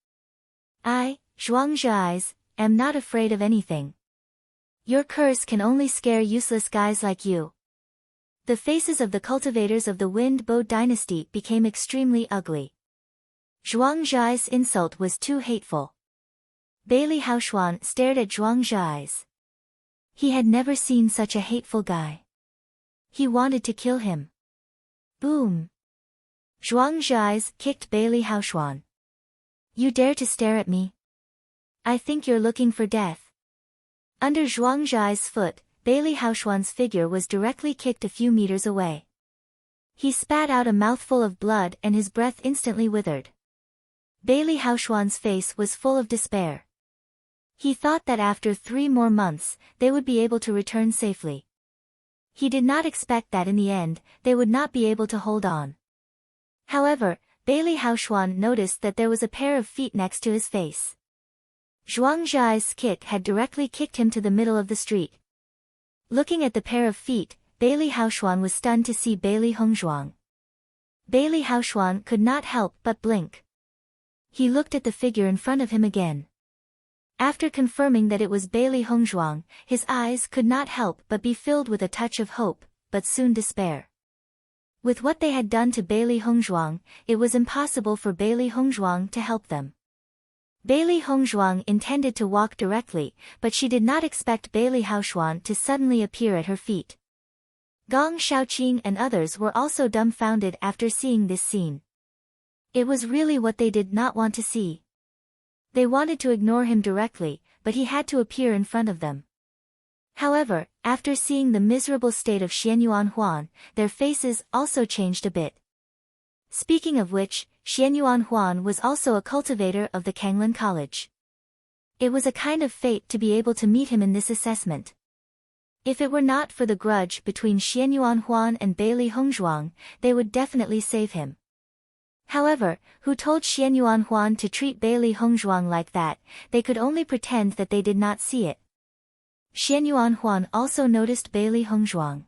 I, Zhuang Zhai's, am not afraid of anything. Your curse can only scare useless guys like you. The faces of the cultivators of the Wind Bow dynasty became extremely ugly. Zhuang Zhai's insult was too hateful. Bailey Haoshuan stared at Zhuang Zhai's. He had never seen such a hateful guy. He wanted to kill him. Boom! Zhuang Zhai's kicked Bailey Haoshuan. You dare to stare at me? I think you're looking for death. Under Zhuang Zhai's foot, Bailey Haoshuan's figure was directly kicked a few meters away. He spat out a mouthful of blood and his breath instantly withered. Bailey Haoshuan's face was full of despair. He thought that after 3 more months, they would be able to return safely. He did not expect that in the end, they would not be able to hold on. However, Bailey Haoshuan noticed that there was a pair of feet next to his face. Zhuang Zhai's kick had directly kicked him to the middle of the street. Looking at the pair of feet, Bailey Haoshuan was stunned to see Bailey Hongzhuang. Bailey Haoshuan could not help but blink. He looked at the figure in front of him again. After confirming that it was Bailey Hongzhuang, his eyes could not help but be filled with a touch of hope, but soon despair. With what they had done to Bailey Hongzhuang, it was impossible for Bailey Hongzhuang to help them. Bailey Hongzhuang intended to walk directly, but she did not expect Bailey Haoshuan to suddenly appear at her feet. Gong Shaoqing and others were also dumbfounded after seeing this scene. It was really what they did not want to see. They wanted to ignore him directly, but he had to appear in front of them. However, after seeing the miserable state of Xian Yuanhuan, their faces also changed a bit. Speaking of which, Xian Yuanhuan was also a cultivator of the Kanglin College. It was a kind of fate to be able to meet him in this assessment. If it were not for the grudge between Xian Yuanhuan and Bailey Hongzhuang, they would definitely save him. However, who told Xian Yuanhuan to treat Bailey Hongzhuang like that? They could only pretend that they did not see it. Xian Yuanhuan also noticed Bailey Hongzhuang.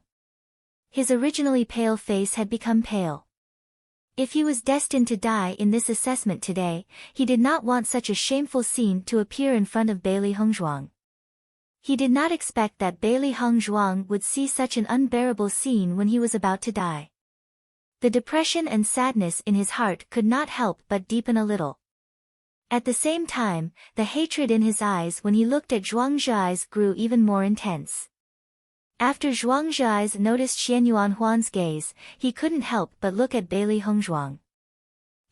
His originally pale face had become pale. If he was destined to die in this assessment today, he did not want such a shameful scene to appear in front of Bailey Hongzhuang. He did not expect that Bailey Hongzhuang would see such an unbearable scene when he was about to die. The depression and sadness in his heart could not help but deepen a little. At the same time, the hatred in his eyes when he looked at Zhuang Zhai's grew even more intense. After Zhuang Zhai's noticed Xian Yuanhuan's gaze, he couldn't help but look at Bailey Hongzhuang.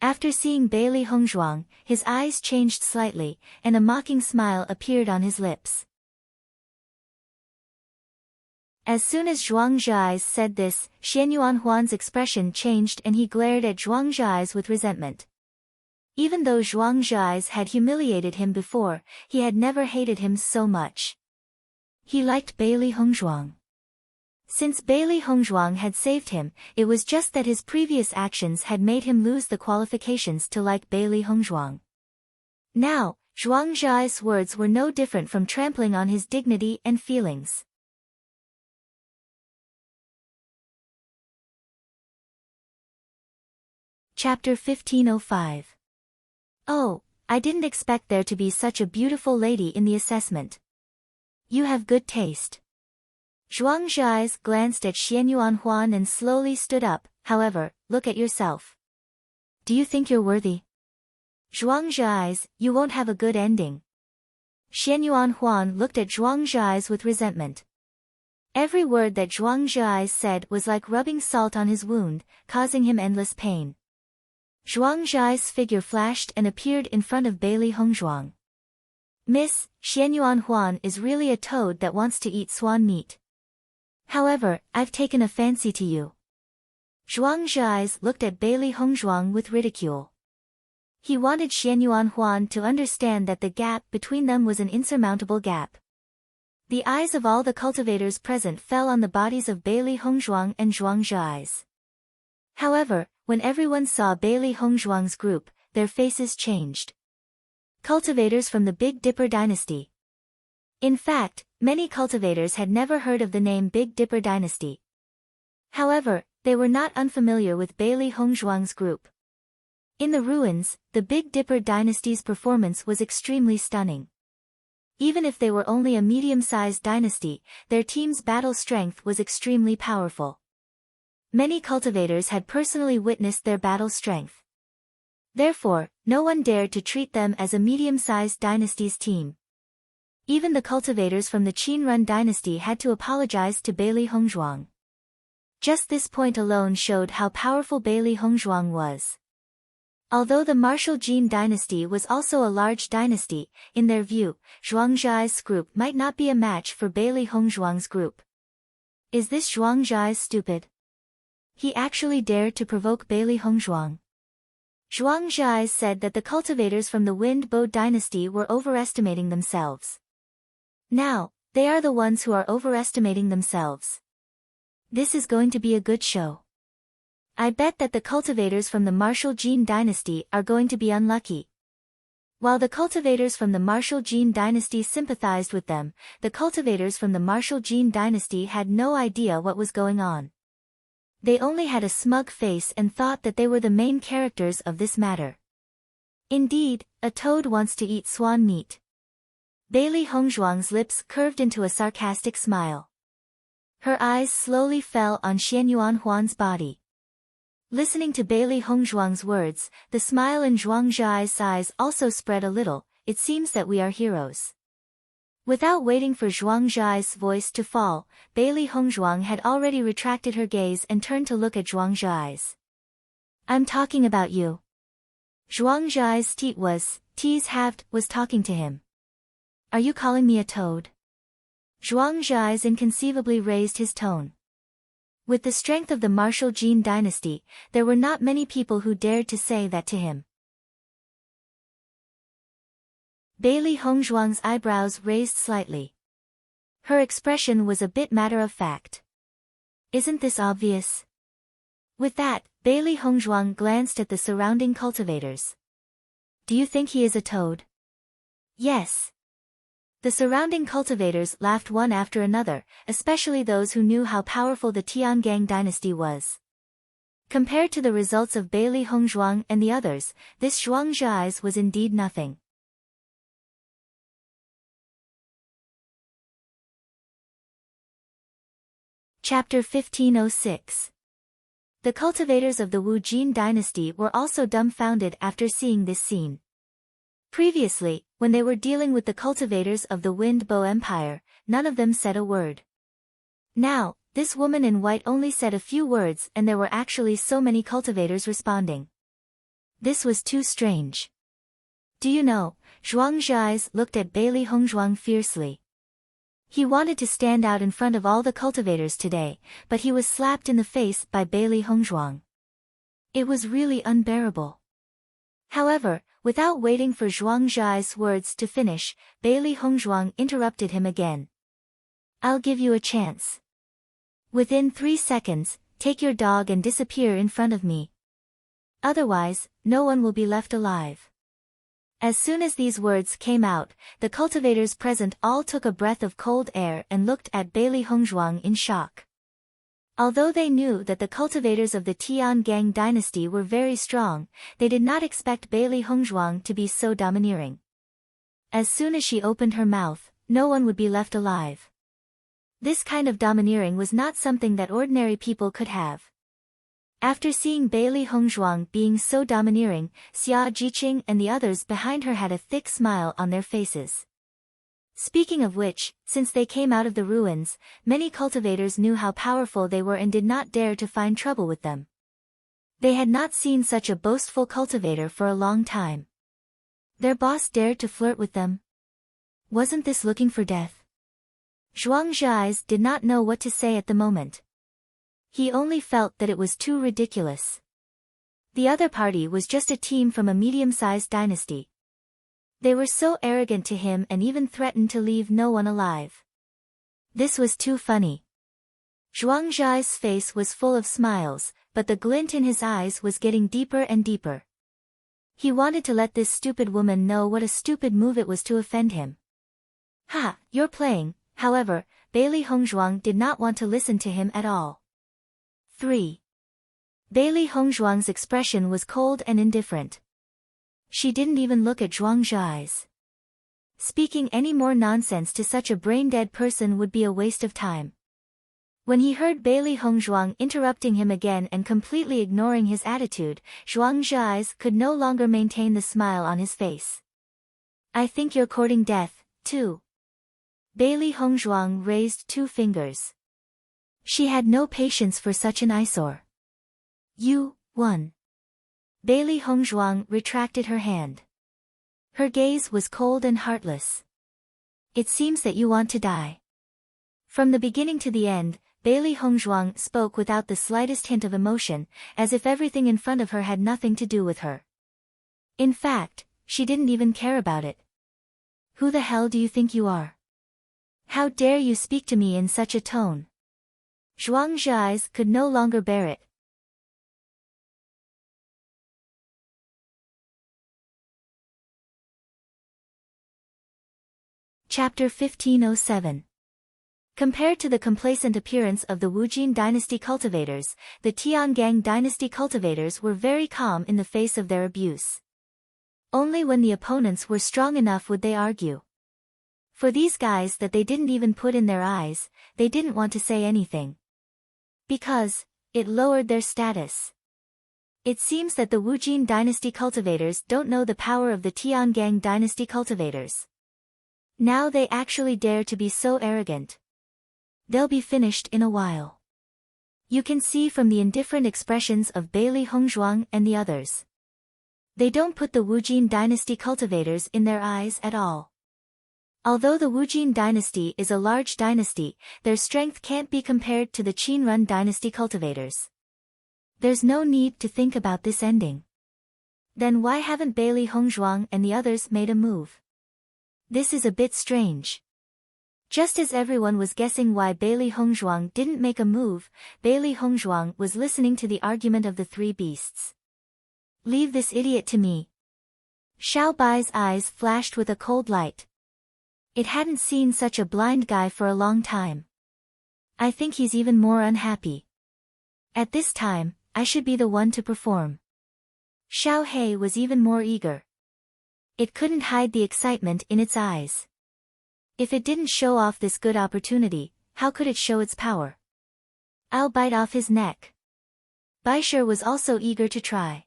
After seeing Bailey Hongzhuang, his eyes changed slightly, and a mocking smile appeared on his lips. As soon as Zhuang Zhai said this, Xian Yuanhuan's expression changed and he glared at Zhuang Zhai with resentment. Even though Zhuang Zhai had humiliated him before, he had never hated him so much. He liked Bailey Hongzhuang. Since Bailey Hongzhuang had saved him, it was just that his previous actions had made him lose the qualifications to like Bailey Hongzhuang. Now, Zhuang Zhai's words were no different from trampling on his dignity and feelings. Chapter 1505. Oh, I didn't expect there to be such a beautiful lady in the assessment. You have good taste. Zhuang Zhai glanced at Xian Yuanhuan and slowly stood up. However, look at yourself. Do you think you're worthy? Zhuang Zhai, you won't have a good ending. Xianyuan Huan looked at Zhuang Zhai's with resentment. Every word that Zhuang Zhai said was like rubbing salt on his wound, causing him endless pain. Zhuang Zhai's figure flashed and appeared in front of Bailey Hongzhuang. Miss, Xianyuan Huan is really a toad that wants to eat swan meat. However, I've taken a fancy to you. Zhuang Zhai looked at Bailey Hongzhuang with ridicule. He wanted Xianyuan Huan to understand that the gap between them was an insurmountable gap. The eyes of all the cultivators present fell on the bodies of Bailey Hongzhuang and Zhuang Zhai. However, when everyone saw Bailey Hongzhuang's group, their faces changed. Cultivators from the Big Dipper dynasty. In fact, many cultivators had never heard of the name Big Dipper dynasty. However, they were not unfamiliar with Bailey Hongzhuang's group. In the ruins, the Big Dipper dynasty's performance was extremely stunning. Even if they were only a medium-sized dynasty, their team's battle strength was extremely powerful. Many cultivators had personally witnessed their battle strength. Therefore, no one dared to treat them as a medium-sized dynasty's team. Even the cultivators from the Qinrun dynasty had to apologize to Bailey Hongzhuang. Just this point alone showed how powerful Bailey Hongzhuang was. Although the Martial Jin dynasty was also a large dynasty, in their view, Zhuang Zhai's group might not be a match for Bailey Hongzhuang's group. Is this Zhuang Zhai stupid? He actually dared to provoke Bailey Hongzhuang. Zhuang Zhai said that the cultivators from the Wind Bow dynasty were overestimating themselves. Now, they are the ones who are overestimating themselves. This is going to be a good show. I bet that the cultivators from the Martial Jin dynasty are going to be unlucky. While the cultivators from the Martial Jin dynasty sympathized with them, the cultivators from the Martial Jin dynasty had no idea what was going on. They only had a smug face and thought that they were the main characters of this matter. Indeed, a toad wants to eat swan meat. Bailey Hongzhuang's lips curved into a sarcastic smile. Her eyes slowly fell on Xianyuan Huan's body. Listening to Bailey Hongzhuang's words, the smile in Zhuang Zhai's eyes also spread a little. It seems that we are heroes. Without waiting for Zhuang Zhai's voice to fall, Bailey Hongzhuang had already retracted her gaze and turned to look at Zhuang Zhai's. I'm talking about you. Zhuang Zhai's tease was talking to him. Are you calling me a toad? Zhuang Zhai's inconceivably raised his tone. With the strength of the Martial Jin dynasty, there were not many people who dared to say that to him. Bailey Hongzhuang's eyebrows raised slightly. Her expression was a bit matter-of-fact. Isn't this obvious? With that, Bailey Hongzhuang glanced at the surrounding cultivators. Do you think he is a toad? Yes. The surrounding cultivators laughed one after another, especially those who knew how powerful the Tiangang dynasty was. Compared to the results of Bailey Hongzhuang and the others, this Zhuang Zhai's was indeed nothing. Chapter 1506. The cultivators of the Wu Jin dynasty were also dumbfounded after seeing this scene. Previously, when they were dealing with the cultivators of the Wind Bow Empire, none of them said a word. Now, this woman in white only said a few words and there were actually so many cultivators responding. This was too strange. Do you know, Zhuang Zhai looked at Bailey Hongzhuang fiercely. He wanted to stand out in front of all the cultivators today, but he was slapped in the face by Bailey Hongzhuang. It was really unbearable. However, without waiting for Zhuang Zhai's words to finish, Bailey Hongzhuang interrupted him again. I'll give you a chance. Within 3 seconds, take your dog and disappear in front of me. Otherwise, no one will be left alive. As soon as these words came out, the cultivators present all took a breath of cold air and looked at Bailey Hongzhuang in shock. Although they knew that the cultivators of the Tiangang dynasty were very strong, they did not expect Bailey Hongzhuang to be so domineering. As soon as she opened her mouth, no one would be left alive. This kind of domineering was not something that ordinary people could have. After seeing Bailey Hongzhuang being so domineering, Xia Jiqing and the others behind her had a thick smile on their faces. Speaking of which, since they came out of the ruins, many cultivators knew how powerful they were and did not dare to find trouble with them. They had not seen such a boastful cultivator for a long time. Their boss dared to flirt with them. Wasn't this looking for death? Zhuang Zhai's did not know what to say at the moment. He only felt that it was too ridiculous. The other party was just a team from a medium-sized dynasty. They were so arrogant to him and even threatened to leave no one alive. This was too funny. Zhuang Zhai's face was full of smiles, but the glint in his eyes was getting deeper and deeper. He wanted to let this stupid woman know what a stupid move it was to offend him. Ha, you're playing. However, Bailey Hongzhuang did not want to listen to him at all. 3. Bailey Hongzhuang's expression was cold and indifferent. She didn't even look at Zhuang Zhai's. Speaking any more nonsense to such a brain-dead person would be a waste of time. When he heard Bailey Hongzhuang interrupting him again and completely ignoring his attitude, Zhuang Zhai's could no longer maintain the smile on his face. I think you're courting death, too. Bailey Hongzhuang raised 2 fingers. She had no patience for such an eyesore. You won. Bailey Hongzhuang retracted her hand. Her gaze was cold and heartless. It seems that you want to die. From the beginning to the end, Bailey Hongzhuang spoke without the slightest hint of emotion, as if everything in front of her had nothing to do with her. In fact, she didn't even care about it. Who the hell do you think you are? How dare you speak to me in such a tone? Zhuang Zhai's could no longer bear it. Chapter 1507. Compared to the complacent appearance of the Wujin dynasty cultivators, the Tiangang dynasty cultivators were very calm in the face of their abuse. Only when the opponents were strong enough would they argue. For these guys that they didn't even put in their eyes, they didn't want to say anything. Because it lowered their status. It seems that the Wujin dynasty cultivators don't know the power of the Tiangang dynasty cultivators. Now they actually dare to be so arrogant. They'll be finished in a while. You can see from the indifferent expressions of Bailey Hongzhuang and the others. They don't put the Wujin dynasty cultivators in their eyes at all. Although the Wujin dynasty is a large dynasty, their strength can't be compared to the Qinrun dynasty cultivators. There's no need to think about this ending. Then why haven't Bailey Hongzhuang and the others made a move? This is a bit strange. Just as everyone was guessing why Bailey Hongzhuang didn't make a move, Bailey Hongzhuang was listening to the argument of the 3 beasts. Leave this idiot to me. Xiao Bai's eyes flashed with a cold light. It hadn't seen such a blind guy for a long time. I think he's even more unhappy. At this time, I should be the one to perform. Xiao He was even more eager. It couldn't hide the excitement in its eyes. If it didn't show off this good opportunity, how could it show its power? I'll bite off his neck. Baisher was also eager to try.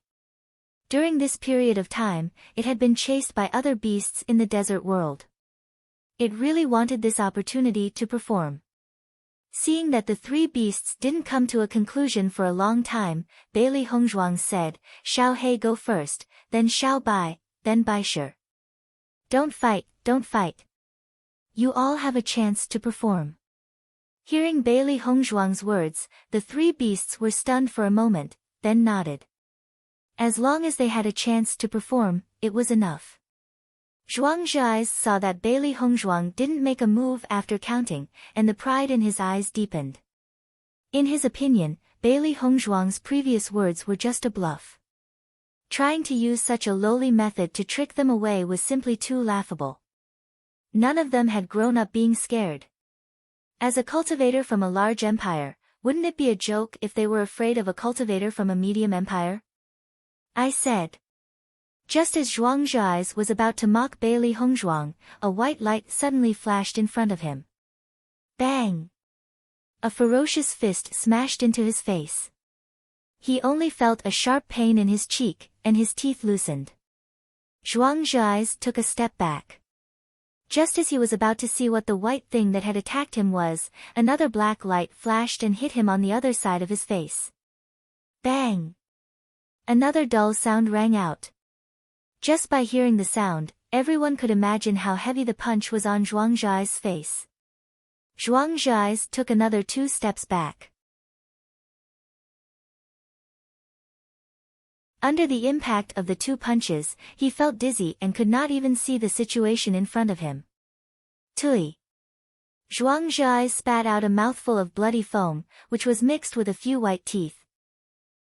During this period of time, it had been chased by other beasts in the desert world. It really wanted this opportunity to perform. Seeing that the 3 beasts didn't come to a conclusion for a long time, Bailey Hongzhuang said, Xiao He go first, then Xiao Bai, then Baisher. Don't fight, don't fight. You all have a chance to perform. Hearing Bailey Hongzhuang's words, the 3 beasts were stunned for a moment, then nodded. As long as they had a chance to perform, it was enough. Zhuang Zhai saw that Bailey Hongzhuang didn't make a move after counting, and the pride in his eyes deepened. In his opinion, Bailey Hongzhuang's previous words were just a bluff. Trying to use such a lowly method to trick them away was simply too laughable. None of them had grown up being scared. As a cultivator from a large empire, wouldn't it be a joke if they were afraid of a cultivator from a medium empire? I said. Just as Zhuang Zhai was about to mock Bailey Hongzhuang, a white light suddenly flashed in front of him. Bang! A ferocious fist smashed into his face. He only felt a sharp pain in his cheek, and his teeth loosened. Zhuang Zhai took a step back. Just as he was about to see what the white thing that had attacked him was, another black light flashed and hit him on the other side of his face. Bang! Another dull sound rang out. Just by hearing the sound, everyone could imagine how heavy the punch was on Zhuang Zhai's face. Zhuang Zhai took another 2 steps back. Under the impact of the 2 punches, he felt dizzy and could not even see the situation in front of him. Tui! Zhuang Zhai spat out a mouthful of bloody foam, which was mixed with a few white teeth.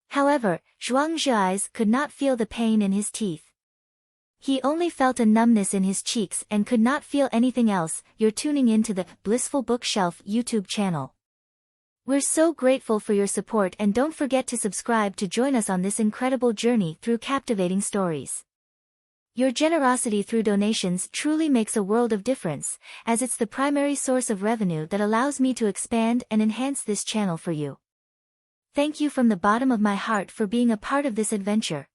However, Zhuang Zhai could not feel the pain in his teeth. He only felt a numbness in his cheeks and could not feel anything else. You're tuning into the Blissful Bookshelf YouTube channel. We're so grateful for your support, and don't forget to subscribe to join us on this incredible journey through captivating stories. Your generosity through donations truly makes a world of difference, as it's the primary source of revenue that allows me to expand and enhance this channel for you. Thank you from the bottom of my heart for being a part of this adventure.